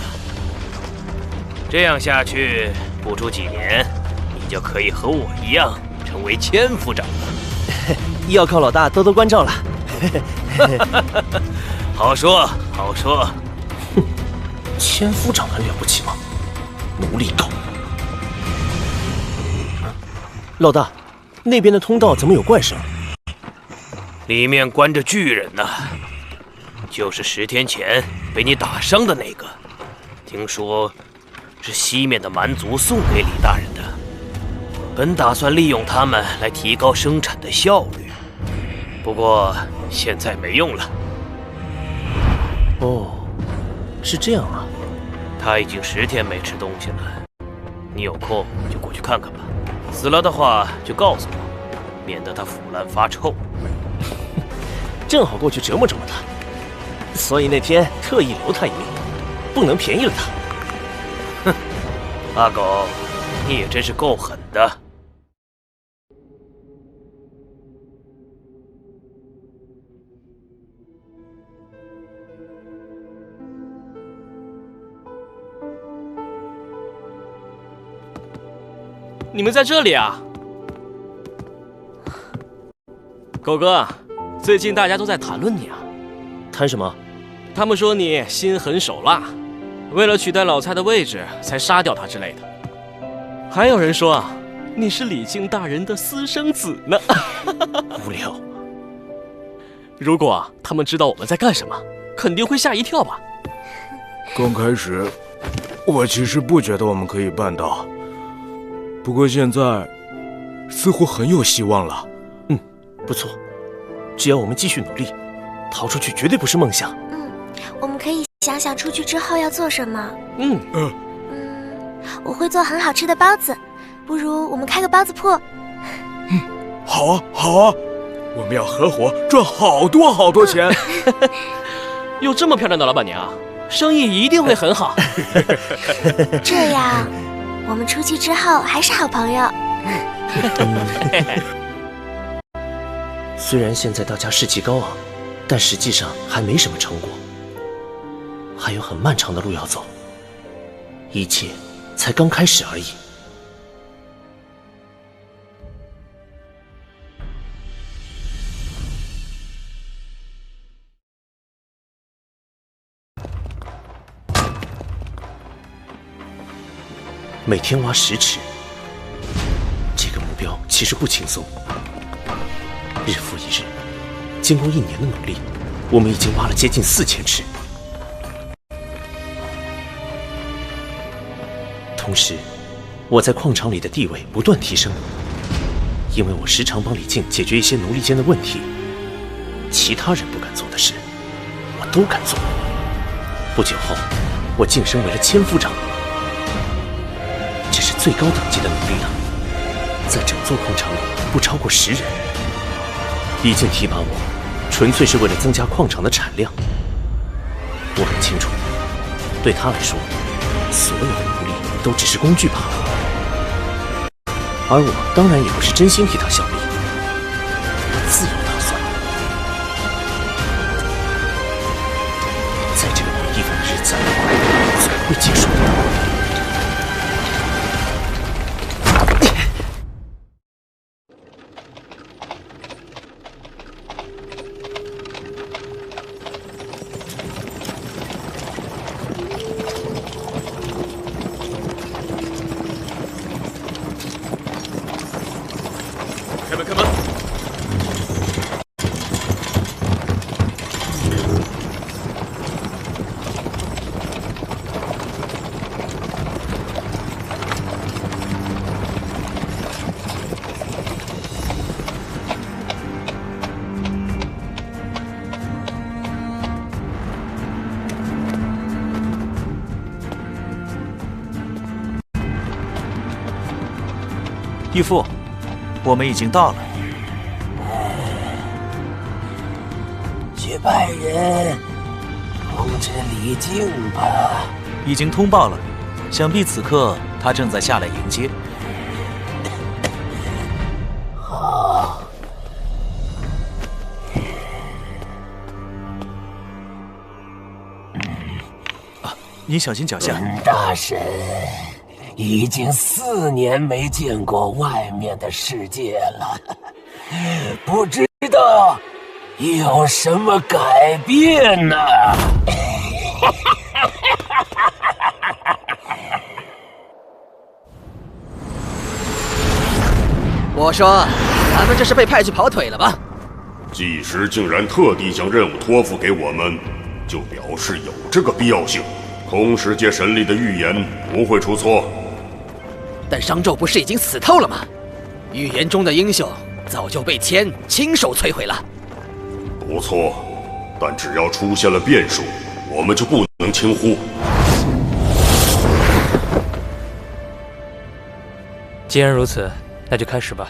这样下去，不出几年，你就可以和我一样成为千夫长了。要靠老大多多关照了。好说好说。哼，千夫长还了不起吗？奴隶狗！老大，那边的通道怎么有怪声？里面关着巨人呢，就是10天前被你打伤的那个。听说是西面的蛮族送给李大人的，本打算利用他们来提高生产的效率，不过现在没用了。哦，是这样啊。他已经10天没吃东西了，你有空就过去看看吧。死了的话就告诉我，免得他腐烂发臭。正好过去折磨折磨他，所以那天特意留他一命，不能便宜了他。哼，阿狗，你也真是够狠的。你们在这里啊？狗哥，最近大家都在谈论你啊。谈什么？他们说你心狠手辣，为了取代老蔡的位置才杀掉他之类的。还有人说啊，你是李靖大人的私生子呢。无聊。如果他们知道我们在干什么，肯定会吓一跳吧。刚开始，我其实不觉得我们可以办到。不过现在，似乎很有希望了。嗯，不错，只要我们继续努力，逃出去绝对不是梦想。我们可以想想出去之后要做什么。我会做很好吃的包子，不如我们开个包子铺。好啊，好啊，我们要合伙赚好多好多钱。有这么漂亮的老板娘，生意一定会很好。这样。我们出去之后还是好朋友。虽然现在大家士气高昂，但实际上还没什么成果，还有很漫长的路要走，一切才刚开始而已。每天挖10尺，这个目标其实不轻松。日复一日，经过1年的努力，我们已经挖了接近4000尺。同时，我在矿场里的地位不断提升，因为我时常帮李靖解决一些奴隶间的问题，其他人不敢做的事，我都敢做。不久后，我晋升为了千夫长，这是最高等级的奴隶了，在整座矿场里不超过10人。李靖提拔我，纯粹是为了增加矿场的产量。我很清楚，对他来说，所有的奴隶都只是工具罢了。而我当然也不是真心替他效力，我自有打算。在这个没地方的日子，总会结束的。义父，我们已经到了。去派人通知李靖吧。已经通报了，想必此刻他正在下来迎接。好。您小心脚下。大神。已经4年没见过外面的世界了，不知道有什么改变呢？我说，咱们这是被派去跑腿了吧？季时竟然特地将任务托付给我们，就表示有这个必要性。空世界神力的预言不会出错。但商纣不是已经死透了吗？预言中的英雄早就被天亲手摧毁了。不错，但只要出现了变数，我们就不能轻忽。既然如此，那就开始吧。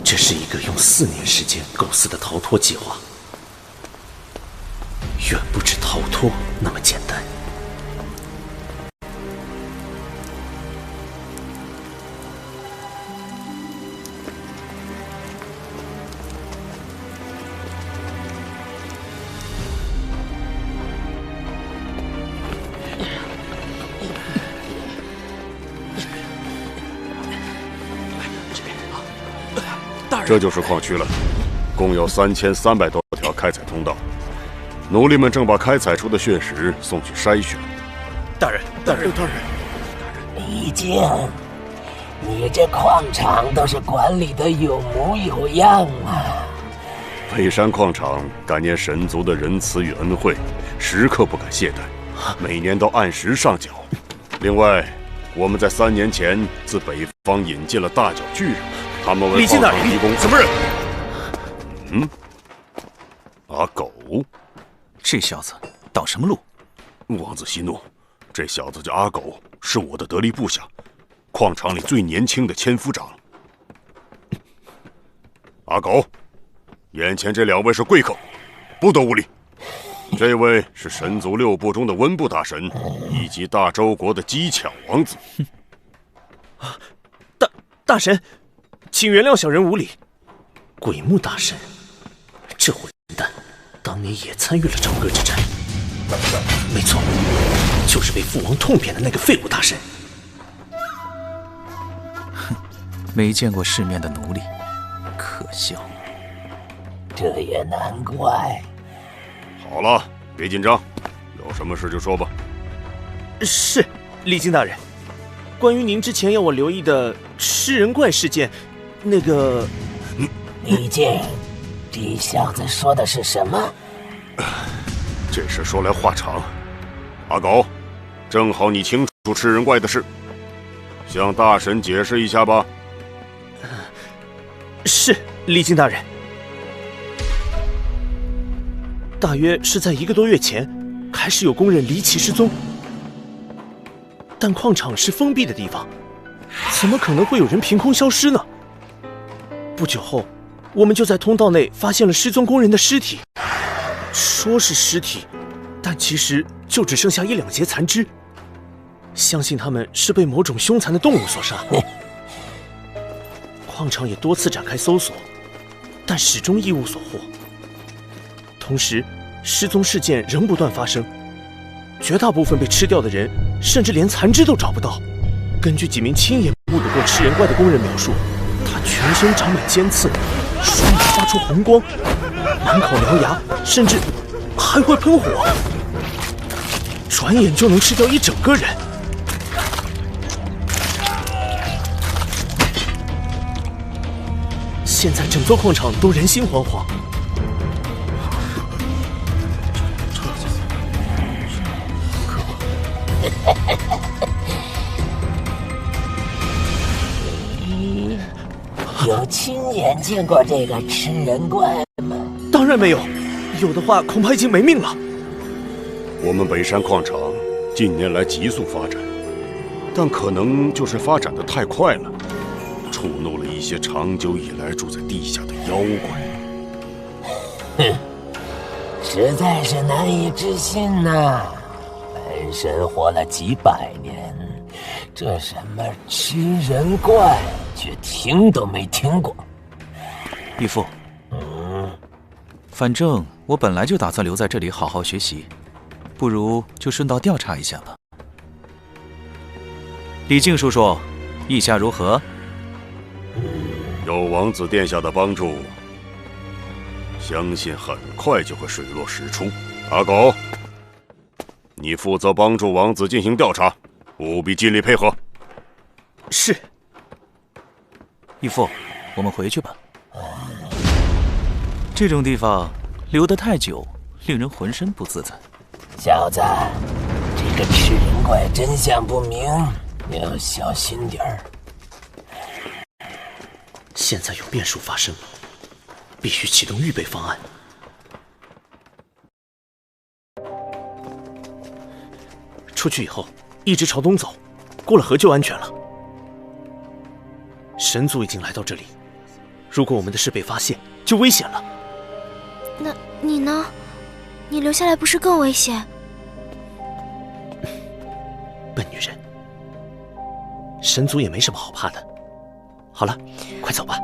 这是一个用4年时间构思的逃脱计划。远不止逃脱那么简单。这就是矿区了，共有3300多条开采通道。奴隶们正把开采出的血石送去筛选。大人，李靖，你这矿场倒是管理的有模有样啊！北山矿场感念神族的仁慈与恩惠，时刻不敢懈怠，每年都按时上缴。另外，我们在3年前自北方引进了大角巨人，他们为矿场提供什么人？阿狗。这小子捣什么路？王子息怒，这小子叫阿狗，是我的得力部下，矿场里最年轻的千夫长。阿狗，眼前这2位是贵客，不得无礼。这位是神族6部中的温部大神，以及大周国的机巧王子。大神，请原谅小人无礼。鬼木大神，这混蛋当年也参与了朝歌之战。没错，就是被父王痛扁的那个废物大神。哼，没见过世面的奴隶，可笑。这也难怪。好了，别紧张，有什么事就说吧。是，李靖大人。关于您之前要我留意的吃人怪事件，那个……李靖，这小子说的是什么？这事说来话长。阿狗，正好你清楚吃人怪的事，向大神解释一下吧。是，离京大人。大约是在1个多月前，开始有工人离奇失踪。但矿场是封闭的地方，怎么可能会有人凭空消失呢？不久后，我们就在通道内发现了失踪工人的尸体。说是尸体，但其实就只剩下1、2节残肢。相信他们是被某种凶残的动物所杀。矿场也多次展开搜索，但始终一无所获。同时，失踪事件仍不断发生，绝大部分被吃掉的人，甚至连残肢都找不到。根据几名亲眼目睹过吃人怪的工人描述，他全身长满尖刺，双眼发出红光，满口獠牙，甚至还会喷火，转眼就能吃掉一整个人。现在整座矿场都人心惶惶。你有亲眼见过这个吃人怪吗？当然没有，有的话恐怕已经没命了。我们北山矿场近年来急速发展，但可能就是发展的太快了，触怒了一些长久以来住在地下的妖怪。哼，实在是难以置信呐！本神活了几百年，这什么吃人怪却听都没听过。义父，反正我本来就打算留在这里好好学习，不如就顺道调查一下吧。李靖叔叔，意下如何？有王子殿下的帮助，相信很快就会水落石出。阿狗，你负责帮助王子进行调查，务必尽力配合。是。义父，我们回去吧。这种地方留得太久，令人浑身不自在。小子，这个吃人怪真相不明，要小心点儿。现在有变数发生，必须启动预备方案。出去以后，一直朝东走，过了河就安全了。神族已经来到这里，如果我们的事被发现，就危险了。那你呢？你留下来不是更危险？笨女人，神族也没什么好怕的。好了，快走吧。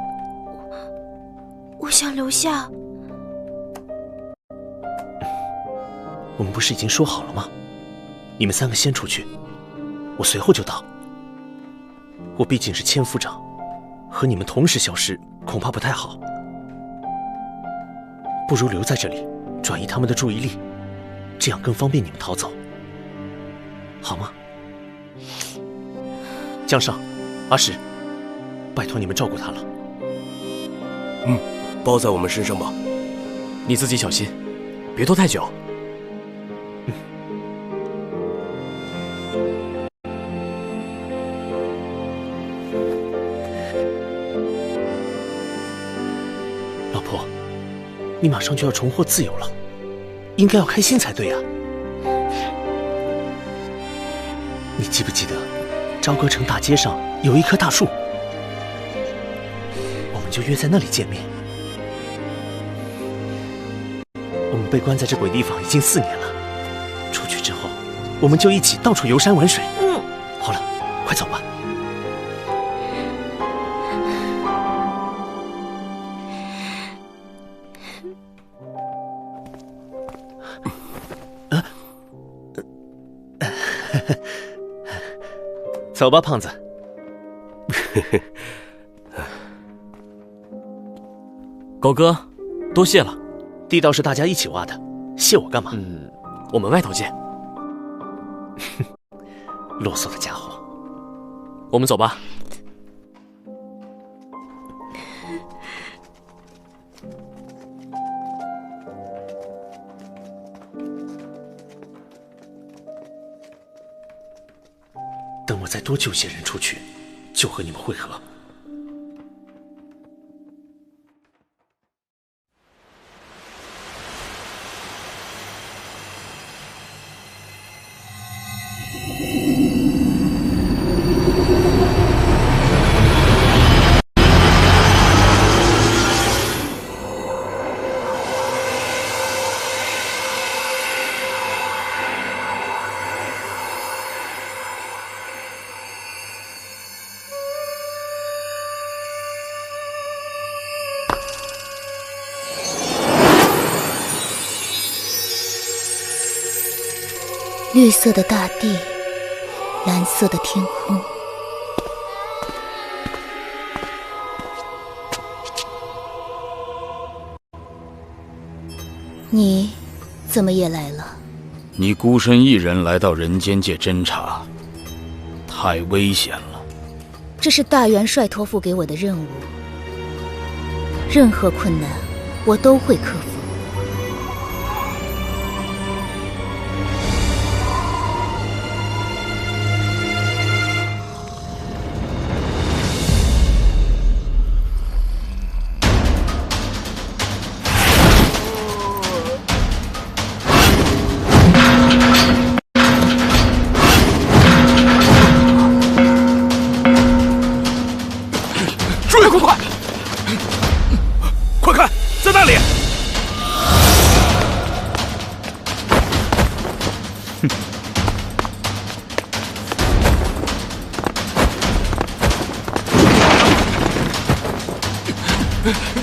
我想留下。我们不是已经说好了吗？你们3个先出去，我随后就到。我毕竟是千夫长，和你们同时消失恐怕不太好，不如留在这里，转移他们的注意力，这样更方便你们逃走，好吗？江上，阿石，拜托你们照顾他了。包在我们身上吧。你自己小心，别拖太久。老婆，你马上就要重获自由了，应该要开心才对呀。你记不记得，朝歌城大街上有一棵大树？我们就约在那里见面。我们被关在这鬼地方已经4年了，出去之后，我们就一起到处游山玩水。好了，快走吧。走吧，胖子。狗哥，多谢了。地道是大家一起挖的，谢我干嘛？我们外头见。啰嗦的家伙。我们走吧。等我再多救些人出去，就和你们会合。绿色的大地，蓝色的天空。你怎么也来了？你孤身一人来到人间界侦查，太危险了。这是大元帅托付给我的任务，任何困难我都会克服。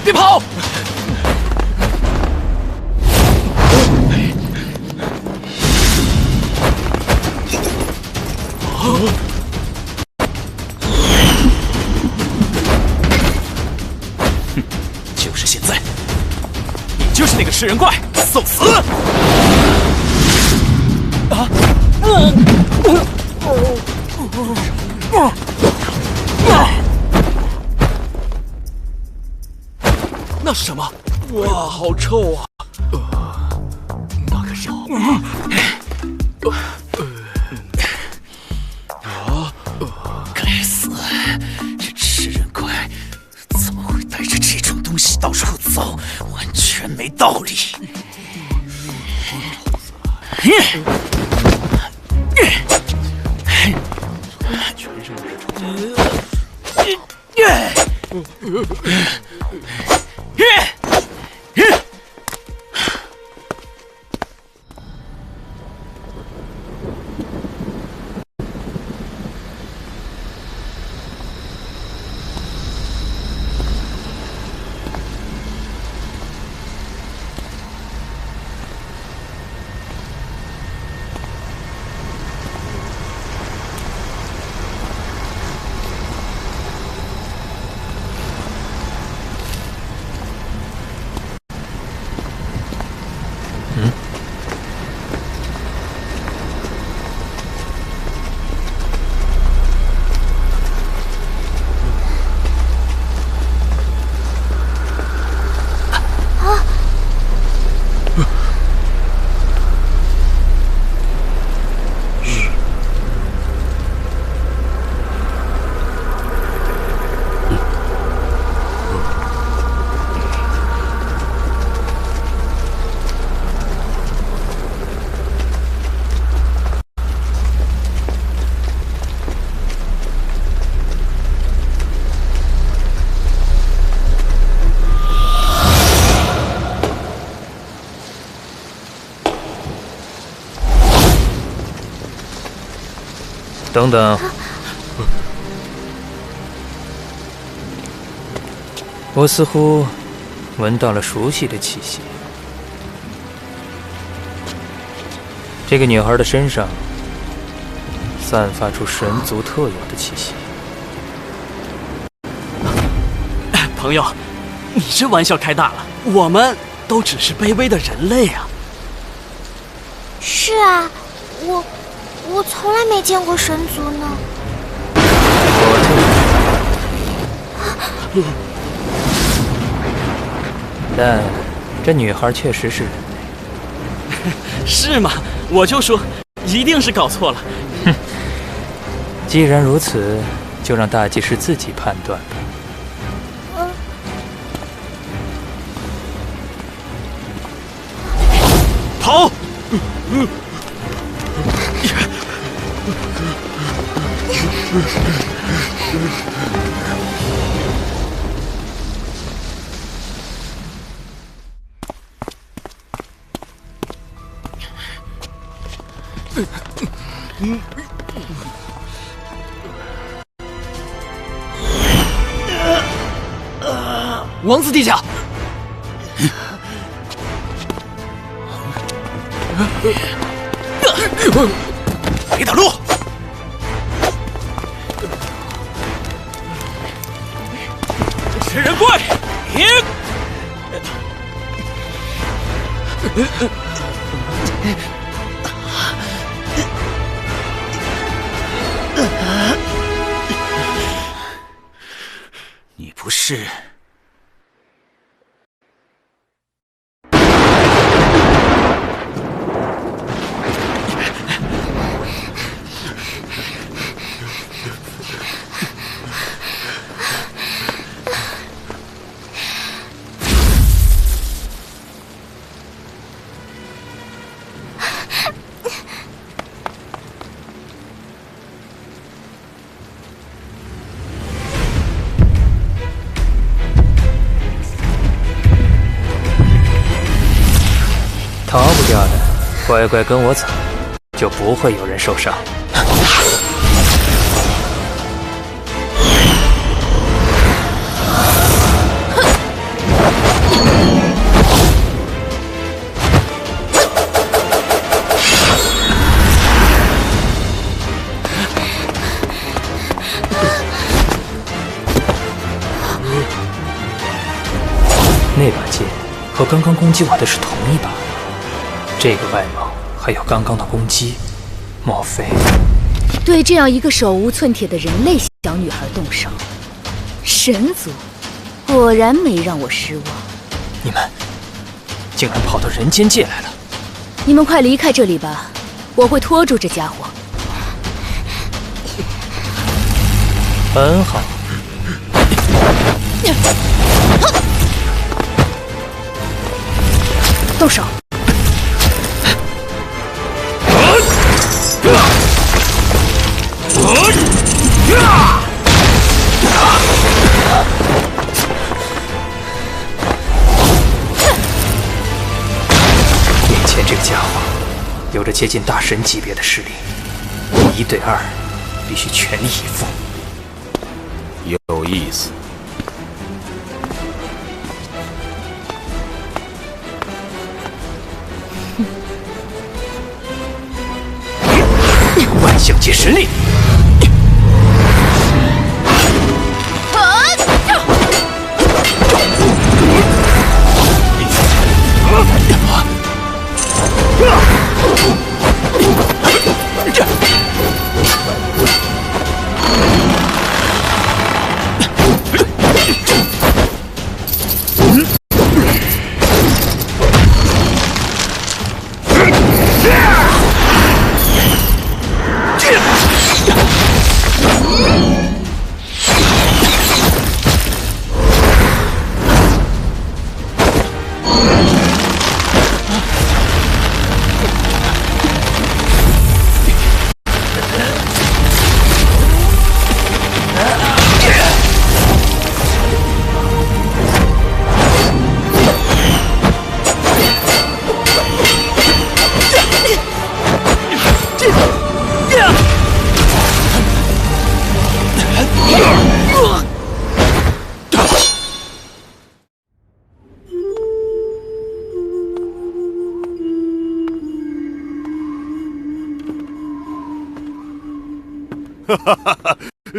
别跑！就是现在，你就是那个食人怪，送死！啊！那是什么？哇，好臭啊！那可是该死！这吃人怪怎么会带着这种东西到处走？完全没道理！全身是臭。等等，我似乎闻到了熟悉的气息。这个女孩的身上散发出神族特有的气息。朋友，你这玩笑开大了，我们都只是卑微的人类啊。是啊，我从来没见过神族呢。但这女孩确实是人类。是吗？我就说，一定是搞错了。哼，既然如此，就让大祭司自己判断吧。跑！王子殿下，别挡路！吃人怪，停！你不是？逃不掉的，乖乖跟我走，就不会有人受伤。那把剑和刚刚攻击我的是同一把。这个外貌，还有刚刚的攻击，莫非对这样一个手无寸铁的人类小女孩动手？神族，果然没让我失望。你们竟然跑到人间界来了！你们快离开这里吧，我会拖住这家伙。很好。动手！眼前这个家伙有着接近大神级别的实力，1对2，必须全力以赴。有意思。万象界神力！哈哈哈！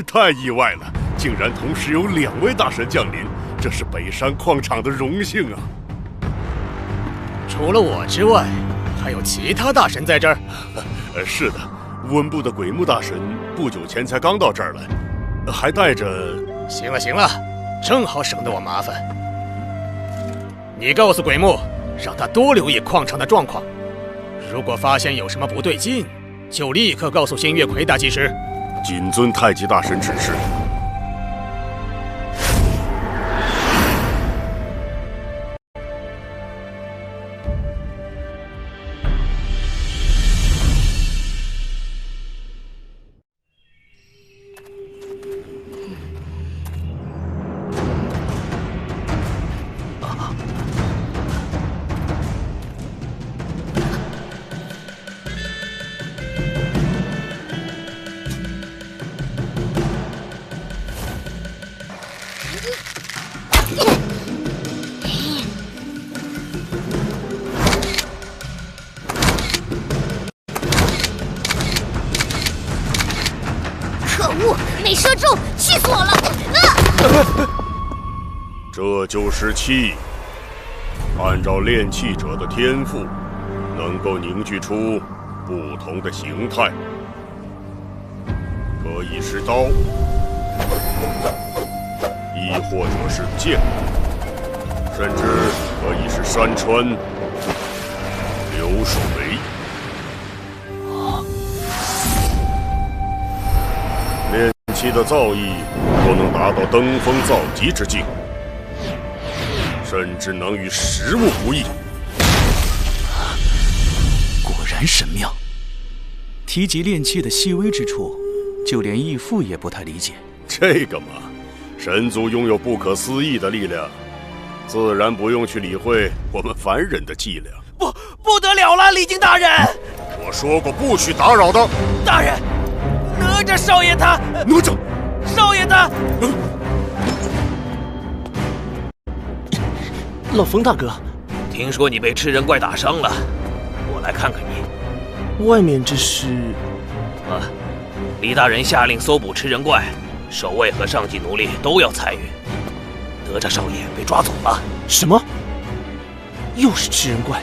太意外了，竟然同时有2位大神降临，这是北山矿场的荣幸啊！除了我之外，还有其他大神在这儿？是的，温部的鬼木大神不久前才刚到这儿来，还带着……行了行了，正好省得我麻烦。你告诉鬼木，让他多留意矿场的状况，如果发现有什么不对劲，就立刻告诉星月葵大祭司。谨遵太极大神指示。可恶，没射中，气死我了！这就是气。按照炼气者的天赋，能够凝聚出不同的形态，可以是刀，亦或者是剑，甚至可以是山川、流水。炼气的造诣都能达到登峰造极之境，甚至能与食物不异。果然神妙。提及炼气的细微之处，就连义父也不太理解。这个嘛，神族拥有不可思议的力量，自然不用去理会我们凡人的伎俩。不得了了，李靖大人！我说过不许打扰的。大人，哪吒少爷他……哪吒少爷他……老冯大哥，听说你被吃人怪打伤了，我来看看你。外面这是……李大人下令搜捕吃人怪，守卫和上级奴隶都要参与。哪吒少爷被抓走了。什么？又是吃人怪？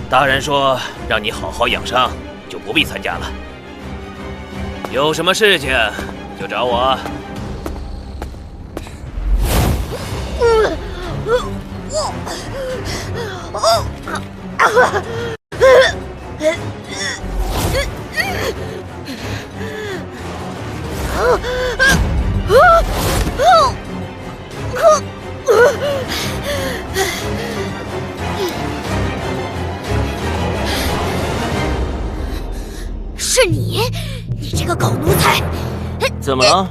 大人说让你好好养伤，就不必参加了。有什么事情就找我。是你，你这个狗奴才！怎么了？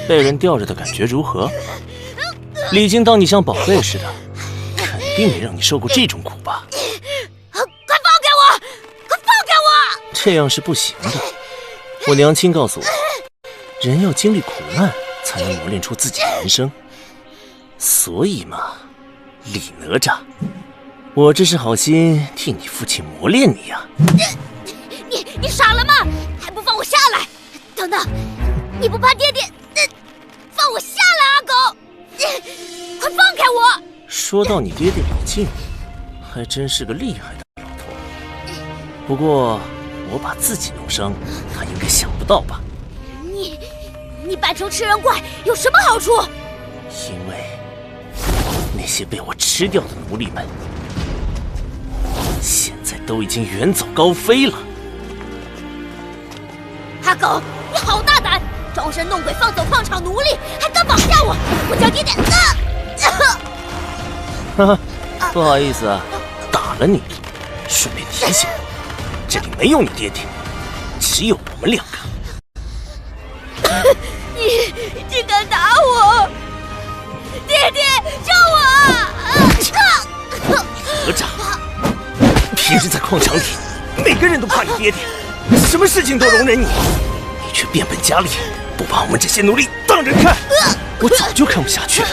被人吊着的感觉如何？李靖当你像宝贝似的，肯定没让你受过这种苦吧？快放开我！快放开我！这样是不行的。我娘亲告诉我，人要经历苦难，才能磨练出自己的人生。所以嘛，李哪吒，我这是好心替你父亲磨练你呀。你傻了吗？还不放我下来！等等，你不怕爹爹……放我下来，阿狗！快放开我！说到你爹爹李靖，还真是个厉害的老头。不过我把自己弄伤，他应该想不到吧？你扮成吃人怪有什么好处？因为那些被我吃掉的奴隶们，现在都已经远走高飞了。阿狗，你好大胆！装神弄鬼放走矿场奴隶，还敢绑架我！我叫爹爹！哈哈，不好意思啊，打了你。顺便提醒你，这里没有你爹爹，只有我们两个。你敢打我？爹爹，救我！哪吒，平时在矿场里，每个人都怕你爹爹，什么事情都容忍你，你却变本加厉，不把我们这些奴隶当人看。我早就看不下去了，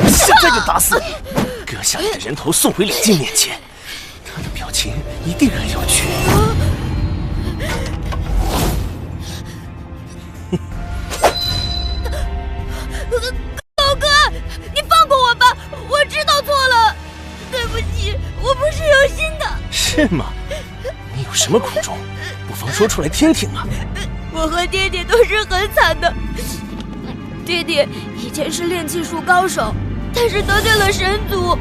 现在就打死你，割下你的人头送回李靖面前，他的表情一定很有趣。狗哥，你放过我吧，我知道错了，对不起，我不是有心的。是吗？你有什么苦衷？不妨说出来听听啊。我和爹爹都是很惨的。爹爹以前是炼气术高手，但是得罪了神族，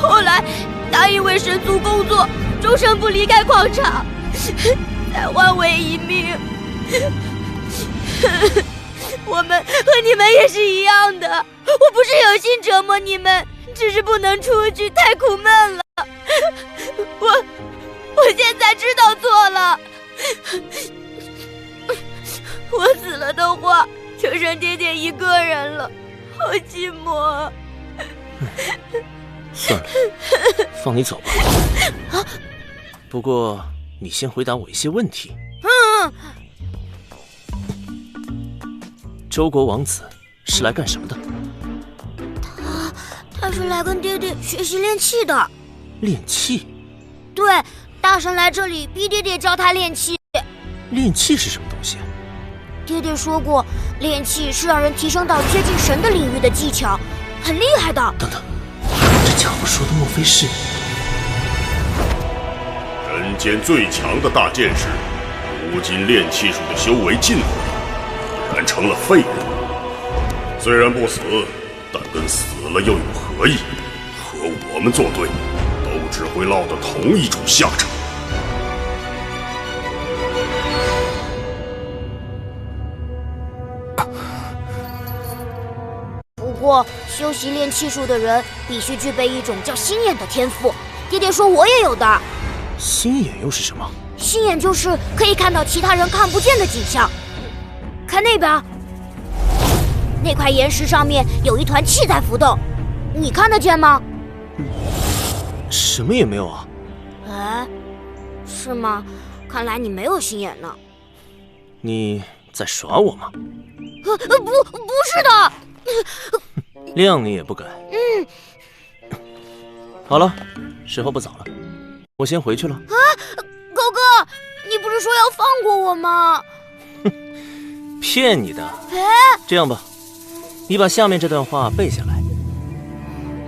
后来答应为神族工作，终身不离开矿场，才换为一命。我们和你们也是一样的，我不是有心折磨你们，只是不能出去，太苦闷了。我现在知道错了。我死了的话，就剩爹爹一个人了，好寂寞啊。算了，放你走吧。不过你先回答我一些问题。周国王子是来干什么的？他是来跟爹爹学习练气的。练气？对，大神来这里逼爹爹教他练气。练气是什么东西？爹爹说过，练气是让人提升到接近神的领域的技巧，很厉害的。等等，这家伙说的莫非是人间最强的大剑士，如今炼气术的修为尽毁，已然成了废人。虽然不死，但跟死了又有何异？和我们作对，都只会落得同一种下场。不过，修习练气术的人必须具备一种叫心眼的天赋。爹爹说我也有的。心眼又是什么？心眼就是可以看到其他人看不见的景象。看那边，那块岩石上面有一团气在浮动，你看得见吗？什么也没有啊。哎，是吗？看来你没有心眼呢。你在耍我吗？不是的。谅你也不敢。好了，时候不早了，我先回去了。啊，狗哥，你不是说要放过我吗？骗你的。哎，这样吧，你把下面这段话背下来。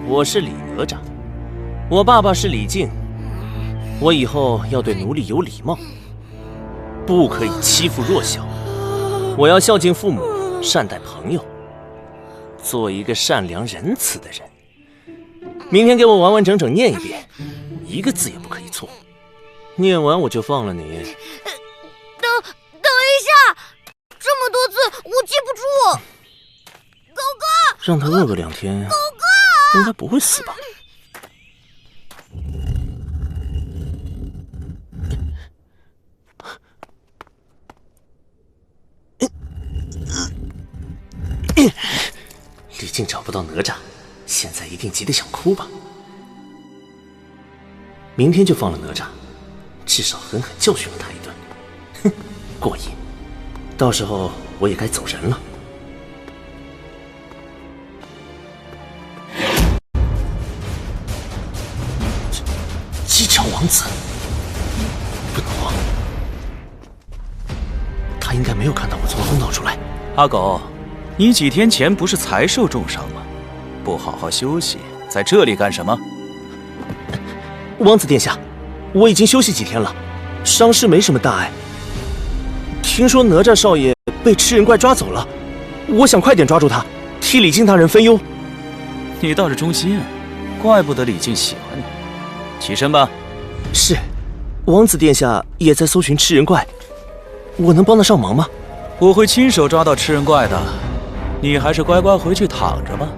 我是李哪吒，我爸爸是李靖，我以后要对奴隶有礼貌，不可以欺负弱小，我要孝敬父母，善待朋友，做一个善良仁慈的人。明天给我完完整整念一遍，一个字也不可以错。念完我就放了你。等一下，这么多字我记不住。狗哥，让他饿个2天，狗哥应该不会死吧？李靖找不到哪吒，现在一定急得想哭吧？明天就放了哪吒，至少狠狠教训了他一顿。哼，过瘾。到时候我也该走人了。姬桥王子，不能慌，他应该没有看到我从通道出来。阿狗，你几天前不是才受重伤吗？不好好休息，在这里干什么？王子殿下，我已经休息几天了，伤势没什么大碍。听说哪吒少爷被吃人怪抓走了，我想快点抓住他，替李靖大人分忧。你倒是忠心啊，怪不得李靖喜欢你。起身吧。是，王子殿下也在搜寻吃人怪，我能帮得上忙吗？我会亲手抓到吃人怪的，你还是乖乖回去躺着吧。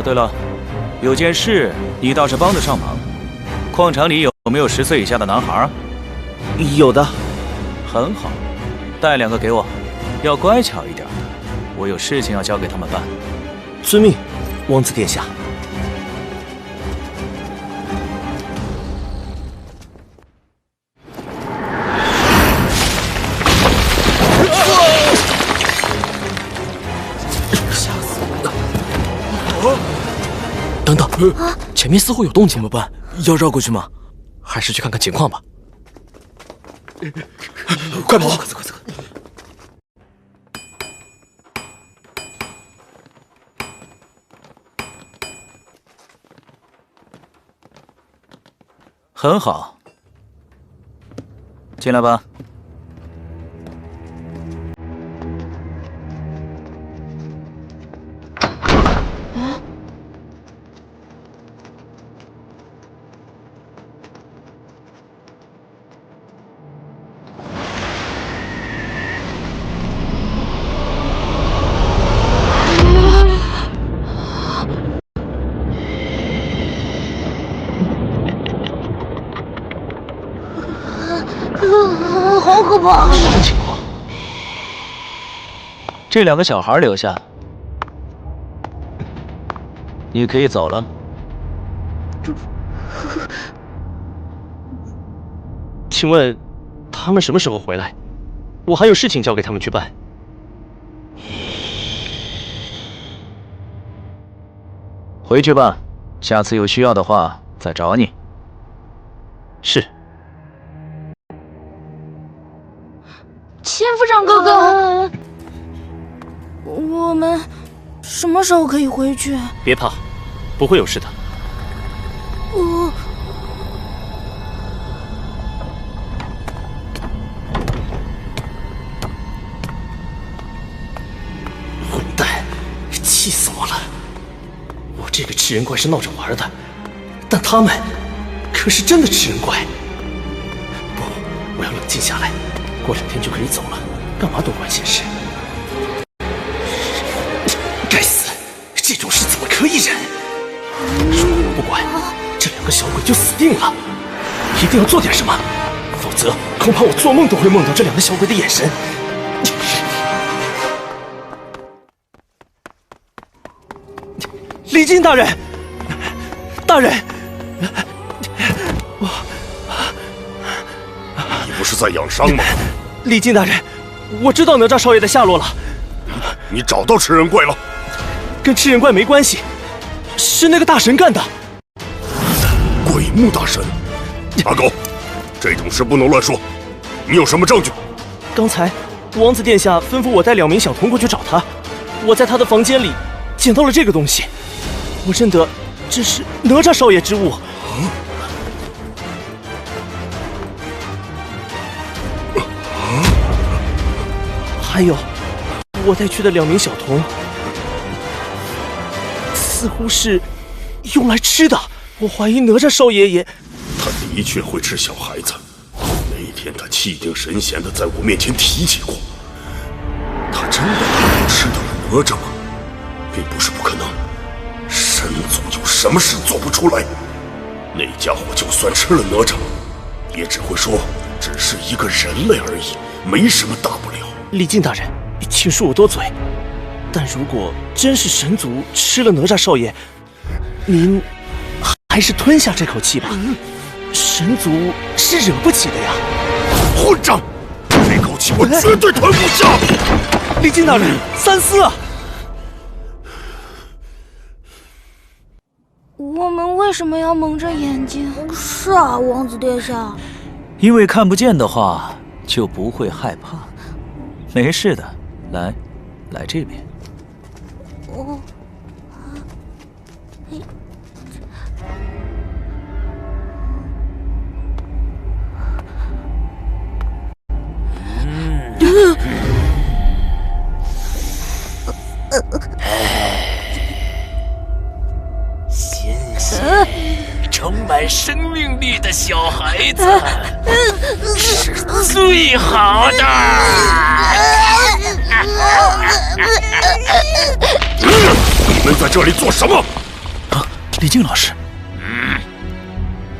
对了，有件事你倒是帮得上忙。矿场里有没有10岁以下的男孩啊？有的。很好，带2个给我，要乖巧一点的，我有事情要交给他们办。遵命，王子殿下。等等，前面似乎有动静，怎么办？要绕过去吗？还是去看看情况吧。快跑！快走！很好，进来吧。可怕！什么情况？这2个小孩留下，你可以走了。请问，他们什么时候回来？我还有事情交给他们去办。回去吧，下次有需要的话再找你。是。千夫长哥哥，我们什么时候可以回去？别怕，不会有事的。混蛋，气死我了！我这个吃人怪是闹着玩的，但他们可是真的吃人怪。不，我要冷静下来，过2天就可以走了，干嘛多管闲事？该死，这种事怎么可以忍？如果我不管，这2个小鬼就死定了。一定要做点什么，否则恐怕我做梦都会梦到这2个小鬼的眼神。李靖大人，大人，你不是在养伤吗？李靖大人，我知道哪吒少爷的下落了。你找到吃人怪了？跟吃人怪没关系，是那个大神干的。鬼木大神，阿狗，这种事不能乱说。你有什么证据？刚才王子殿下吩咐我带2名小童过去找他，我在他的房间里捡到了这个东西，我认得这是哪吒少爷之物。还有我带去的2名小童，似乎是用来吃的。我怀疑哪吒少爷也……他的确会吃小孩子。那天他气定神闲地在我面前提起过。他真的吃到了哪吒吗？并不是不可能。神族有什么事做不出来？那家伙就算吃了哪吒，也只会说只是一个人类而已，没什么大不了。李靖大人，请恕我多嘴，但如果真是神族吃了哪吒少爷，您还是吞下这口气吧。神族是惹不起的呀！混账！这口气我绝对吞不下！李靖大人，三思啊！我们为什么要蒙着眼睛？是啊，王子殿下。因为看不见的话，就不会害怕。没事的，来这边。哦。纤细、充满生命力的小孩子是最好的。你们在这里做什么？李靖老师，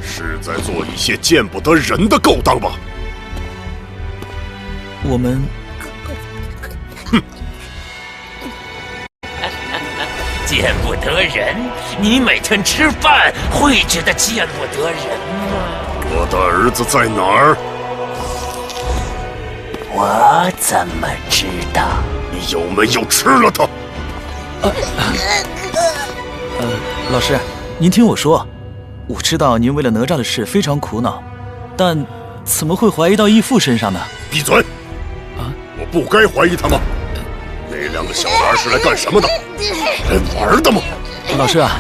是在做一些见不得人的勾当吧？我们，见不得人？你每天吃饭会觉得见不得人吗？我的儿子在哪儿？我怎么知道？你有没有吃了他？老师，您听我说，我知道您为了哪吒的事非常苦恼，但怎么会怀疑到义父身上呢？闭嘴！我不该怀疑他吗？那2个小孩是来干什么的？来玩的吗？老师啊，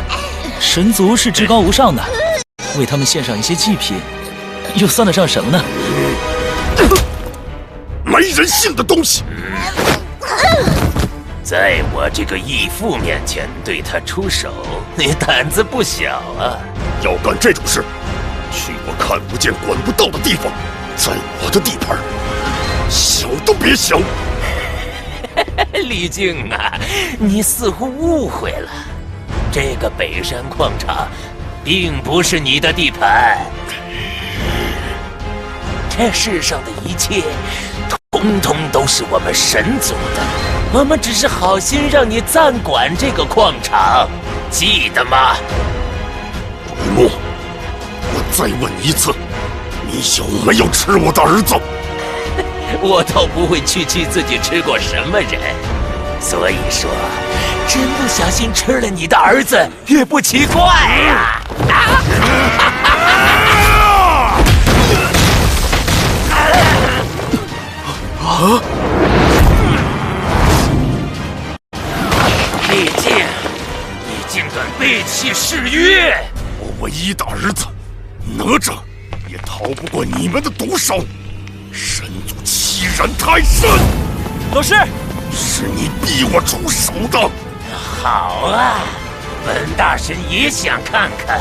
神族是至高无上的，为他们献上一些祭品，又算得上什么呢？没人性的东西！在我这个义父面前对他出手，你胆子不小啊！要干这种事，去我看不见、管不到的地方，在我的地盘，想都别想！李靖啊，你似乎误会了，这个北山矿场并不是你的地盘。这世上的一切，统统都是我们神族的。我们只是好心让你暂管这个矿场，记得吗？鬼木，我再问一次，你有没有吃我的儿子？我倒不会去记自己吃过什么人，所以说，真不小心吃了你的儿子也不奇怪呀。李靖，你竟敢背弃誓约！我唯一的儿子哪吒也逃不过你们的毒手。神族欺人太甚！老师，是你逼我出手的。好啊，本大神也想看看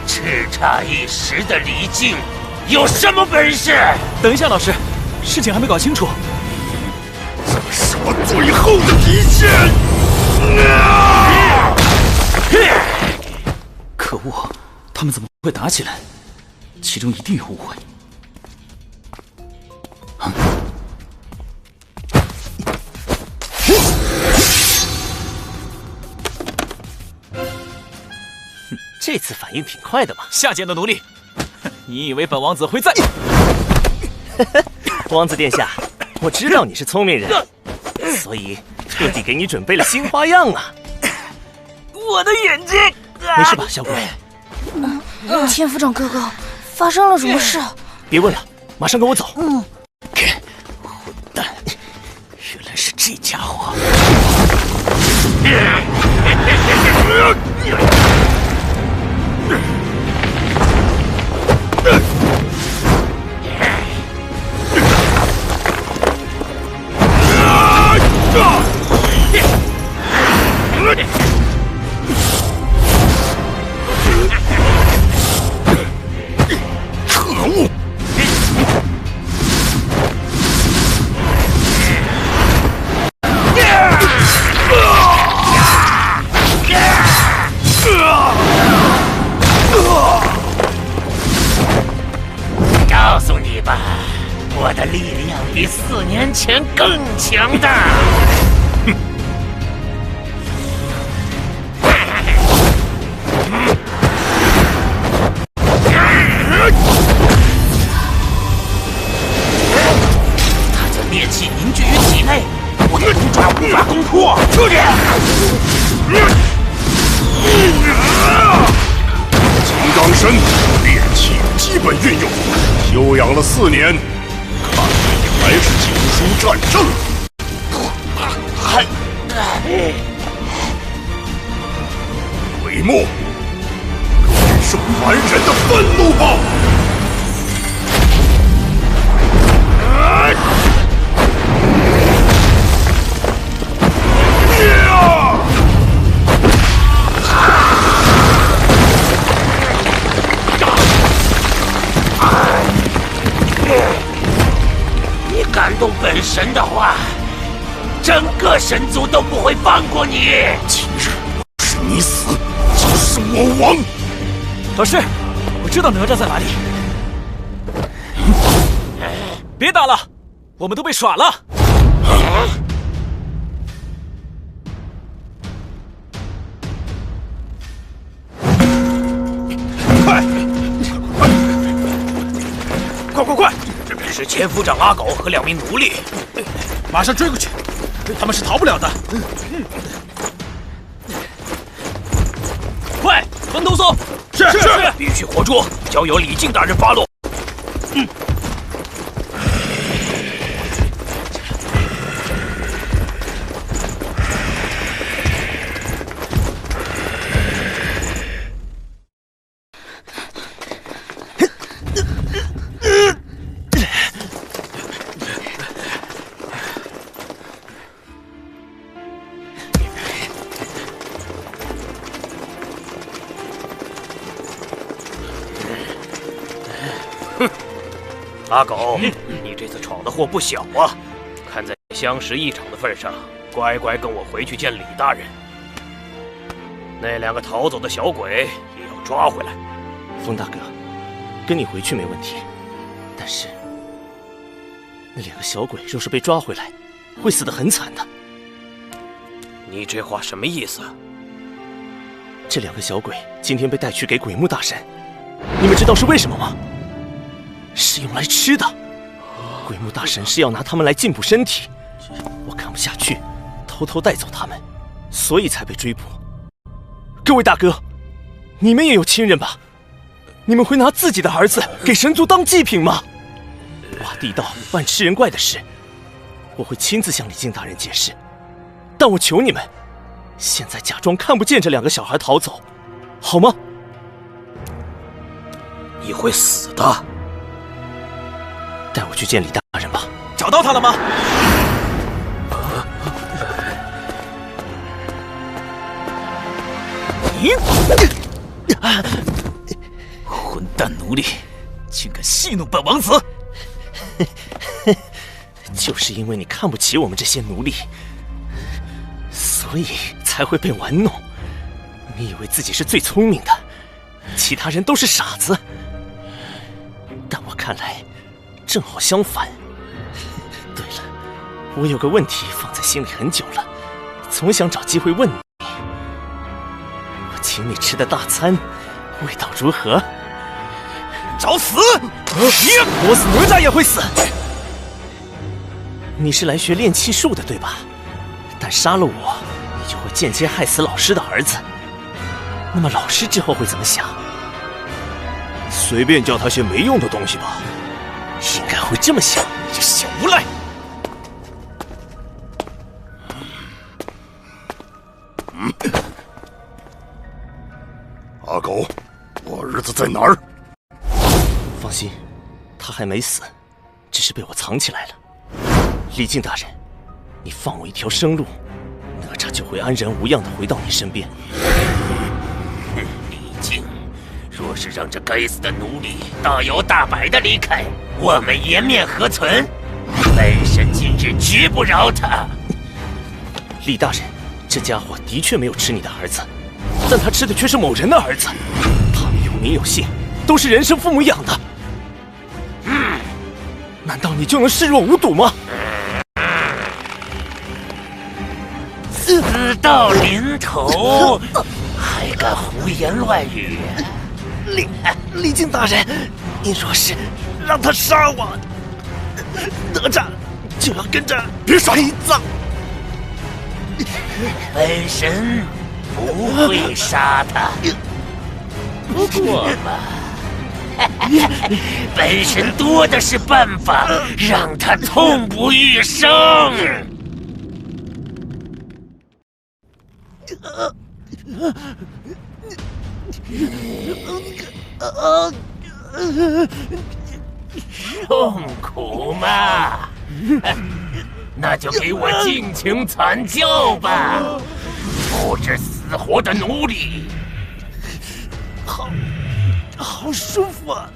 叱咤一时的李靖有什么本事。等一下，老师，事情还没搞清楚。这是我最后的底线。可恶，他们怎么会打起来？其中一定有误会。这次反应挺快的嘛！下贱的奴隶，你以为本王子会在？王子殿下，我知道你是聪明人，所以特地给你准备了新花样啊！我的眼睛！没事吧，小鬼？天府长哥哥，发生了什么事？别问了，马上跟我走。混蛋，原来是这家伙！可恶！告诉你吧，我的力量比4年前更强大。他将烈气凝聚于体内，我的龙爪无法攻破。金刚身烈气基本运用，休养了4年，看来你还是经书战胜。鬼木，忍受凡人的愤怒吧！你感动本神的话，整个神族都不会放过你。今日不是你死，就是我亡。老师，我知道哪吒在哪里。别打了，我们都被耍了。快！是千夫长阿狗和2名奴隶，马上追过去，他们是逃不了的。快，分头搜！是，必须活捉，交由李靖大人发落。阿狗，你这次闯的祸不小啊！看在相识一场的份上，乖乖跟我回去见李大人。那2个逃走的小鬼也要抓回来。风大哥，跟你回去没问题，但是那2个小鬼若是被抓回来，会死得很惨的。你这话什么意思？这2个小鬼今天被带去给鬼木大神，你们知道是为什么吗？是用来吃的。鬼木大神是要拿他们来进补身体，我看不下去，偷偷带走他们，所以才被追捕。各位大哥，你们也有亲人吧？你们会拿自己的儿子给神族当祭品吗？挖地道办吃人怪的事，我会亲自向李靖大人解释。但我求你们，现在假装看不见这2个小孩逃走，好吗？你会死的。带我去见李大人吧。找到他了吗？混蛋奴隶，竟敢戏弄本王子！就是因为你看不起我们这些奴隶，所以才会被玩弄。你以为自己是最聪明的，其他人都是傻子。但我看来正好相反。对了，我有个问题放在心里很久了，总想找机会问你。我请你吃的大餐味道如何？找死！我死哪吒也会死。你是来学炼气术的，对吧？但杀了我，你就会间接害死老师的儿子。那么老师之后会怎么想？随便叫他些没用的东西吧。应该会这么想。你这小无赖！阿狗，我儿子在哪儿？放心，他还没死，只是被我藏起来了。李靖大人，你放我一条生路，哪吒就会安然无恙地回到你身边。李靖，若是让这该死的奴隶大摇大摆地离开，我们颜面何存？本神今日绝不饶他！李大人，这家伙的确没有吃你的儿子，但他吃的却是某人的儿子。他们有名有姓，都是人生父母养的。难道你就能视若无睹吗？死到临头，还敢胡言乱语！李靖大人，你若是让他杀我，哪吒就要跟着别傻陪葬。本神不会杀他，不过嘛，本神多的是办法让他痛不欲生。痛苦吗？那就给我尽情惨叫吧！不知死活的奴隶，好舒服啊！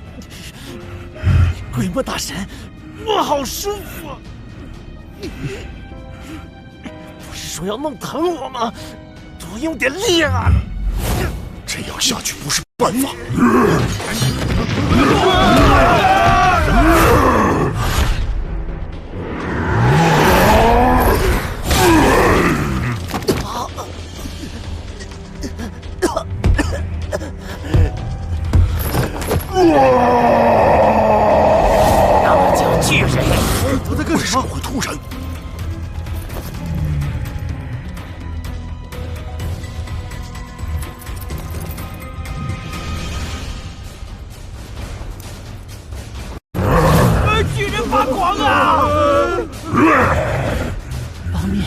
鬼魔大神，我好舒服啊！不是说要弄疼我吗？多用点力啊！这样下去不是办法。那叫巨人！他在干什么？会突然。巨人发狂啊！方面。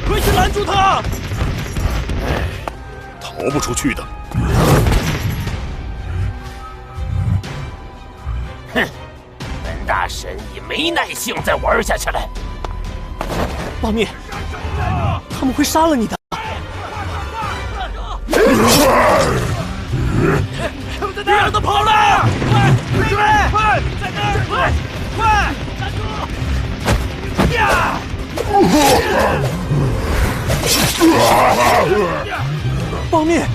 快去拦住他！逃不出去的。哼，本大神已没耐性再玩下去了。八面，他们会杀了你的。别让他跑了！快追！快，在那儿！快，站住！呀！方面，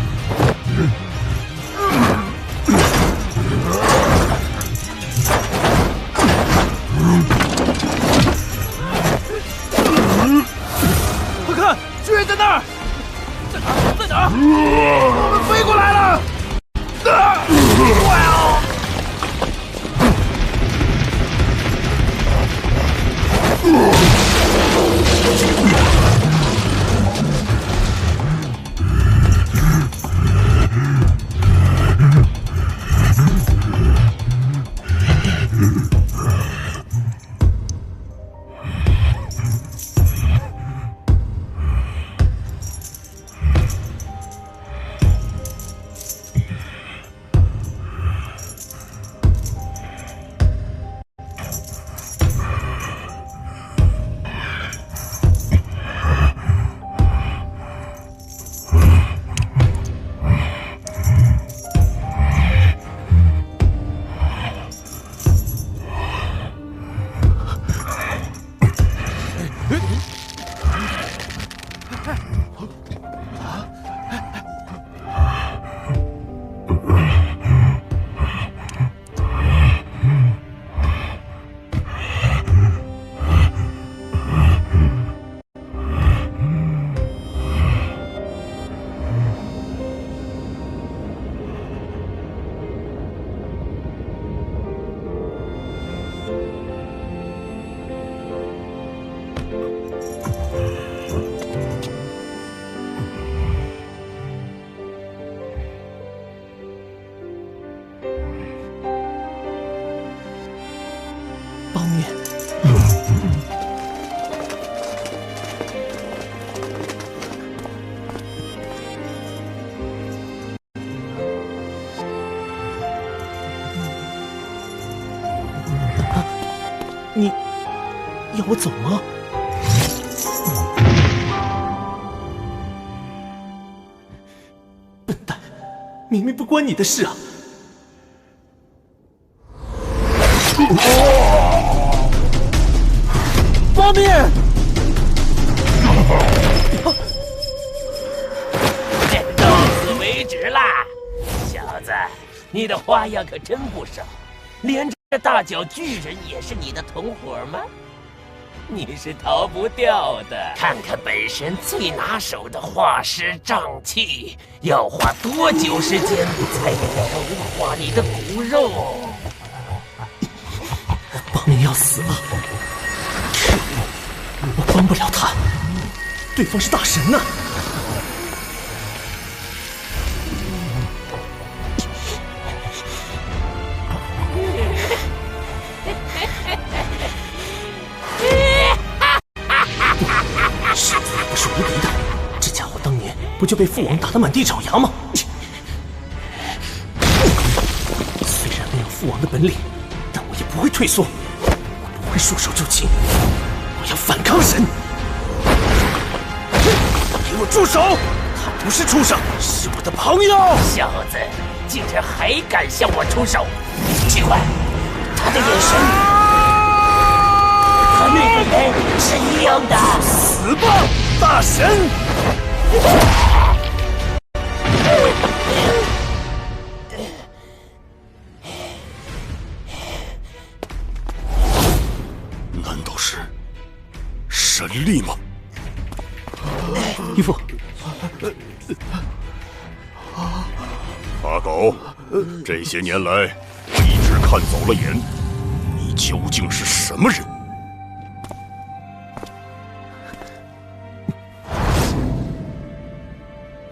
快看，巨人在那儿！在哪儿？我们飞过来了！方面，你要我走吗？笨蛋，明明不关你的事啊！方面，到此为止啦，小子，你的花样可真不少，连这大脚巨人也是你的同伙吗？你是逃不掉的。看看本神最拿手的化尸瘴气，要花多久时间才能融化你的骨肉？方面要死了，我帮不了他，对方是大神呢。世子也不是无敌的，这家伙当年不就被父王打得满地找牙吗？虽然没有父王的本领，但我也不会退缩，我不会束手就擒，我要反抗神！给我住手！他不是畜生，是我的朋友！小子，竟然还敢向我出手！奇怪，他的眼神和那个人是一样的。死吧，大神！难道是神力吗？义父，阿狗，这些年来我一直看走了眼，你究竟是什么人？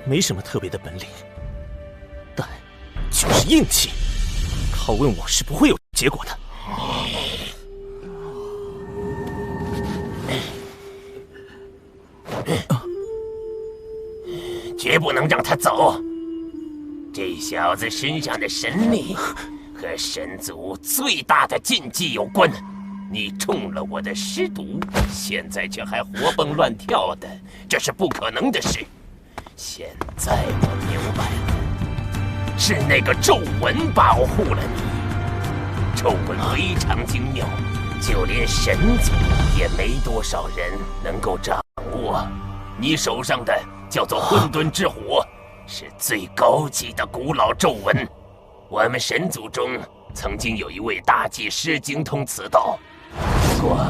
没什么特别的本领，但就是硬气。拷问我是不会有结果的。绝不能让他走。这小子身上的神力和神族最大的禁忌有关。你中了我的尸毒，现在却还活蹦乱跳的，这是不可能的事。现在我明白了，是那个皱纹保护了你。皱纹非常精妙，就连神族也没多少人能够掌握。你手上的叫做混沌之火，是最高级的古老咒文。我们神族中曾经有一位大祭司精通此道，不过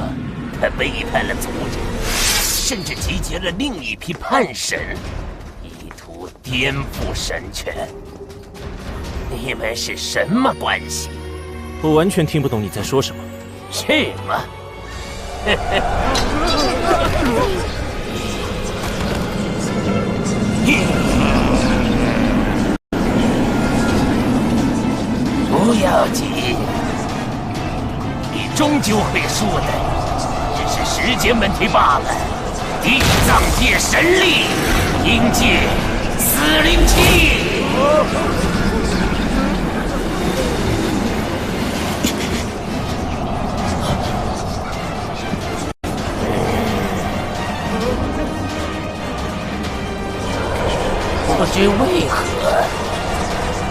他背叛了族人，甚至集结了另一批叛神，意图颠覆神权。你们是什么关系？我完全听不懂你在说什么。是吗？不要紧，你终究会输的，只是时间问题罢了。地藏界神力，迎接死灵气。不知为何，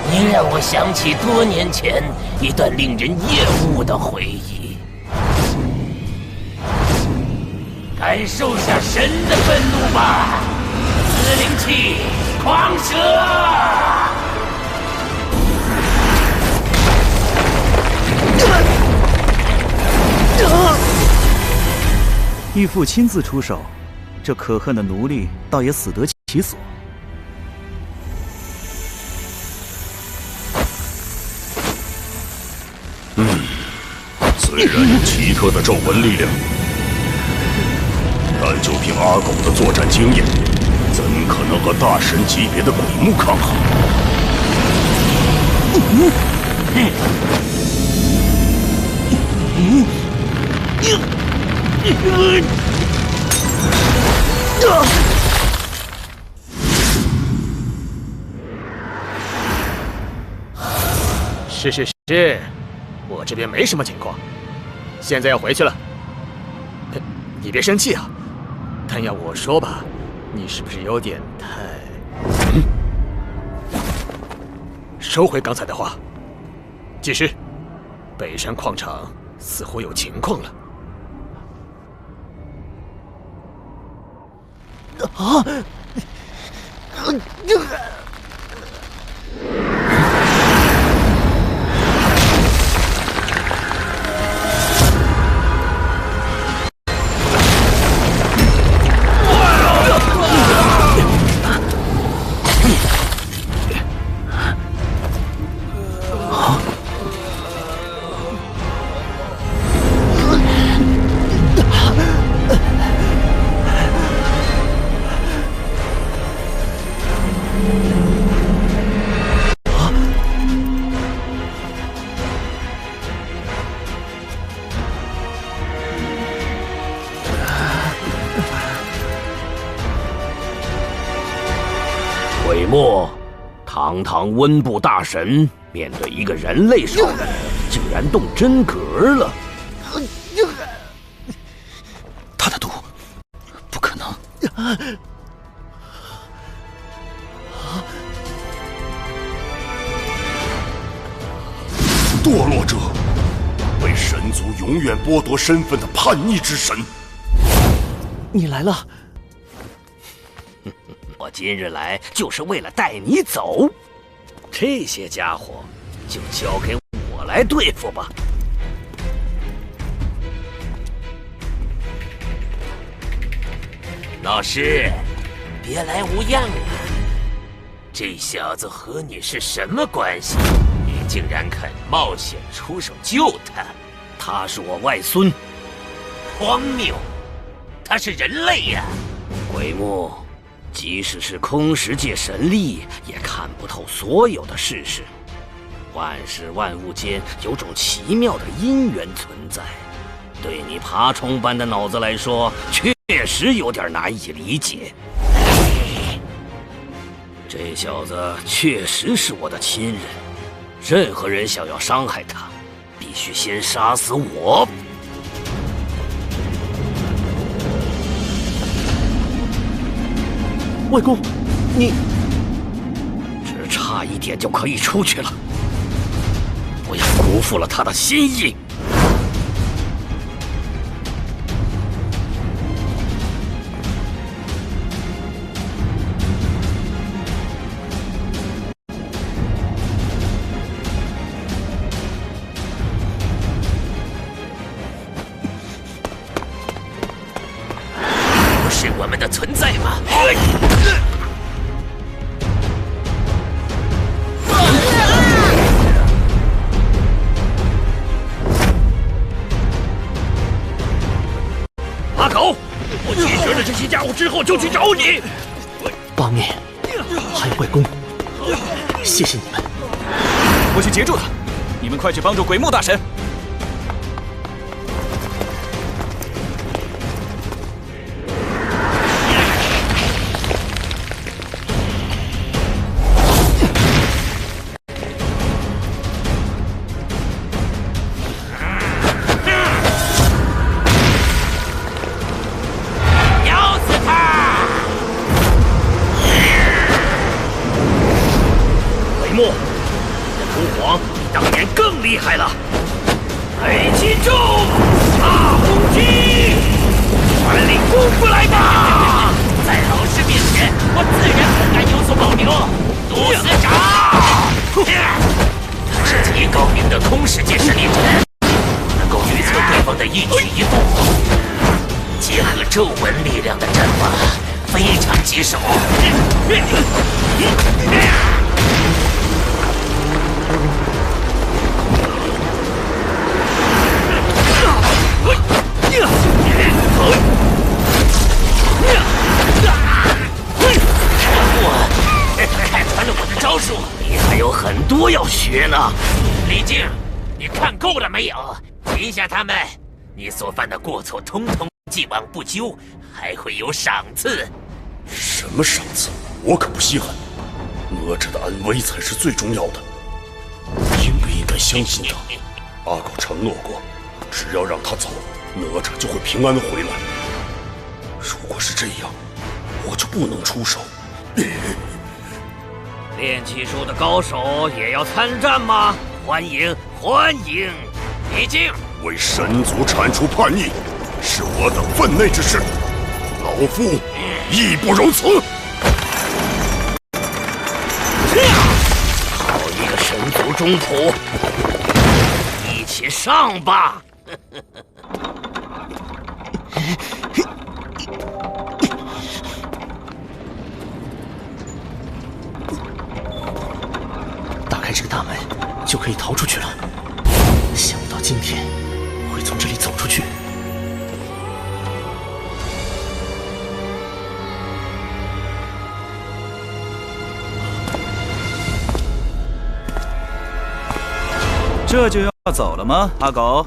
你让我想起多年前一段令人厌恶的回忆。感受下神的愤怒吧，死灵气狂蛇！义父亲自出手，这可恨的奴隶倒也死得其所。虽然有奇特的咒文力量，但就凭阿狗的作战经验，怎可能和大神级别的鬼木抗衡？是，我这边没什么情况，现在要回去了。你别生气啊，但要我说吧，你是不是有点太……收回刚才的话。技师，北山矿场似乎有情况了。啊！鬼墨，堂堂温部大神，面对一个人类少女，竟然动真格了。他的毒，不可能。堕落者，被神族永远剥夺身份的叛逆之神。你来了。我今日来就是为了带你走，这些家伙就交给我来对付吧。老师，别来无恙啊！这小子和你是什么关系？你竟然肯冒险出手救他？他是我外孙，荒谬！他是人类呀！鬼木，即使是空识界神力，也看不透所有的事实。万事万物间有种奇妙的因缘存在，对你爬虫般的脑子来说，确实有点难以理解。这小子确实是我的亲人，任何人想要伤害他，必须先杀死我。外公，你只差一点就可以出去了，不要辜负了他的心意。的存在吗？阿狗，我解决了这些家伙之后就去找你。八面，还有外公，谢谢你们。我去截住他，你们快去帮助鬼木大神。厉害了！黑气咒，大轰击，全力攻过来吧！在老师面前，我自然不敢有所保留。毒死长，他是极高明的空世界实力者，能够预测对方的一举一动，结合咒文力量的战法非常棘手。看穿了我的招数，你还有很多要学呢。李靖，你看够了没有？停下他们！你所犯的过错，通通既往不咎，还会有赏赐。什么赏赐？我可不稀罕。哪吒的安危才是最重要的。应不应该相信他？阿狗承诺过，只要让他走，哪吒就会平安回来。如果是这样，我就不能出手。练气术的高手也要参战吗？欢迎欢迎！李靖，为神族铲除叛逆，是我等分内之事，老夫义不容辞。好一个神族中仆！一起上吧！打开这个大门，就可以逃出去了。想不到今天会从这里走出去。这就要走了吗，阿狗？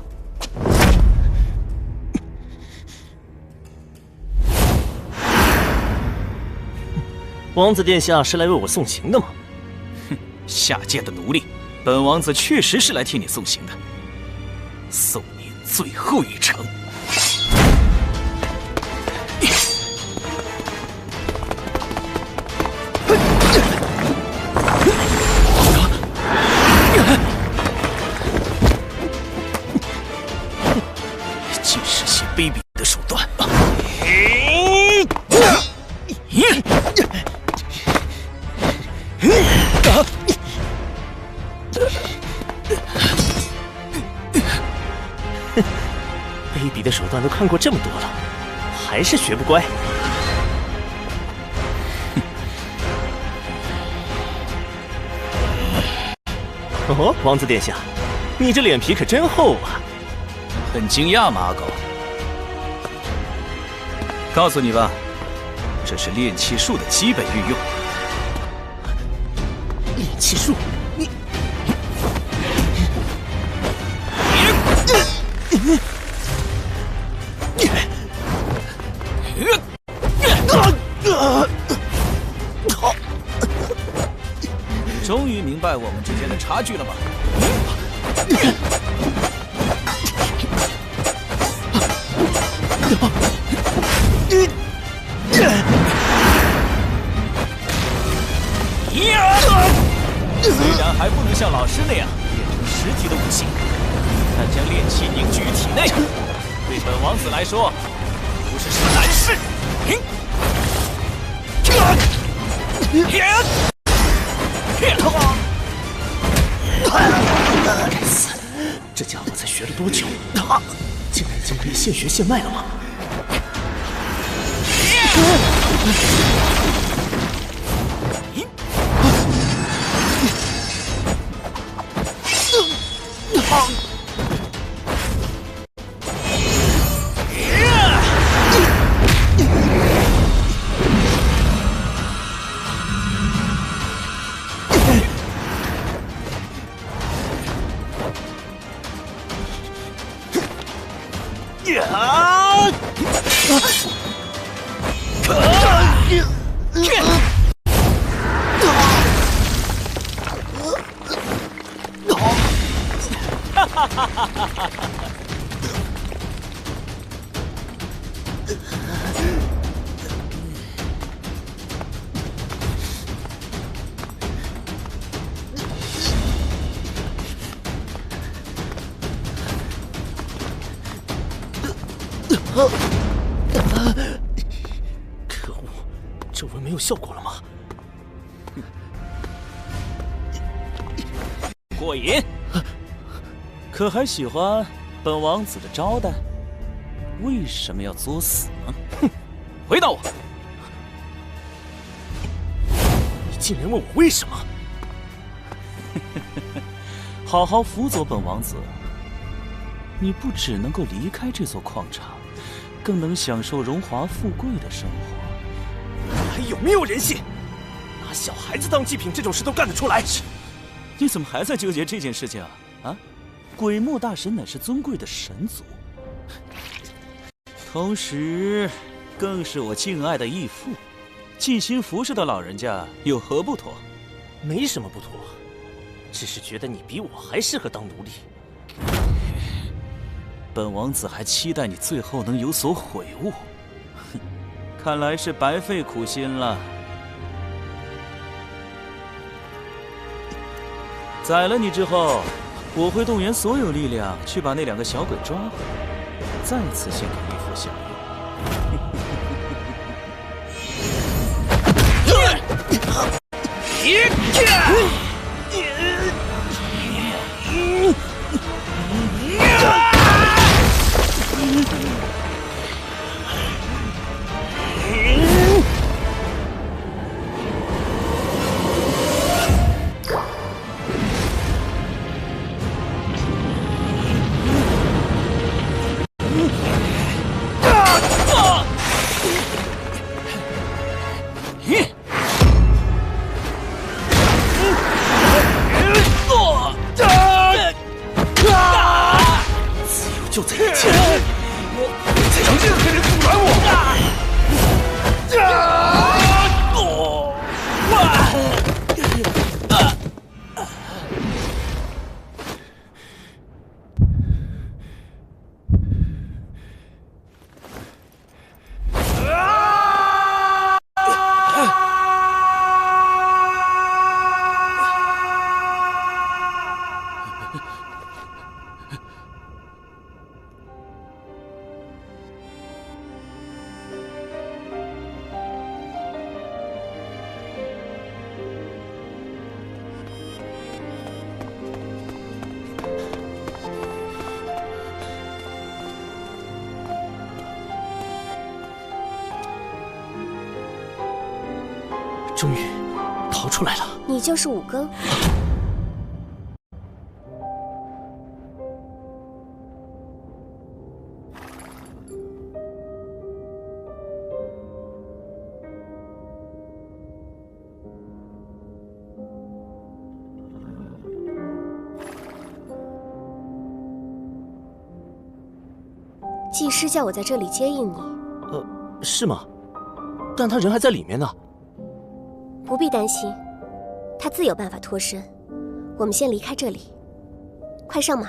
王子殿下是来为我送行的吗？哼，下贱的奴隶！本王子确实是来替你送行的，送你最后一程。竟是些卑鄙的手段！卑鄙的手段都看过这么多了，还是学不乖。哦，王子殿下，你这脸皮可真厚啊！很惊讶吗，阿狗？告诉你吧，这是炼气术的基本运用。炼气术，你。终于明白我们之间的差距了吧？虽然还不能像老师那样变成实体的武器，但将炼气凝聚于体内，对本王子来说不是什么难事。该死！这家伙才学了多久？他竟然已经可以现学现卖了吗？可恶，这文没有效果了吗？过瘾，可还喜欢本王子的招待？为什么要作死呢？哼！回答我！你竟然问我为什么？好好辅佐本王子，你不只能够离开这座矿场，更能享受荣华富贵的生活。还有没有人性？拿小孩子当祭品，这种事都干得出来？你怎么还在纠结这件事情啊？啊！鬼木大神乃是尊贵的神族，同时更是我敬爱的义父，尽心服侍的老人家有何不妥？没什么不妥，只是觉得你比我还适合当奴隶。本王子还期待你最后能有所悔悟，哼，看来是白费苦心了。宰了你之后，我会动员所有力量去把那2个小鬼抓回来，再次献给义父享用。就在眼前，再让任何人阻拦我！终于逃出来了。你就是五更。技师叫我在这里接应你。是吗？但他人还在里面呢。不必担心，他自有办法脱身。我们先离开这里，快上马。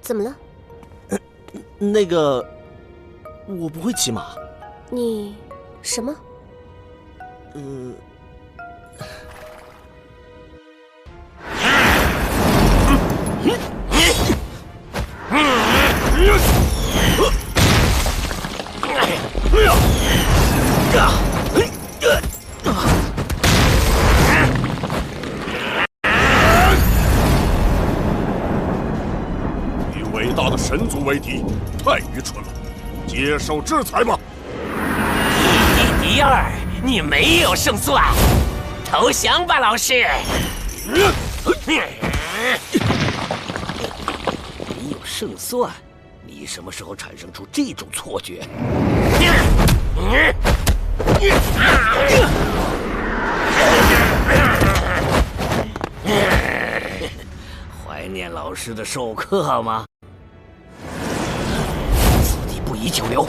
怎么了？那个，我不会骑马。你什么？伟大的神族为敌，太愚蠢了！接受制裁吧。1敌2，你没有胜算，投降吧，老师。没有胜算？你什么时候产生出这种错觉？怀念老师的授课吗？此地不宜久留。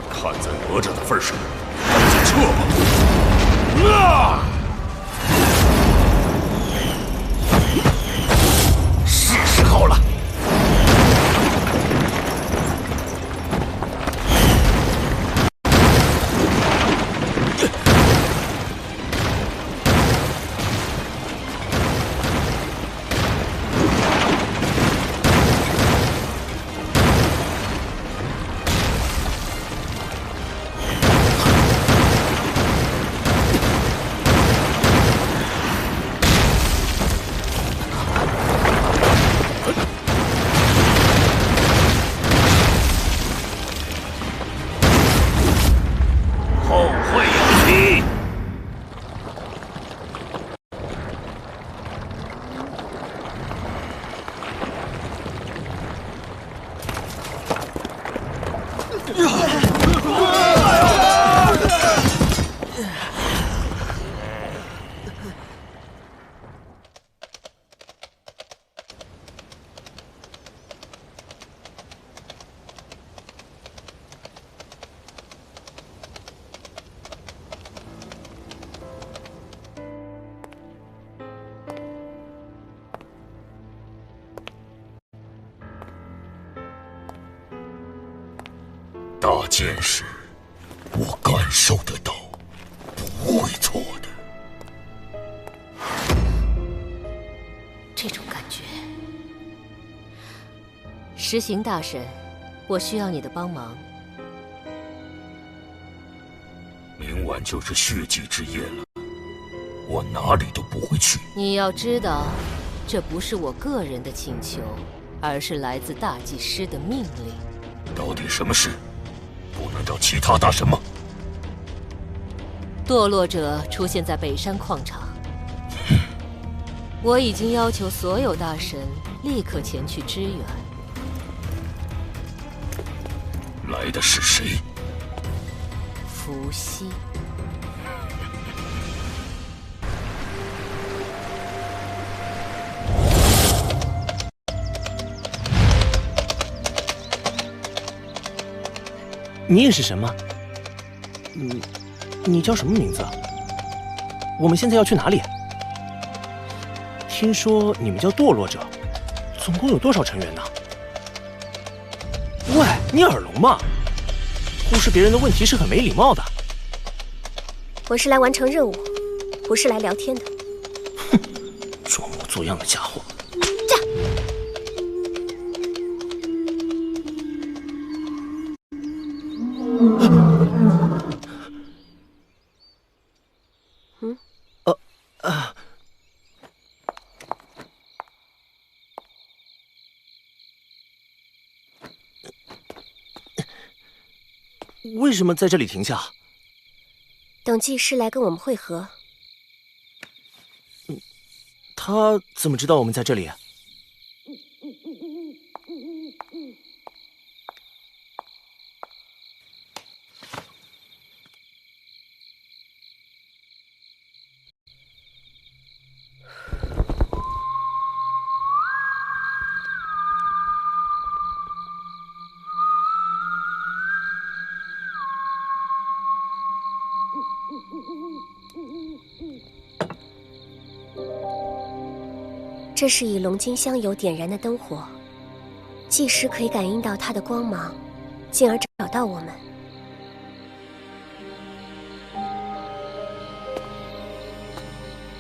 看在哪吒的份上，赶紧撤吧！是时候了。大剑士，我感受得到，不会错的。这种感觉。实行大神，我需要你的帮忙。明晚就是血祭之夜了，我哪里都不会去。你要知道，这不是我个人的请求，而是来自大祭司的命令。到底什么事？不能找其他大神吗？堕落者出现在北山矿场，我已经要求所有大神立刻前去支援。来的是谁？伏羲。你也是神吗？你叫什么名字啊？我们现在要去哪里？听说你们叫堕落者，总共有多少成员呢？喂，你耳聋吗？忽视别人的问题是很没礼貌的。我是来完成任务，不是来聊天的。哼，装模作样的家伙。为什么在这里停下？等祭师来跟我们会合。他怎么知道我们在这里？这是以龙金香油点燃的灯火，祭师可以感应到它的光芒，进而找到我们。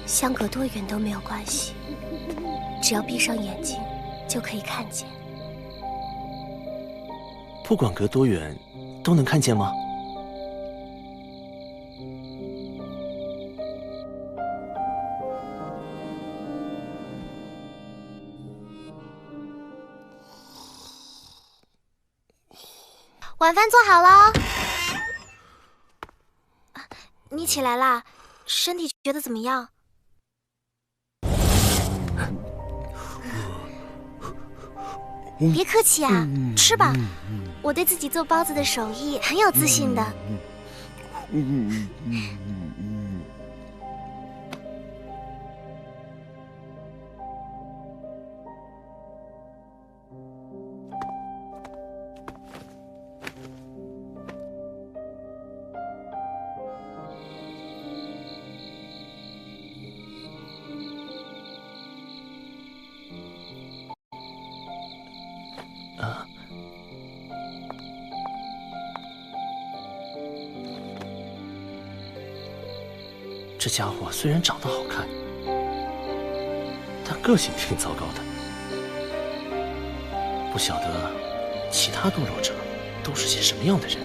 相隔多远都没有关系，只要闭上眼睛就可以看见。不管隔多远，都能看见吗？晚饭做好了，你起来啦？身体觉得怎么样？别客气啊，吃吧。我对自己做包子的手艺很有自信的。这家伙虽然长得好看，但个性挺糟糕的。不晓得其他堕落者都是些什么样的人。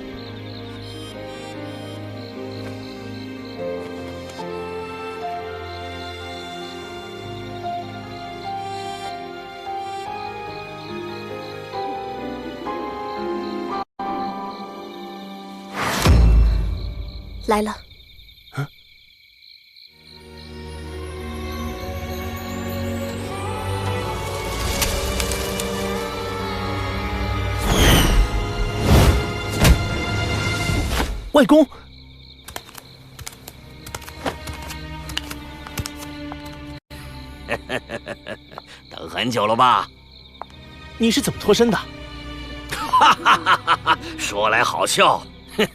来了。外公，等很久了吧？你是怎么脱身的？哈哈哈哈哈！说来好笑，哼，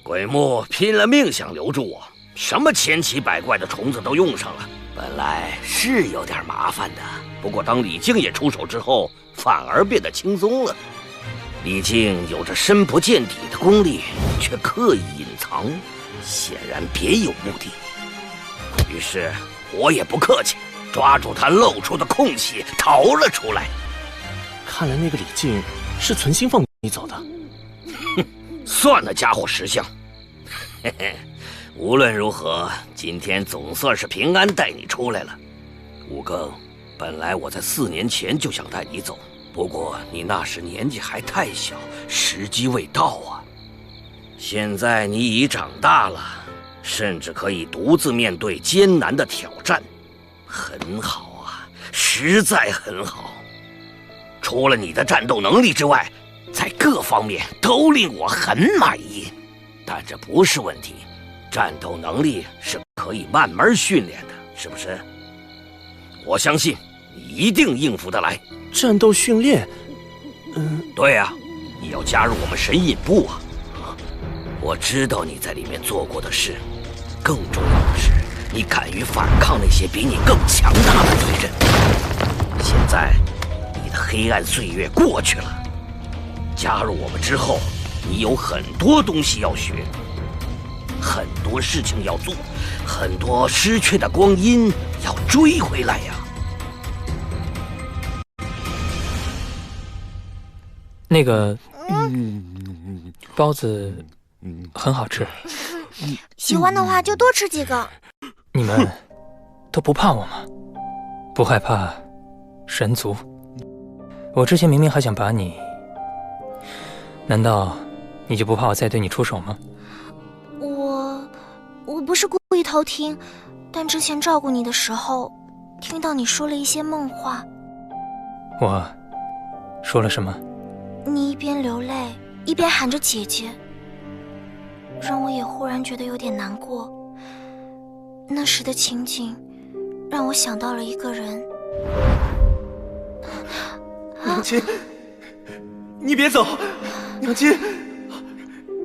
鬼木拼了命想留住我，什么千奇百怪的虫子都用上了。本来是有点麻烦的，不过当李靖也出手之后，反而变得轻松了。李靖有着深不见底的功力，却刻意隐藏，显然别有目的。于是我也不客气，抓住他露出的空隙逃了出来。看来那个李靖是存心放你走的。哼，算那家伙识相。嘿嘿，无论如何，今天总算是平安带你出来了。五更，本来我在4年前就想带你走。不过你那时年纪还太小，时机未到啊。现在你已长大了，甚至可以独自面对艰难的挑战，很好啊，实在很好。除了你的战斗能力之外，在各方面都令我很满意。但这不是问题，战斗能力是可以慢慢训练的，是不是？我相信你一定应付得来。战斗训练？对啊，你要加入我们神隐部啊！我知道你在里面做过的事，更重要的是，你敢于反抗那些比你更强大的敌人。现在，你的黑暗岁月过去了，加入我们之后，你有很多东西要学，很多事情要做，很多失去的光阴要追回来呀。那个，包子很好吃。喜欢的话就多吃几个。你们都不怕我吗？不害怕神族？我之前明明还想把你，难道你就不怕我再对你出手吗？我不是故意偷听，但之前照顾你的时候，听到你说了一些梦话。我说了什么？你一边流泪一边喊着姐姐，让我也忽然觉得有点难过。那时的情景让我想到了一个人。娘亲，你别走，娘亲，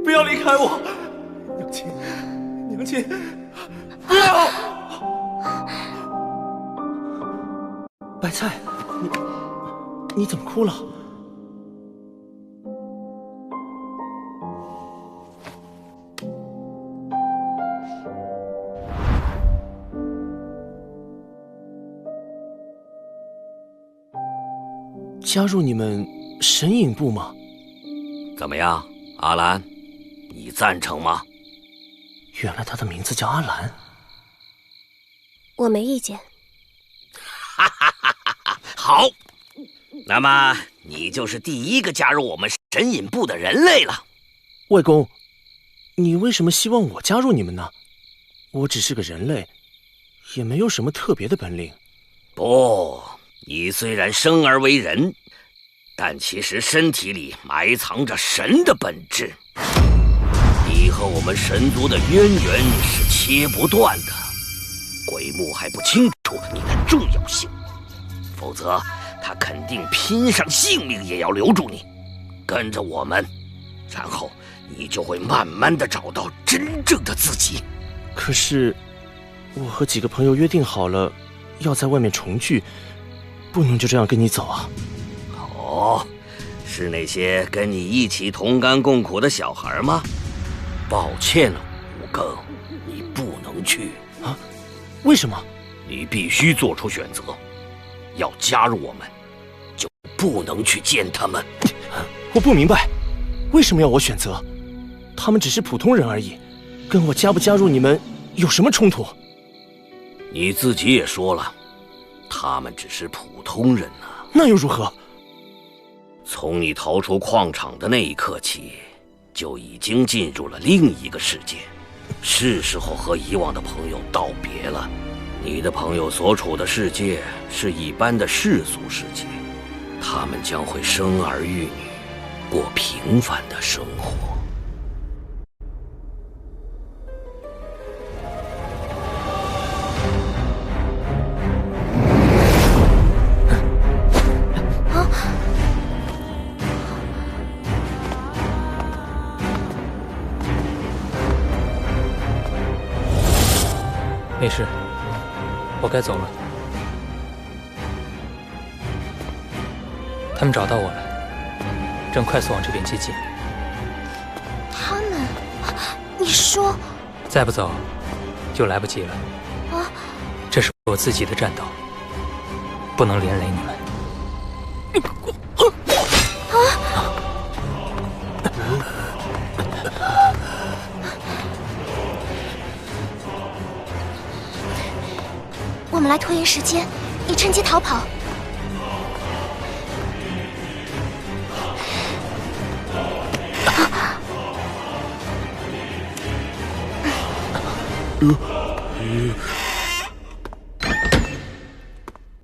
不要离开我，娘亲，娘亲，不要！白菜，你怎么哭了？加入你们神隐部吗？怎么样，阿兰，你赞成吗？原来他的名字叫阿兰。我没意见。好，那么你就是第一个加入我们神隐部的人类了。外公，你为什么希望我加入你们呢？我只是个人类，也没有什么特别的本领。不，你虽然生而为人，但其实身体里埋藏着神的本质。你和我们神族的渊源是切不断的。鬼木还不清楚你的重要性，否则他肯定拼上性命也要留住你。跟着我们，然后你就会慢慢的找到真正的自己。可是，我和几个朋友约定好了，要在外面重聚，不能就这样跟你走啊。哦，是那些跟你一起同甘共苦的小孩吗？抱歉了，吴更，你不能去啊。为什么？你必须做出选择，要加入我们，就不能去见他们。我不明白，为什么要我选择？他们只是普通人而已，跟我加不加入你们有什么冲突？你自己也说了，他们只是普通人啊。那又如何？从你逃出矿场的那一刻起，就已经进入了另一个世界。是时候和以往的朋友道别了。你的朋友所处的世界是一般的世俗世界，他们将会生儿育女，过平凡的生活。没事，我该走了。他们找到我了，正快速往这边接近。他们？你说？再不走，就来不及了。啊！这是我自己的战斗，不能连累你们。我们来拖延时间，你趁机逃跑。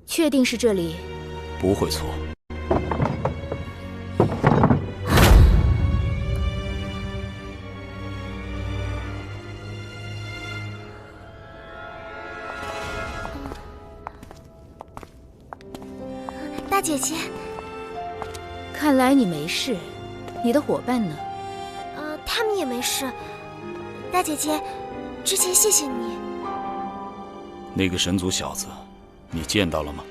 确定是这里？不会错。大姐姐，看来你没事，你的伙伴呢？他们也没事。大姐姐，之前谢谢你。那个神族小子，你见到了吗？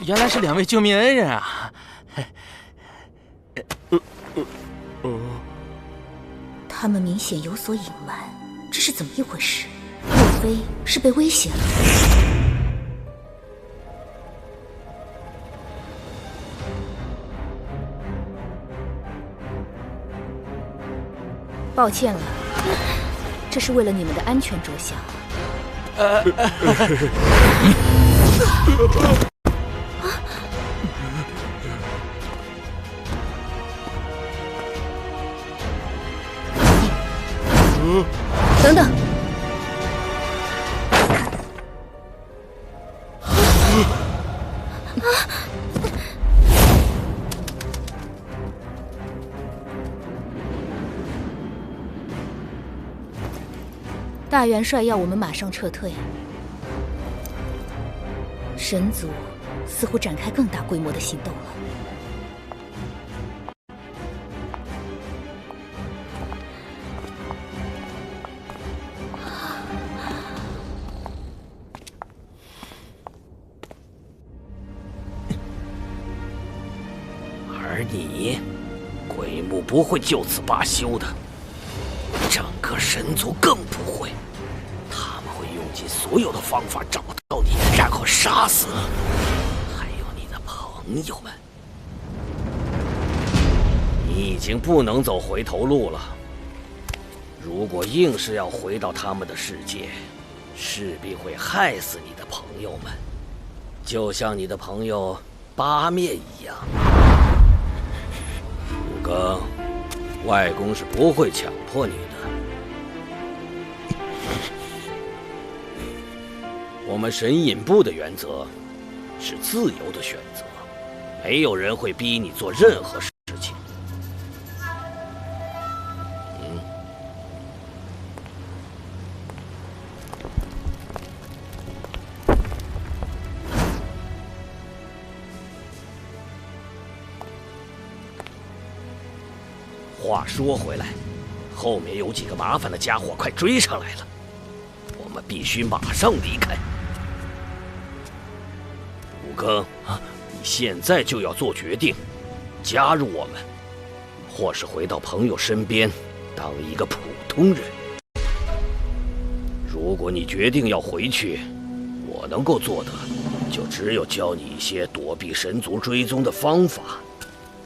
原来是两位救命恩人啊！他们明显有所隐瞒，这是怎么一回事？莫非是被威胁了？抱歉了，这是为了你们的安全着想。等等！大元帅要我们马上撤退。神族似乎展开更大规模的行动了。而你，鬼木不会就此罢休的。整个神族更不会，他们会用尽所有的方法找到你，然后杀死你，还有你的朋友们。你已经不能走回头路了。如果硬是要回到他们的世界，势必会害死你的朋友们，就像你的朋友八面一样。五更，外公是不会强迫你的。我们神隐部的原则是自由的选择，没有人会逼你做任何事情。话说回来，后面有几个麻烦的家伙快追上来了，我们必须马上离开。五更，你现在就要做决定，加入我们，或是回到朋友身边，当一个普通人。如果你决定要回去，我能够做的就只有教你一些躲避神族追踪的方法。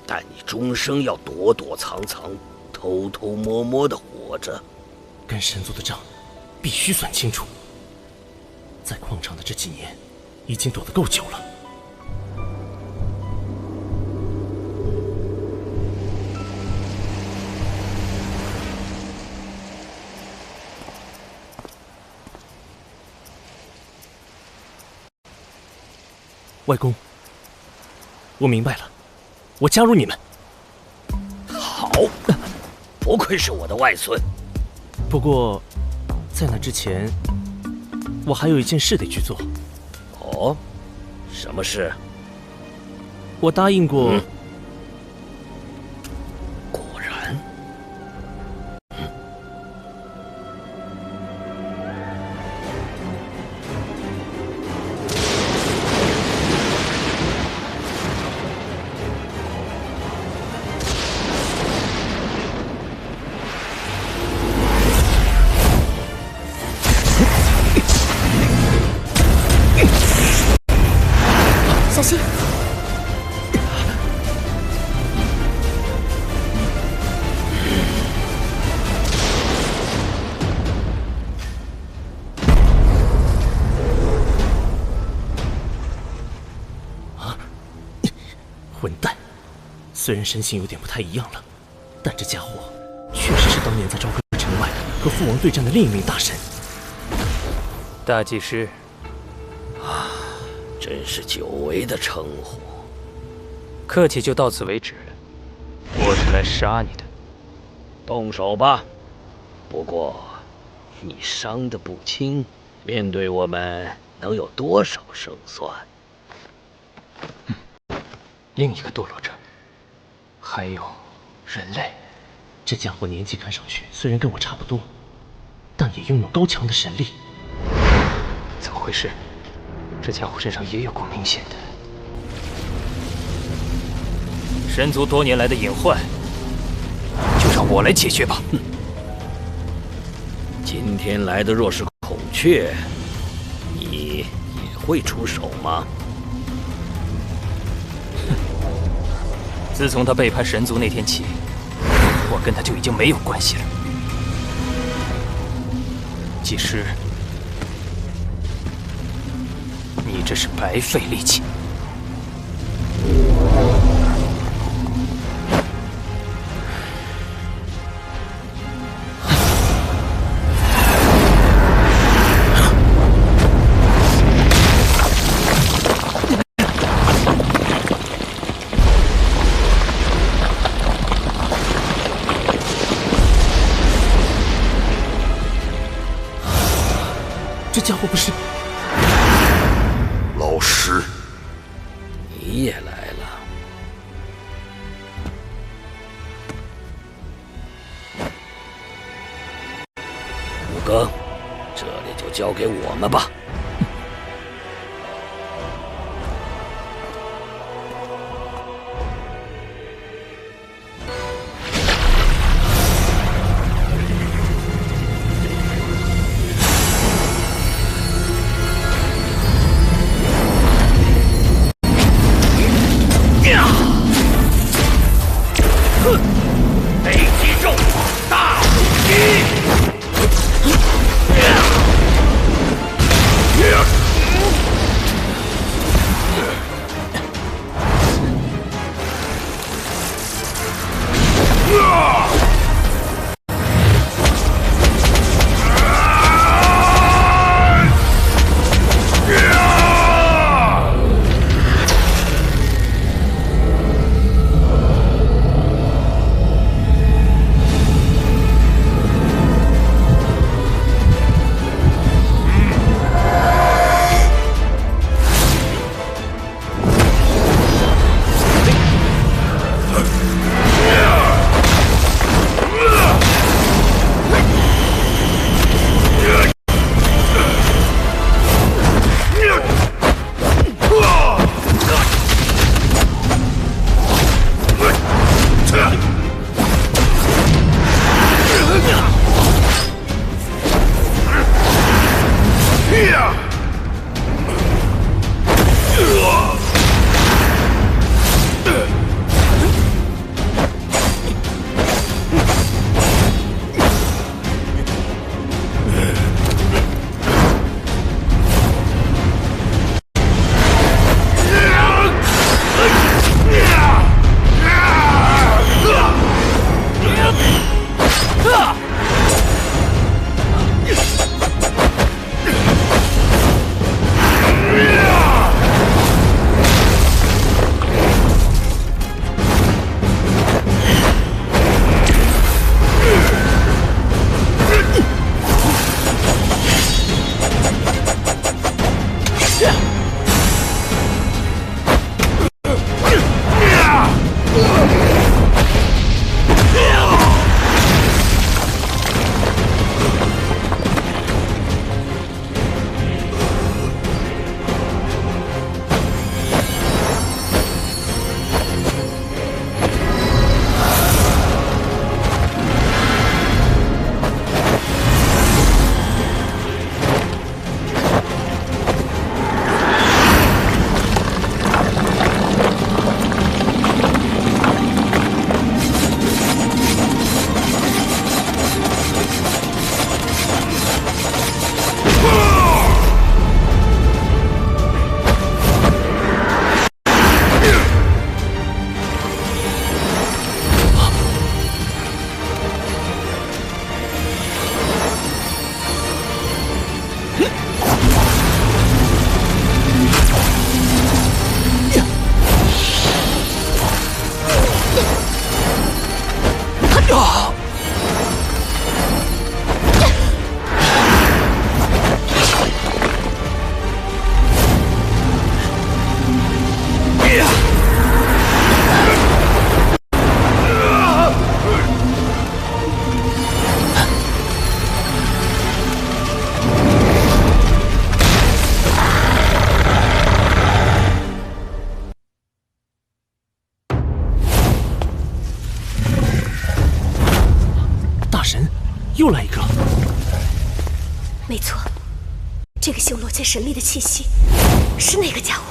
但你终生要躲躲藏藏、偷偷摸摸的活着。跟神族的账必须算清楚。在矿场的这几年，已经躲得够久了。外公，我明白了。我加入你们。好，不愧是我的外孙。不过，在那之前，我还有一件事得去做。哦，什么事？我答应过。果然。小心！混蛋！虽然身形有点不太一样了，但这家伙确实是当年在朝歌城外和父王对战的另一名大神。大祭司。真是久违的称呼。客气就到此为止。我是来杀你的。动手吧。不过，你伤得不轻，面对我们能有多少胜算？另一个堕落者，还有人类。这家伙年纪看上去虽然跟我差不多，但也拥有高强的神力。怎么回事？这家伙身上也有股明显的神族多年来的隐患，就让我来解决吧。今天来的若是孔雀，你也会出手吗？自从他背叛神族那天起，我跟他就已经没有关系了。祭司，你这是白费力气。这家伙不是老师，你也来了。五更，这里就交给我们吧。大神，又来一个。没错，这个修罗界神秘的气息，是那个家伙。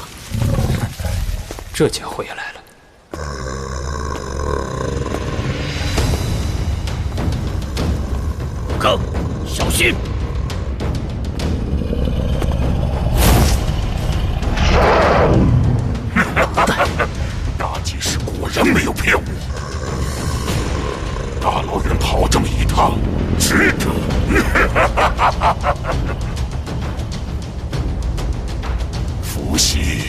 这家伙也来了。哥，小心！大祭司果然没有骗我，大老远跑这么一趟，值得。伏羲，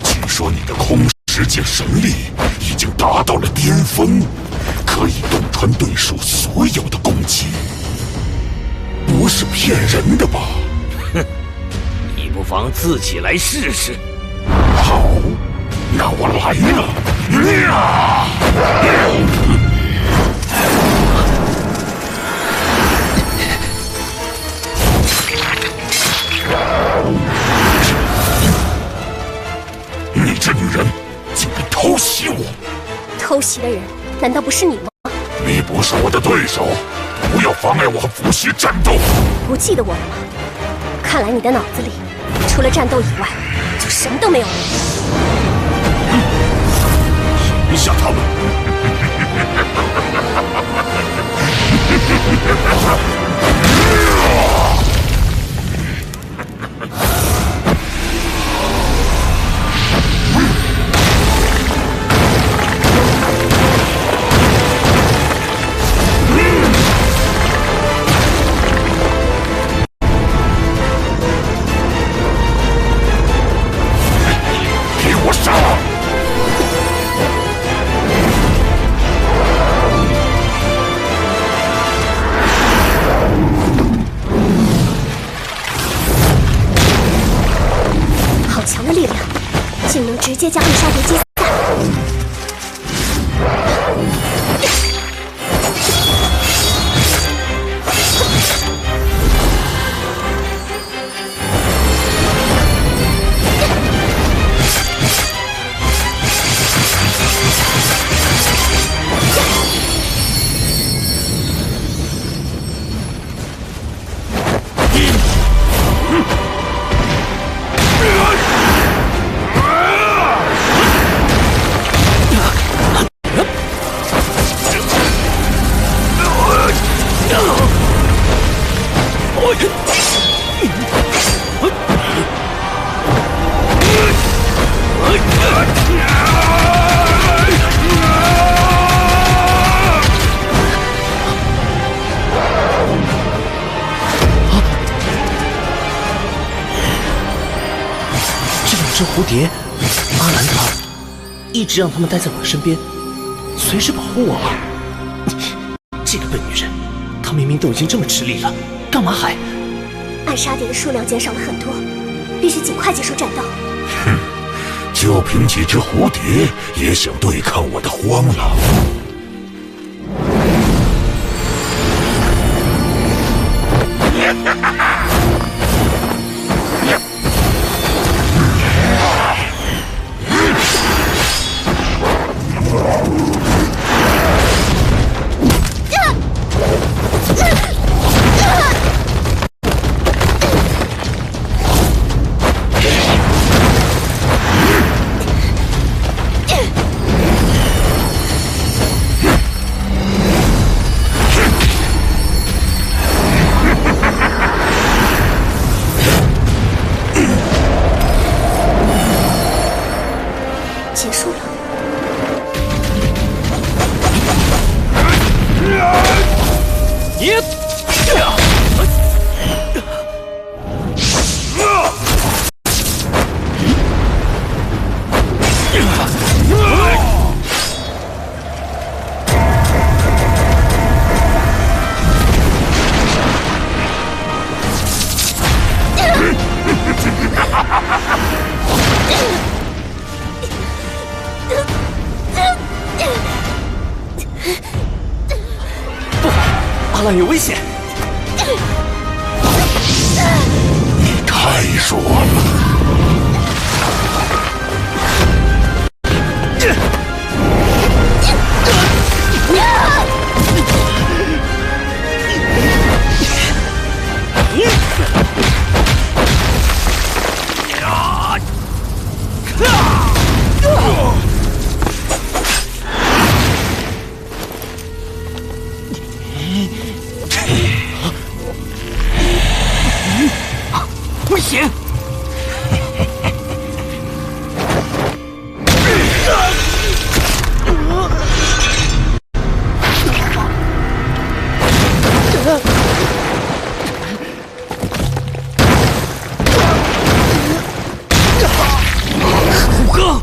据说你的空世界神力已经达到了巅峰，可以洞穿对手所有的攻击，不是骗人的吧？哼，你不妨自己来试试。好，那我来了。你这女人竟然偷袭我！偷袭的人难道不是你吗？你不是我的对手，不要妨碍我和伏羲战斗。不记得我了吗？看来你的脑子里除了战斗以外，就什么都没有了。停下他们！给我杀！好强的力量，竟能直接将暗杀敌击散。这蝴蝶，阿兰她一直让他们待在我的身边，随时保护我吗？这个笨女人，她明明都已经这么吃力了，干嘛还……暗杀敌的数量减少了很多，必须尽快结束战斗。哼，就凭几只蝴蝶也想对抗我的荒狼？结束了。阿兰有危险！你太弱了。行。虎哥。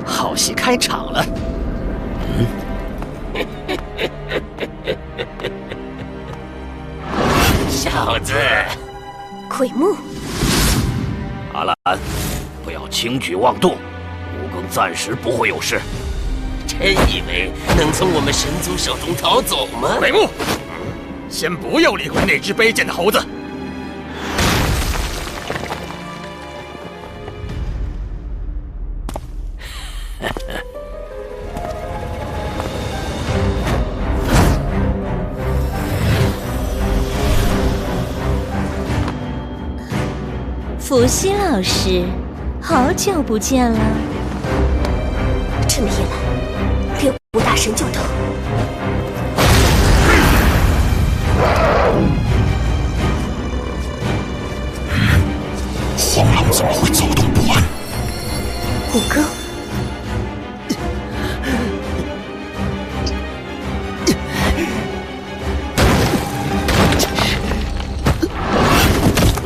好戏开场了。小子，鬼木，阿兰，不要轻举妄动，武庚暂时不会有事。真以为能从我们神族手中逃走吗？鬼木，先不要理会那只卑贱的猴子。伏羲老师，好久不见了。这么一来，6部大神就到。荒狼怎么会躁动不安？虎哥，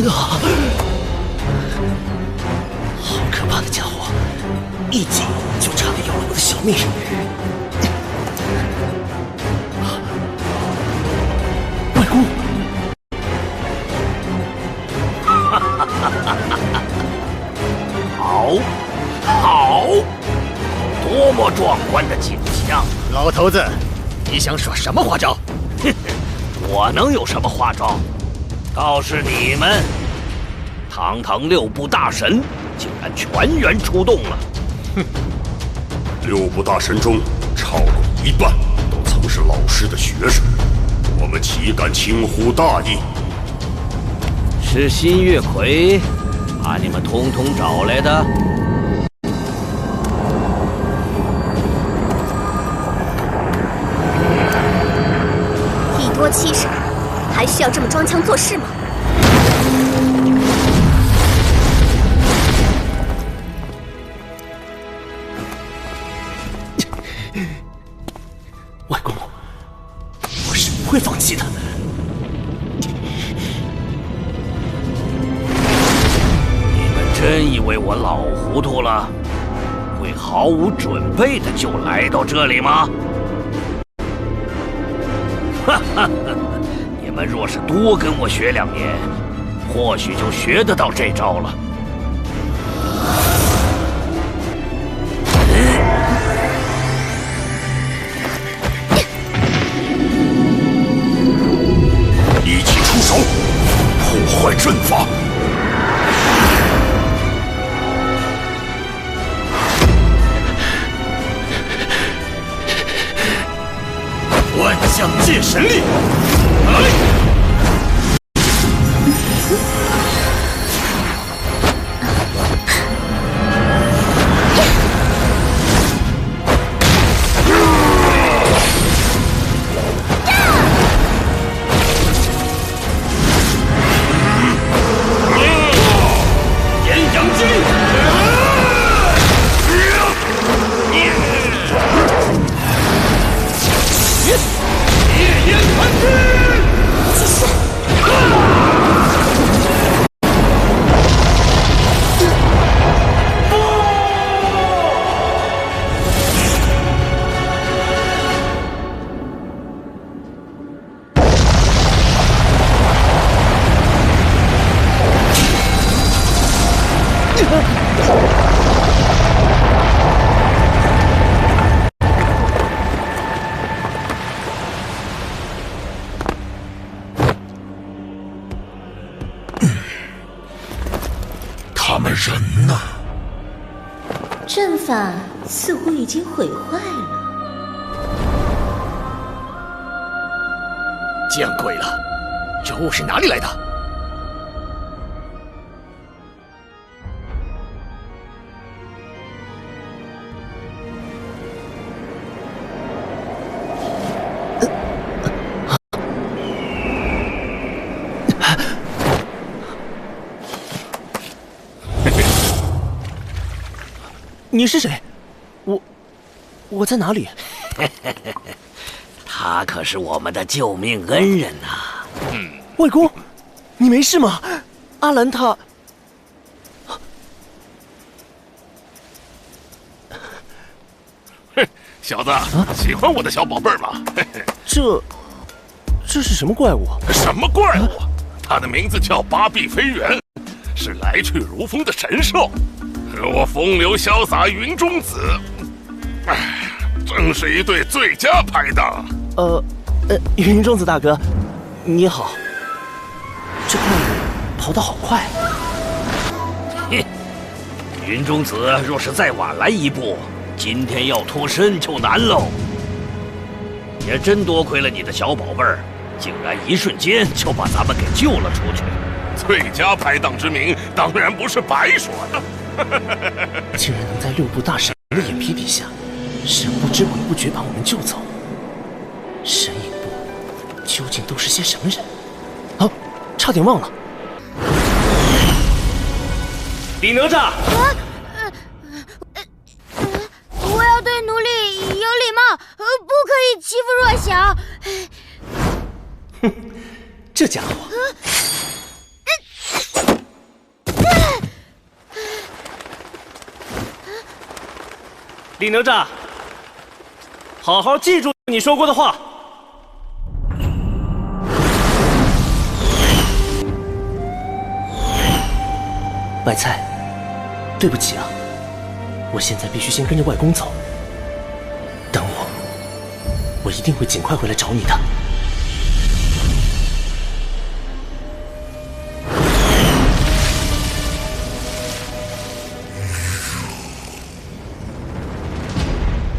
好可怕的家伙，一击就差点要了我的小命。外公，好，好，多么壮观的景象！老头子，你想耍什么花招？哼，我能有什么花招？倒是你们，堂堂6部大神，竟然全员出动了！哼，6部大神中，超过1半都曾是老师的学生，我们岂敢轻忽大意？是新月魁把你们通通找来的？以多欺少，还需要这么装腔作势吗？外公，我是不会放弃的。你们真以为我老糊涂了，会毫无准备的就来到这里吗？哈哈哈！你们若是多跟我学2年，或许就学得到这招了。一起出手，破坏阵法。万象界神力，来！阵法似乎已经毁坏了。见鬼了，这雾是哪里来的？你是谁？我在哪里？他可是我们的救命恩人呐！外公，你没事吗？阿兰他……哼，小子，喜欢我的小宝贝儿吗？这是什么怪物？什么怪物？它的名字叫八臂飞猿，是来去如风的神兽。和我风流潇洒云中子，正是一对最佳拍档。云中子大哥，你好。这怪物跑得好快。哼，云中子若是再晚来一步，今天要脱身就难喽。也真多亏了你的小宝贝儿，竟然一瞬间就把咱们给救了出去。最佳拍档之名当然不是白说的。竟然能在6部大神的眼皮底下，神不知鬼不觉把我们救走。神影部究竟都是些什么人？啊，差点忘了，李哪吒。我要对奴隶有礼貌，不可以欺负弱小。哼，这家伙。李哪吒，好好记住你说过的话。白菜，对不起啊，我现在必须先跟着外公走。等我一定会尽快回来找你的。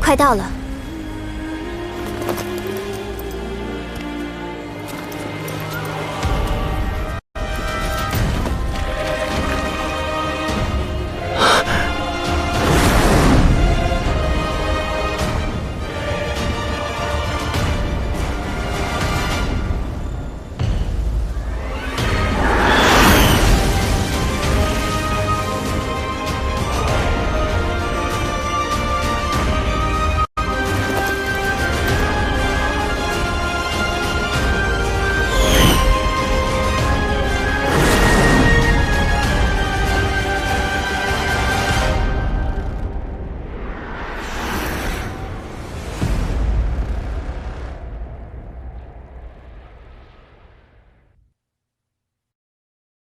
快到了。